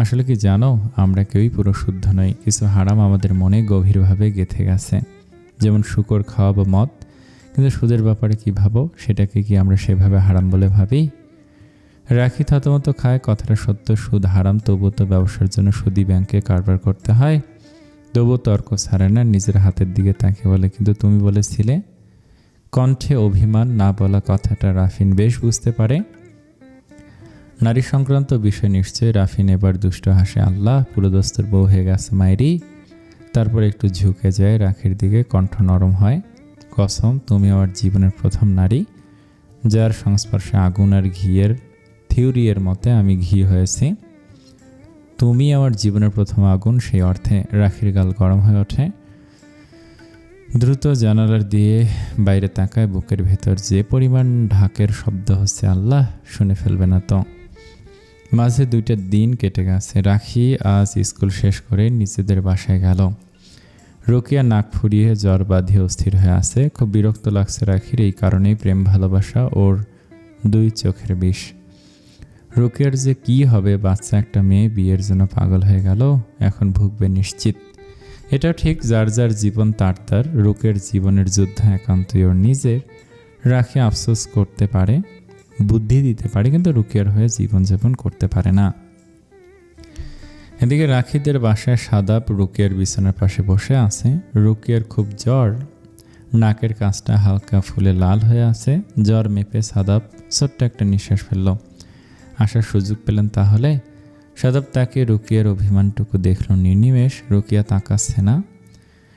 আসলে কি জানো, আমরা কেউই পুরো শুদ্ধ নই, কিছু হারাম আমাদের মনে গভীরভাবে গেঁথে গেছে, যেমন শুকর খাওয়া বা মদ। কিন্তু সুদের ব্যাপারে কি ভাবো, সেটাকে কি আমরা সেভাবে হারাম বলে ভাবি? রাখি থতমত খায়। কথাটা সত্য, সুদ হারাম, তবুও তো ব্যবসার জন্য সুদী ব্যাংকে কারবার করতে হয়। তবুও তর্ক ছাড়ে না, নিজের হাতের দিকে তাকিয়ে বলে, কিন্তু তুমি বলেছিলে। কণ্ঠে অভিমান, না বলা কথাটা রাফিন বেশ বুঝতে পারে। নারী সংক্রান্ত বিষয় নিশ্চয়ই। রাফিন এবার দুষ্ট হাসে, আল্লাহ, পুরোদস্তুর বউ হয়ে গেছে মায়েরি। তারপর একটু ঝুঁকে যায় রাখির দিকে, কণ্ঠ নরম হয়, কসম, তুমি আমার জীবনের প্রথম নারী। যার সংস্পর্শে আগুন আর ঘিয়ের থিওরি এর মতে আমি ঘি হয়েছি। তুমি আমার জীবনের প্রথম আগুন, সেই অর্থে রাখির গাল গরম হয়ে ওঠে। দ্রুত জানালার দিয়ে বাইরে তাকায়, বুকের ভেতর যে পরিমাণ ঢাকের শব্দ হচ্ছে আল্লাহ শুনে ফেলবে না তো। মাঝে 2টা দিন কেটে গেছে। রাখি আজ স্কুল শেষ করে নিজেদের বাসায় গেল। রোকেয়া নাক ফুরিয়ে জ্বর বাঁধিয়ে অস্থির হয়ে আছে। খুব বিরক্ত লাগছে রাখির, এই কারণেই প্রেম ভালোবাসা ওর 2 চোখের বিষ। রোকেয়ার যে কি হবে, বাচ্চা একটা মেয়ে, বিয়ের জন্য পাগল হয়ে গেল, এখন ভুগবে নিশ্চিত। এটাও ঠিক, যার যার জীবন তার তার। রোকের জীবনের যুদ্ধ একান্তই ওর নিজের। রাখি আফসোস করতে পারে, বুদ্ধি দিতে পারে, কিন্তু রোকেয়ার হয়ে জীবনযাপন করতে পারে না। এদিকে রাখিদের বাসায় সাদাব রোকেয়ার বিছানার পাশে বসে আছে। রোকেয়ার খুব জ্বর, নাকের কাছটা হালকা ফুলে লাল হয়ে আছে। জ্বর মেপে সাদাব ছোট্ট একটা নিঃশ্বাস ফেলল। আসার সুযোগ পেলেন তাহলে? সাদাব তাকে রোকেয়ার অভিমানটুকু দেখল নির্নিমেষ। রোকেয়া তাকাচ্ছে না।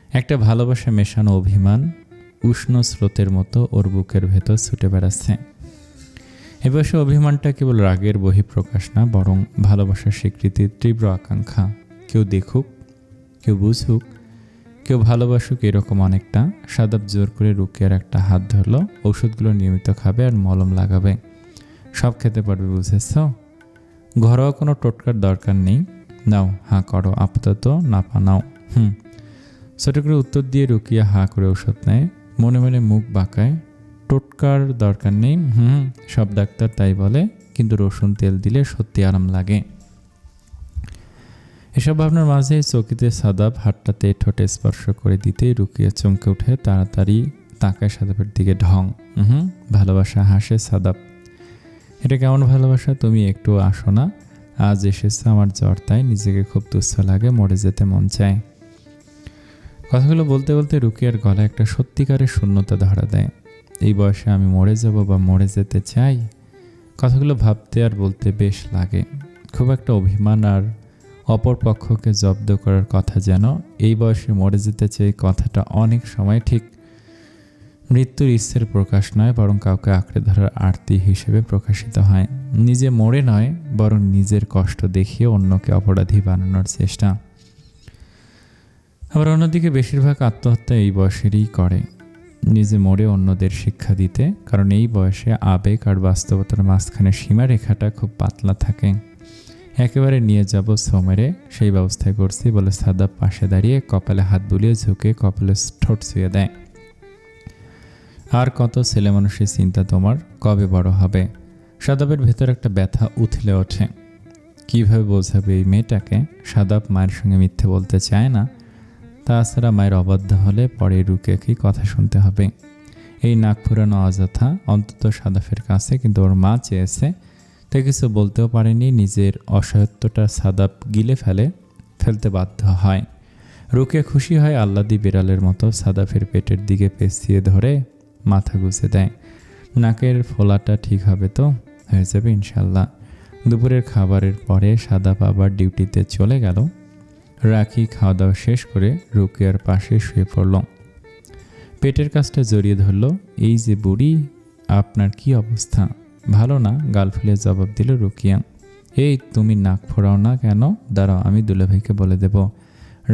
একটা ভালোবাসা মেশানো অভিমান উষ্ণ স্রোতের মতো ওর বুকের ভেতর ছুটে বেড়াচ্ছে। এ বয়সে অভিমানটা কেবল রাগের বহিঃপ্রকাশ না, বরং ভালোবাসার স্বীকৃতির তীব্র আকাঙ্ক্ষা। কেউ দেখুক, কেউ বুঝুক, কেউ ভালোবাসুক, এরকম অনেকটা। সাদাব জোর করে রোকেয়ার একটা হাত ধরল। ওষুধগুলো নিয়মিত খাবে আর মলম লাগাবে, সব খেতে পারবে, বুঝেছ? ঘরোয়া কোনো টোটকার দরকার নেই। নাও, হাঁ করো, আপাতত নাপা নাও। ছোট করে উত্তর দিয়ে রোকেয়া হাঁ করে ওষুধ নেয়। মনে মনে মুখ বাঁকায়। টোটকার দরকার নেই, সব ডাক্তার তাই বলে, কিন্তু রসুন তেল দিলে সত্যি আরাম লাগে। এসব ভাবনার মাঝে চকিতে সাদাব হাতটাতে ঠোঁটে স্পর্শ করে দিতেই রোকেয়া চমকে উঠে। তাড়াতাড়ি তাকায় সাদাবের দিকে। ঢং। ভালোবাসা। হাসে সাদাব। এটা কেমন ভালোবাসা? তুমি একটু আসো না? আজ এসেছে আমার জ্বর, তাই নিজেকে খুব তুচ্ছ লাগে, মরে যেতে মন চায়। কথাগুলো বলতে বলতে রোকেয়ার গলায় একটা সত্যিকারের শূন্যতা ধরা দেয়। এই বয়সে আমি মরে যাব বা মরে যেতে চাই? কথাগুলো ভাবতে আর বলতে বেশ লাগে। খুব একটা অভিমান আর অপর পক্ষকে জব্দ করার কথা যেন। এই বয়সে মরে যেতে চাই কথাটা অনেক সময় ঠিক মৃত্যুর ইচ্ছের প্রকাশ নয়, বরং কাউকে আঁকড়ে ধরার আরতি হিসেবে প্রকাশিত হয়। নিজে মরে নয়, বরং নিজের কষ্ট দেখিয়ে অন্যকে অপরাধী বানানোর চেষ্টা। আবার অন্যদিকে বেশিরভাগ আত্মহত্যা এই বয়সেরই করে, নিজে মরে অন্যদের শিক্ষা দিতে। কারণ এই বয়সে আবেগ আর বাস্তবতার মাঝখানে সীমারেখাটা খুব পাতলা থাকে। একেবারে নিয়ে যাব সোমেরে, সেই ব্যবস্থায় করছি বলে সাদাব পাশে দাঁড়িয়ে কপালে হাত বুলিয়ে ঝুঁকে কপালে ঠোঁট ছুঁয়ে দেয়। আর কত ছেলে মানুষের চিন্তা তোমার, কবে বড় হবে? সাদাবের ভেতর একটা ব্যথা উথলে ওঠে। কিভাবে বোঝাবে এই মেয়েটাকে? সাদাব মায়ের সঙ্গে মিথ্যে বলতে চায় না, তাছাড়া মায়ের অবাধ্য হলে পরে রোকেয়াকেই কথা শুনতে হবে। এই নাক ফুরানো অযথা, অন্তত সাদাফের কাছে। কিন্তু ওর মা চেয়েছে, তাই কিছু বলতেও পারেনি। নিজের অসহায়ত্বটা সাদাব গিলে ফেলতে বাধ্য হয়। রোকেয়া খুশি হয় আহ্লাদি বিড়ালের মতো। সাদাফের পেটের দিকে পেঁচিয়ে ধরে মাথা গুঁজে দেয়। নাকের ফোলাটা ঠিক হবে তো? হয়ে যাবে ইনশাল্লাহ। দুপুরের খাবারের পরে সাদাব আবার ডিউটিতে চলে গেল। রাখি খাওয়া দাওয়া শেষ করে রোকেয়ার পাশে শুয়ে পড়ল। পেটের কাছটা জড়িয়ে ধরল। এই যে বুড়ি, আপনার কি অবস্থা? ভালো না? গাল ফুলে জবাব দিল রোকেয়া। এই তুমি নাক ফোড়াও না কেন? দাঁড়াও, আমি দুলাভাইকে বলে দেব।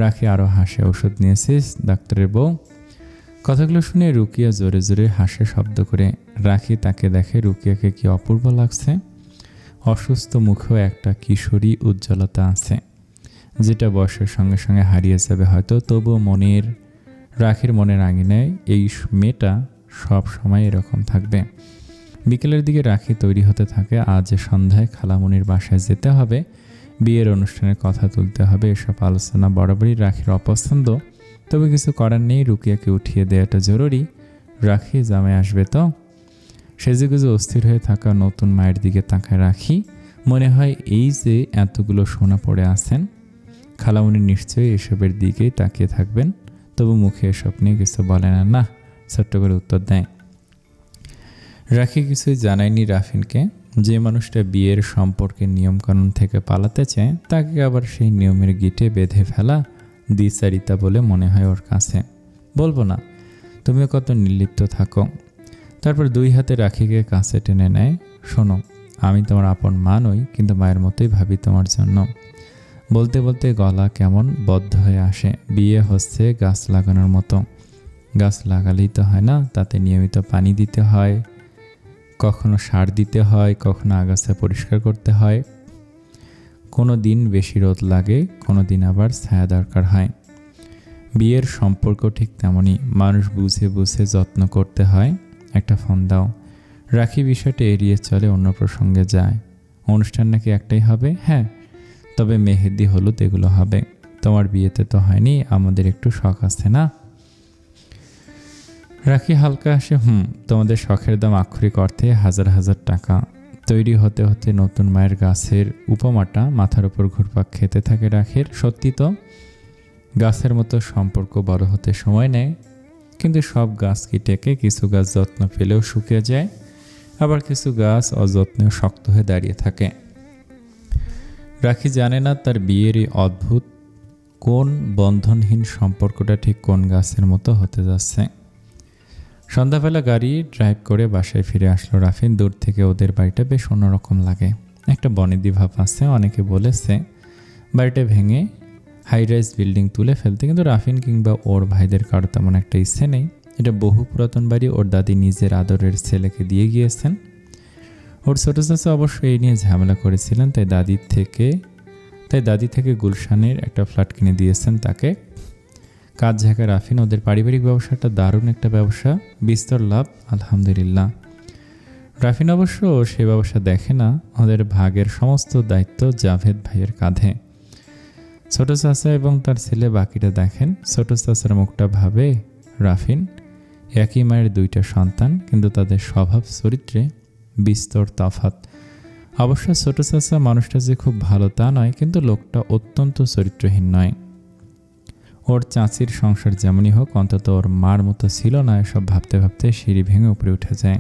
রাখি আরও হাসে। ওষুধ নিয়েছিস ডাক্তারের বউ? কথাগুলো শুনে রোকেয়া জোরে জোরে হাসে শব্দ করে। রাখি তাকে দেখে। রোকেয়াকে কি অপূর্ব লাগছে। অসুস্থ মুখেও একটা কিশোরী উজ্জ্বলতা আছে, যেটা বয়সের সঙ্গে সঙ্গে হারিয়ে যাবে হয়তো, তবুও রাখির মনের আঙিনায় এই মেয়েটা সব সময় এরকম থাকবে। বিকেলের দিকে রাখি তৈরি হতে থাকে। আজ সন্ধ্যায় খালামণির বাসায় যেতে হবে, বিয়ের অনুষ্ঠানের কথা তুলতে হবে। এসব আলোচনা বরাবরই রাখির অপছন্দ, তবে কিছু করার নেই। রোকেয়াকে উঠিয়ে দেওয়াটা জরুরি। রাখি জামাই আসবে তো? সেজেগুজে অস্থির হয়ে থাকা নতুন মায়ের দিকে তাকায় রাখি। মনে হয় এই যে এতগুলো সোনা পড়ে আছেন, খালামণি নিশ্চয়ই এসবের দিকেই তাকিয়ে থাকবেন। তবু মুখে এসব নিয়ে কিছু বলে না, ছোট্ট করে উত্তর দেয়। রাখি কিছুই জানায়নি রাফিনকে। যে মানুষটা বিয়ের সম্পর্কের নিয়মকানুন থেকে পালাতে চায়, তাকে আবার সেই নিয়মের গিটে বেঁধে ফেলা দ্বিচারিতা বলে মনে হয় ওর কাছে। বলবো না, তুমিও কত নির্লিপ্ত থাকো। তারপর দুই হাতে রাখিকে কাছে টেনে নেয়। শোনো, আমি তোমার আপন মা নই, কিন্তু মায়ের মতোই ভাবি তোমার জন্য। বলতে বলতে গলা কেমন বদ্ধ হয়ে আসে। বিয়ে হচ্ছে গাছ লাগানোর মতো। গাছ লাগালেই তো হয় না, তাতে নিয়মিত পানি দিতে হয়, কখনো সার দিতে হয়, কখনো আগাছা পরিষ্কার করতে হয়। কোনো দিন বেশি রোদ লাগে, কোনো দিন আবার ছায়া দরকার হয়। বিয়ের সম্পর্ক ঠিক তেমনই, মানুষ বুঝে বুঝে যত্ন করতে হয়। একটা ফোন দাও। রাখি বিষয়টা এড়িয়ে চলে, অন্য প্রসঙ্গে যায়। অনুষ্ঠান নাকি একটাই হবে? হ্যাঁ, তবে মেহেদি হলুদ এগুলো হবে। তোমার বিয়েতে তো হয়নি, আমাদের একটু শখ আছে না? রাখি হালকা হাসে। তোমাদের শখের দাম আক্ষরিক অর্থে হাজার হাজার টাকা। তৈরি হতে হতে নতুন মায়ের গাছের উপমাটা মাথার উপর ঘুরপাক খেতে থাকে রাখির। সত্যি তো, গাছের মতো সম্পর্ক বড় হতে সময় নেয়, কিন্তু সব গাছ কি টেকে? কিছু গাছ যত্ন পেলেও শুকিয়ে যায়, আবার কিছু গাছ অযত্নেও শক্ত হয়ে দাঁড়িয়ে থাকে। রাখি জানে না তার বিয়ের এই অদ্ভুত কোন বন্ধনহীন সম্পর্কটা ঠিক কোন গাছের মতো হতে যাচ্ছে। সন্ধ্যাবেলা গাড়ি ড্রাইভ করে বাসায় ফিরে আসলো রাফিন। দূর থেকে ওদের বাড়িটা বেশ অন্যরকম লাগে, একটা বনেদি ভাব আছে। অনেকে বলেছে বাড়িটা ভেঙে হাইরাইজ বিল্ডিং তুলে ফেলতে, কিন্তু রাফিন কিংবা ওর ভাইদের কারো তেমন একটা ইচ্ছে নেই। এটা বহু পুরাতন বাড়ি, ওর দাদি নিজের আদরের ছেলেকে দিয়ে গিয়েছেন। ওর ছোটো চাচা অবশ্য এই নিয়ে ঝামেলা করেছিলেন, তাই দাদি থেকে গুলশানের একটা ফ্ল্যাট কিনে দিয়েছেন তাকে। কাজ ঝাঁকা রাফিন। ওদের পারিবারিক ব্যবসাটা দারুণ একটা ব্যবসা, বিস্তর লাভ আলহামদুলিল্লাহ। রাফিন অবশ্য সে ব্যবসা দেখে না, ওদের ভাগের সমস্ত দায়িত্ব জাভেদ ভাইয়ের কাঁধে। ছোট চাচা এবং তার ছেলে বাকিটা দেখেন। ছোট চাচার মুখটা ভাবে রাফিন, একই মায়ের দুইটা সন্তান, কিন্তু তাদের স্বভাব চরিত্রে বিস্তর তফাৎ। অবশ্য ছোট চাচা মানুষটা যে খুব ভালো তা নয়, কিন্তু লোকটা অত্যন্ত চরিত্রহীন নয়। ওর চাচির সংসার যেমনই হোক, অন্তত ওর মার মতো ছিল না। এসব ভাবতে ভাবতে সিঁড়ি ভেঙে উপরে উঠে যায়।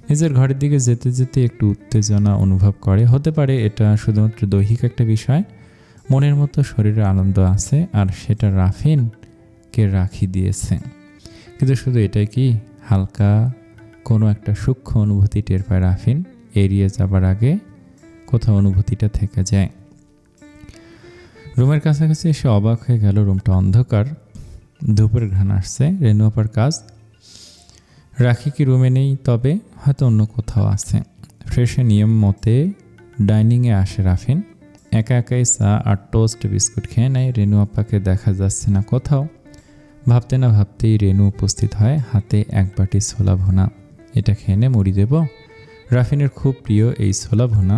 নিজের ঘরের দিকে যেতে যেতে একটু উত্তেজনা অনুভব করে। হতে পারে এটা শুধুমাত্র দৈহিক একটা বিষয়, মনের মতো শরীরে আনন্দ আছে, আর সেটা রাফিনকে রাখি দিয়েছে। কিন্তু শুধু এটাই কি? হালকা কোনো একটা সূক্ষ্ম অনুভূতি টের পায় রাফিন। এড়িয়ে যাবার আগে কোথাও অনুভূতিটা থেকে যায়। রুমের কাছাকাছি এসে অবাক হয়ে গেল। রুমটা অন্ধকার, ধূপের ঘ্রাণ আসছে। রেনু আপার কাজ। রাখি কি রুমে নেই? তবে হয়তো অন্য কোথাও আছে। ফ্রেশে নিয়ম মতে ডাইনিংয়ে আসে রাফিন। একা একাই চা আর টোস্ট বিস্কুট খেয়ে নেয়। রেনু আপাকে দেখা যাচ্ছে না কোথাও। ভাবতে না ভাবতেই রেনু উপস্থিত হয়, হাতে এক বাটি ছোলা ভুনা। এটা খেয়ে নে, মুড়ি দেব? রাফিনের খুব প্রিয় এই ছোলা ভুনা।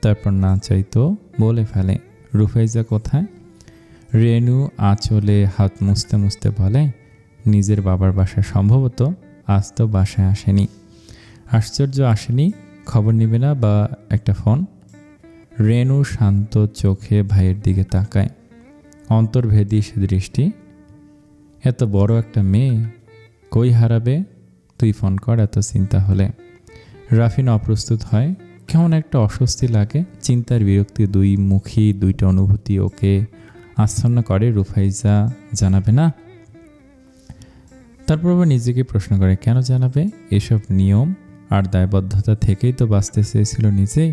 তারপর না চাইতো বলে ফেলে, রুফাইজা কোথায়? রেনু আঁচলে হাত মুছতে মুছতে বলে, নিজের বাবার বাসায় সম্ভবত, আজ তো বাসায় আসেনি। আশ্চর্য, আসেনি? খবর নিবে না বা একটা ফোন? রেনু শান্ত চোখে ভাইয়ের দিকে তাকায়, অন্তর্ভেদী সে দৃষ্টি। এত বড় একটা মেয়ে কই হারাবে? তুই ফোন কর এত চিন্তা হলে। রাফিন অপ্রস্তুত হয়। কেমন একটা অস্বস্তি লাগে। চিন্তার বিরক্তি দুই মুখী দুইটা অনুভূতি ওকে আচ্ছন্ন করে। রুফাইজা জানাবে না? তারপর আবার নিজেকে প্রশ্ন করে, কেন জানাবে? এসব নিয়ম আর দায়বদ্ধতা থেকেই তো বাঁচতে চেয়েছিল নিজে।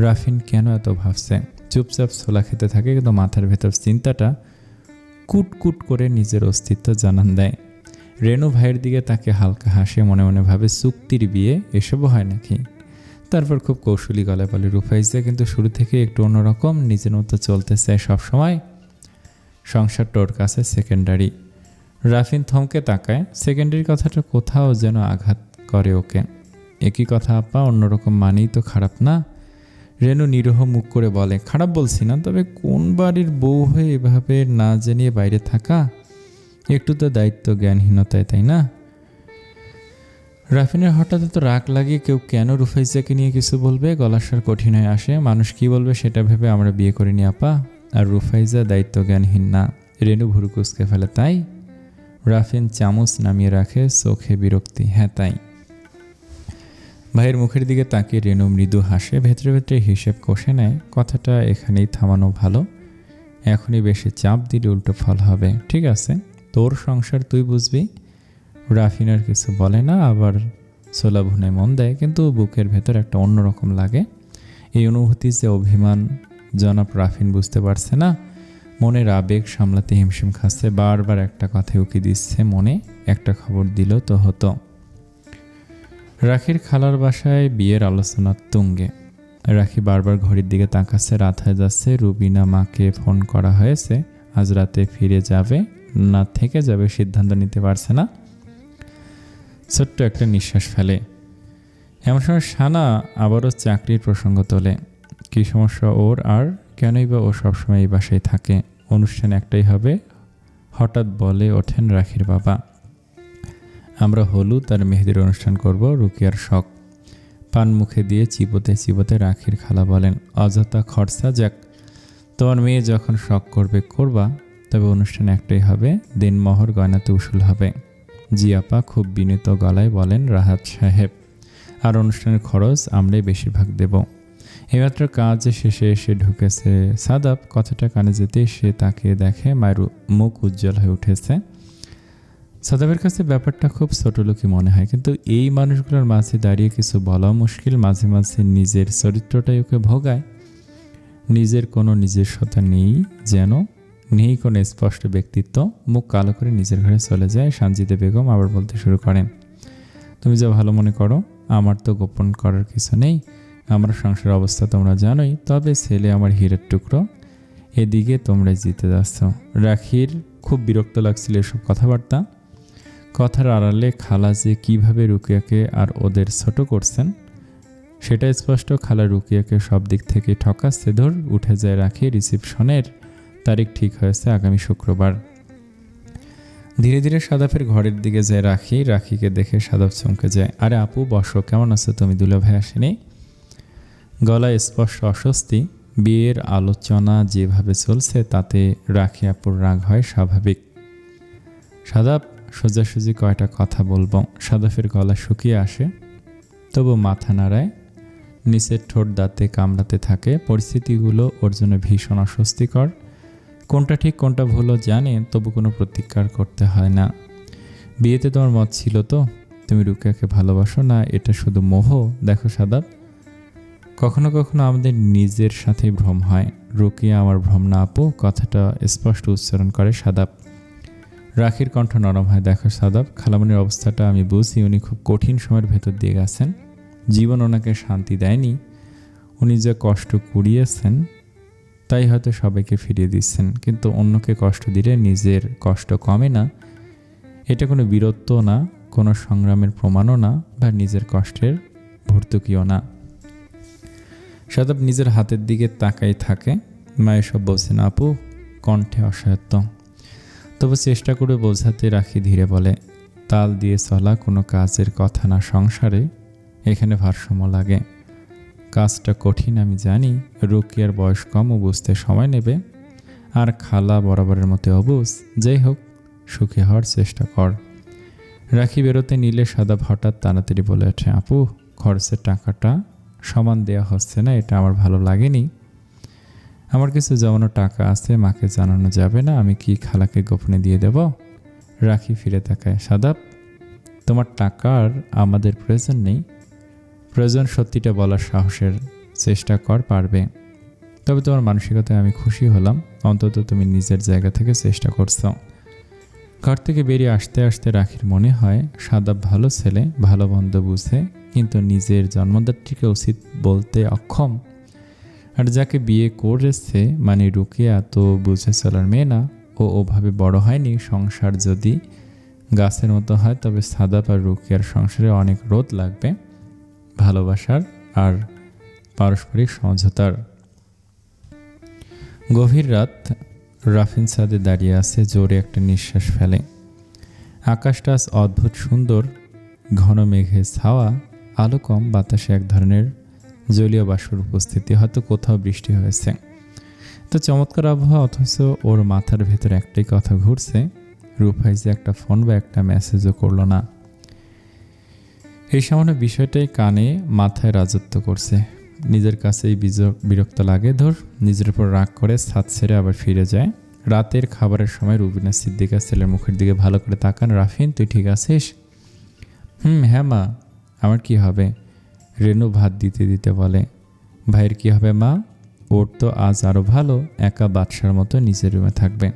রাফিন কেন এত ভাবছে? চুপচাপ ছোলা খেতে থাকে, কিন্তু মাথার ভেতর চিন্তাটা কুটকুট করে নিজের অস্তিত্ব জানান দেয়। রেনু ভাইয়ের দিকে তাকে হালকা হাসে, মনে মনে ভাবে চুক্তির বিয়ে এসবও হয় নাকি? তারপর খুব কৌশলী গলায় বলে, রুফাইজা কিন্তু শুরু থেকে একটু অন্যরকম, নিজের মতো চলতে চায় সবসময়। সংসারটা ওর কাছে সেকেন্ডারি। রাফিন থমকে তাকায়। সেকেন্ডারি কথাটা কোথাও যেন আঘাত করে ওকে। একই কথা আপা, অন্যরকম মানেই তো খারাপ না? রেনু নিরহ মুখ করে বলে, খারাপ বলছি না, তবে কোন বাড়ির বউ হয়ে এভাবে না জানিয়ে বাইরে থাকা একটু তো দায়িত্ব জ্ঞানহীনতায়, তাই না? রাফিনের হঠাৎ এত রাগ লাগিয়ে কেউ কেন রুফাইজাকে নিয়ে কিছু বলবে? গলার স্বর কঠিন হয়ে আসে। মানুষ কি বলবে সেটা ভেবে আমরা বিয়ে করিনি আপা, আর রুফাইজা দায়িত্ব জ্ঞানহীন না। রেনু ভুরু কুঁচকে ফেলে, তাই? রাফিন চামচ নামিয়ে রাখে, চোখে বিরক্তি। হ্যাঁ তাই। ভাইয়ের মুখের দিকে তাকিয়ে রেনু মৃদু হাসে, ভেতরে ভেতরে হিসেব কষে নেয়। কথাটা এখানেই থামানো ভালো, এখনই বেশি চাপ দিলে উল্টো ফল হবে। ঠিক আছে, তোর সংসার তুই বুঝবি, রাফিন আর কিছু বলে না, আবার ছোলা ভুনে মন দেয়, কিন্তু বুকের ভেতর একটা অন্যরকম লাগে। এই অনুভূতি যে অভিমান জনাব রাফিন বুঝতে পারছে না। মনের আবেগ সামলাতে হিমশিম খাচ্ছে, বারবার একটা কথায় উকি দিচ্ছে মনে, একটা খবর দিল তো হতো। রাখির খালার বাসায় বিয়ের আলোচনা তুঙ্গে। রাখি বারবার ঘড়ির দিকে তাকাচ্ছে, রাত হয়ে যাচ্ছে। রুবিনা মাকে ফোন করা হয়েছে, আজ রাতে ফিরে যাবে না থেকে যাবে সিদ্ধান্ত নিতে পারছে না। ছোট্ট একটা নিঃশ্বাস ফেলে। এমন সময় সানা আবারও চাকরির প্রসঙ্গ তোলে। কী সমস্যা ওর, আর কেনই বা ও সবসময় এই বাসায় থাকে? অনুষ্ঠান একটাই হবে, হঠাৎ বলে ওঠেন রাখির বাবা। আমরা হলুদ আর মেহেদির অনুষ্ঠান করব। রুকিয়ার শখ। পান মুখে দিয়ে চিবোতে চিবোতে রাখির খালা বলেন, অযথা খরচা যাক, তোমার মেয়ে যখন শখ করবে করবা, তবে অনুষ্ঠান একটাই হবে, দিনমোহর গয়নাতে উসুল হবে। জি আপা, খুব বিনীত গলায় বলেন রাহাত সাহেব। আর অনুষ্ঠানের খরচ আমরাই বেশিরভাগ দেব। এইমাত্র কাজ শেষে এসে ঢুকেছে সাদাব। কথাটা কানে যেতে সে তাকে দেখে, মায়ের মুখ উজ্জ্বল হয়ে উঠেছে। সাদাবের কাছে ব্যাপারটা খুব ছোটলোকি মনে হয়, কিন্তু এই মানুষগুলোর মাঝে দাঁড়িয়ে কিছু বলাও মুশকিল। মাঝে মাঝে নিজের চরিত্রটাই ওকে ভোগায়। নিজের কোনো নিজস্বতা নেই, যেন নেই কোনো স্পষ্ট ব্যক্তিত্ব। মুখ কালো করে নিজের ঘরে চলে যায়। সানজিদা বেগম আবার বলতে শুরু করেন, তুমি যা ভালো মনে করো, আমার তো গোপন করার কিছু নেই। আমার সংসার অবস্থা তোমরা জানোই, তবে ছেলে আমার হীরের টুকরো, এদিকে তোমরা জিতে যাচ্ছ। রাখির খুব বিরক্ত লাগছিল এসব কথাবার্তা। কথার আড়ালে খালা যে কীভাবে রুকিয়াকে আর ওদের ছোট করছেন সেটা স্পষ্ট। খালা রুকিয়াকে সব দিক থেকে ঠকাচ্ছে। ধর উঠে যায় রাখি। রিসিপশনের তারিখ ঠিক হয়েছে আগামী শুক্রবার। ধীরে ধীরে সাদাফের ঘরের দিকে যায় রাখি। রাখিকে দেখে সাদাফ চমকে যায়। আরে আপু বসো, কেমন আছো তুমি? দুলা ভাই আসেনি? গলায় স্পষ্ট অস্বস্তি। বিয়ের আলোচনা যেভাবে চলছে তাতে রাখি আপুর রাগ হয় স্বাভাবিক। সাদাফ সোজাসুজি কয়টা কথা বলবো। সাদাফের গলা শুকিয়ে আসে, তবু মাথা নাড়ায়। নিচের ঠোঁট দাঁতে কামড়াতে থাকে। পরিস্থিতিগুলো ওর জন্য ভীষণ অস্বস্তিকর। কোনটা ঠিক কোনটা ভুলও জানে, তবু কোনো প্রতিকার করতে হয় না। বিয়েতে তোমার মত ছিল তো, তুমি রুকিয়াকে ভালোবাসো না, এটা শুধু মোহ। দেখো সাদাব, কখনো কখনো আমাদের নিজের সাথেই ভ্রম হয়। রুকিয়া আমার ভ্রম না আপু, কথাটা স্পষ্ট উচ্চারণ করে সাদাব। রাখির কণ্ঠ নরম হয়। দেখো সাদাব, খালামণির অবস্থাটা আমি বুঝি। উনি খুব কঠিন সময়ের ভেতর দিয়ে গেছেন। জীবন ওনাকে শান্তি দেয়নি। উনি যে কষ্ট কুড়িয়েছেন তাই হয়তো সবাইকে ফিরিয়ে দিচ্ছেন, কিন্তু অন্যকে কষ্ট দিলে নিজের কষ্ট কমে না। এটা কোনো বীরত্ব না, কোনো সংগ্রামের প্রমাণও না, বা নিজের কষ্টের ভর্তুকিও না। সাদাব নিজের হাতের দিকে তাকাই থাকে। মায়ের সব বলছেন আপু, কণ্ঠে অসহায়ত্ব। তবু চেষ্টা করে বোঝাতে রাখি। ধীরে বলে, তাল দিয়ে চলা কোনো কাজের কথা না সংসারে, এখানে ভারসাম্য লাগে। কাজটা কঠিন আমি জানি, রুকিয়ার বয়স কম, ও বুঝতে সময় নেবে। আর খালা বরাবরের মতো অবুঝ। যাই হোক, সুখী হওয়ার চেষ্টা কর। রাখি বেরোতে নিলে সাদাব হঠাৎ তাড়াতাড়ি বলে ওঠে, আপু খরচের টাকাটা সমান দেয়া হচ্ছে না, এটা আমার ভালো লাগেনি। আমার কিছু জমানো টাকা আছে, মাকে জানানো যাবে না, আমি কি খালাকে গোপনে দিয়ে দেব? রাখি ফিরে তাকায়। সাদাব, তোমার টাকার আমাদের প্রয়োজন নেই। প্রয়োজন সত্যিটা বলার সাহসের চেষ্টা কর, পারবে। তবে তোমার মানসিকতায় আমি খুশি হলাম, অন্তত তুমি নিজের জায়গা থেকে চেষ্টা করছো। ঘর থেকে বেরিয়ে আসতে আসতে রাখির মনে হয় সাদাব ভালো ছেলে, ভালো বন্ধ বুঝে, কিন্তু নিজের জন্মদাত্রীকে উচিত বলতে অক্ষম। আর যাকে বিয়ে করেছে মানে রুকিয়া তো বুঝে চলার মেয়ে না, ও ওভাবে বড় হয়নি। সংসার যদি গাছের মতো হয় তবে সাদাব আর রুকিয়ার সংসারে অনেক রোদ লাগবে, ভালোবাসার আর পারস্পরিক সমঝোতার। গভীর রাত। রাফিন ছাদে দাঁড়িয়ে আছে, জোরে একটা নিঃশ্বাস ফেলে। আকাশটা আজ অদ্ভুত সুন্দর, ঘন মেঘে ছাওয়া, আলো কম, বাতাসে এক ধরনের জলীয় বাষ্পের উপস্থিতি, হয়তো কোথাও বৃষ্টি হয়েছে। তো চমৎকার আবহাওয়া, অথচ ওর মাথার ভেতর একটাই কথা ঘুরছে, রূপাই যে একটা ফোন বা একটা মেসেজও করলো না। এই সামান্য বিষয়টাই কানে মাথায় রাজত্ব করছে। নিজের কাছেই বিরক্ত লাগে। ধর, নিজের উপর রাগ করে ছাদ ছেড়ে আবার ফিরে যায়। রাতের খাবারের সময় রুবিনা সিদ্দিকা ছেলের মুখের দিকে ভালো করে তাকান। রাফিন, তুই ঠিক আছিস? হ্যাঁ মা, আমার কি হবে? রেনু ভাত দিতে দিতে বলে। ভাইয়ের কি হবে মা? ওর তো আজ আরও ভালো, একা বাদশার মতো নিজের রুমে থাকবে।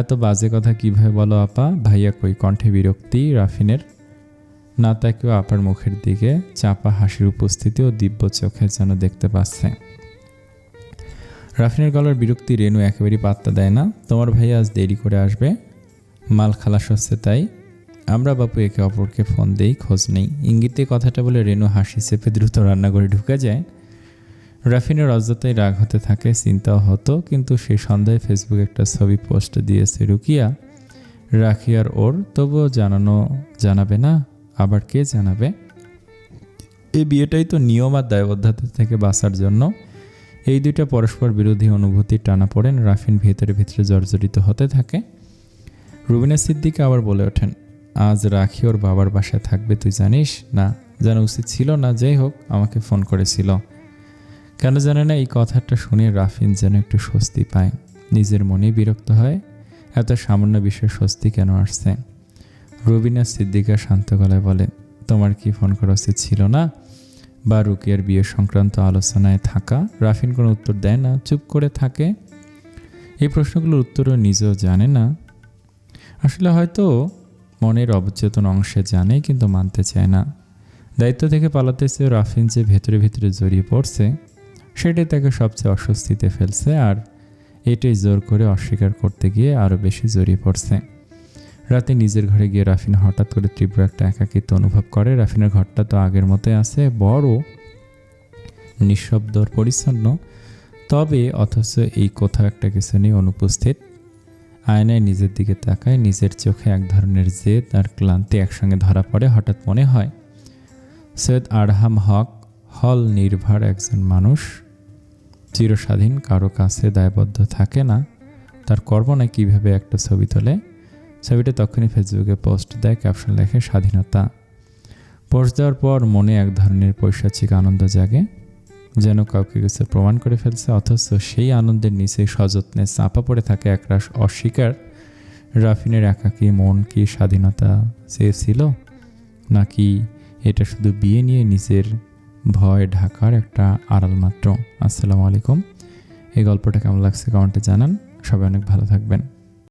এত বাজে কথা কিভাবে বলো আপা? ভাইয়া কই? কণ্ঠে বিরক্তি রাফিনের। না তাকেও আপার মুখের দিকে চাপা হাসির উপস্থিতি ও দিব্য চোখে যেন দেখতে পাচ্ছে। রাফিনের গলার বিরক্তি রেনু একেবারেই পাত্তা দেয় না। তোমার ভাই আজ দেরি করে আসবে, মাল খালাস হচ্ছে তাই। আমরা বাপু একে অপরকে ফোন দেই, খোঁজ নেই। ইঙ্গিতে কথাটা বলে রেনু হাসি চেপে দ্রুত রান্নাঘরে ঢুকে যায়। রাফিনের অযথাই রাগ হতে থাকে, চিন্তাও হতো, কিন্তু সেই সন্ধ্যায় ফেসবুকে একটা ছবি পোস্ট দিয়েছে রুকিয়া, রাখি আর ওর। তবুও জানাবে না? আবার কে জানাবে? এই বিয়েটাই তো নিয়ম আর দায়বদ্ধতা থেকে বাঁচার জন্য। এই দুইটা পরস্পর বিরোধী অনুভূতির টানা পড়েন। রাফিন ভিতরে ভিতরে জর্জরিত হতে থাকে। রুবিনা সিদ্দিকা আবার বলে ওঠেন, আজ রাখি ওর বাবার বাসায় থাকবে, তুই জানিস? না, জানা উচিত ছিল না। যাই হোক, আমাকে ফোন করেছিল। কেন জানে না, এই কথাটা শুনে রাফিন যেন একটু স্বস্তি পায়। নিজের মনেই বিরক্ত হয়, এত সামান্য বিষয়ে স্বস্তি কেন আসছে। রুবিনা সিদ্দিকা শান্ত গলায় বলে, তোমার কি ফোন করা উচিত ছিল না? বা রুকিয়ার বিয়ে সংক্রান্ত আলোচনায় থাকা? রাফিন কোনো উত্তর দেয় না, চুপ করে থাকে। এই প্রশ্নগুলোর উত্তরও নিজেও জানে না। আসলে হয়তো মনের অবচেতন অংশে জানে, কিন্তু মানতে চায় না। দায়িত্ব থেকে পালাতে চেয়ে রাফিন যে ভেতরে ভেতরে জড়িয়ে পড়ছে, সেটাই তাকে সবচেয়ে অস্বস্তিতে ফেলছে। আর এটাই জোর করে অস্বীকার করতে গিয়ে আরও বেশি জড়িয়ে পড়ছে। রাতে নিজের ঘরে গিয়ে রাফিন হঠাৎ করে তীব্র একটা একাকিত্ব অনুভব করে। রাফিনের ঘরটা তো আগের মতোই আছে, বড়, নিঃশব্দ, পরিচ্ছন্ন, তবে অথচ এই কোথাও একটা কিছু নেই, অনুপস্থিত। আয়নায় নিজের দিকে তাকায়, নিজের চোখে এক ধরনের জেদ আর ক্লান্তি একসঙ্গে ধরা পড়ে। হঠাৎ মনে হয়, সৈয়দ আরহাম হক হল নির্ভর একজন মানুষ, চিরস্বাধীন, কারো কাছে দায়বদ্ধ থাকে না। তার কর্ম না কীভাবে একটা ছবি তোলে। ছবিটা তখনই ফেসবুকে পোস্ট দেয়, ক্যাপশন লেখে স্বাধীনতা। পোস্ট দেওয়ার পর মনে এক ধরনের পৈশাচিক আনন্দ জাগে, যেন কাউকে কিছু প্রমাণ করে ফেলছে। অথচ সেই আনন্দের নিচে সযত্নে চাপা পড়ে থাকে একরাশ অস্বীকার। রাফিনের একাকী মন কি স্বাধীনতা চেয়েছিল, নাকি এটা শুধু বিয়ে নিয়ে নিজের ভয় ঢাকার একটা আড়াল মাত্র? আসসালামু আলাইকুম। এই গল্পটা কেমন লাগছে কমেন্টে জানান। সবাই অনেক ভালো থাকবেন।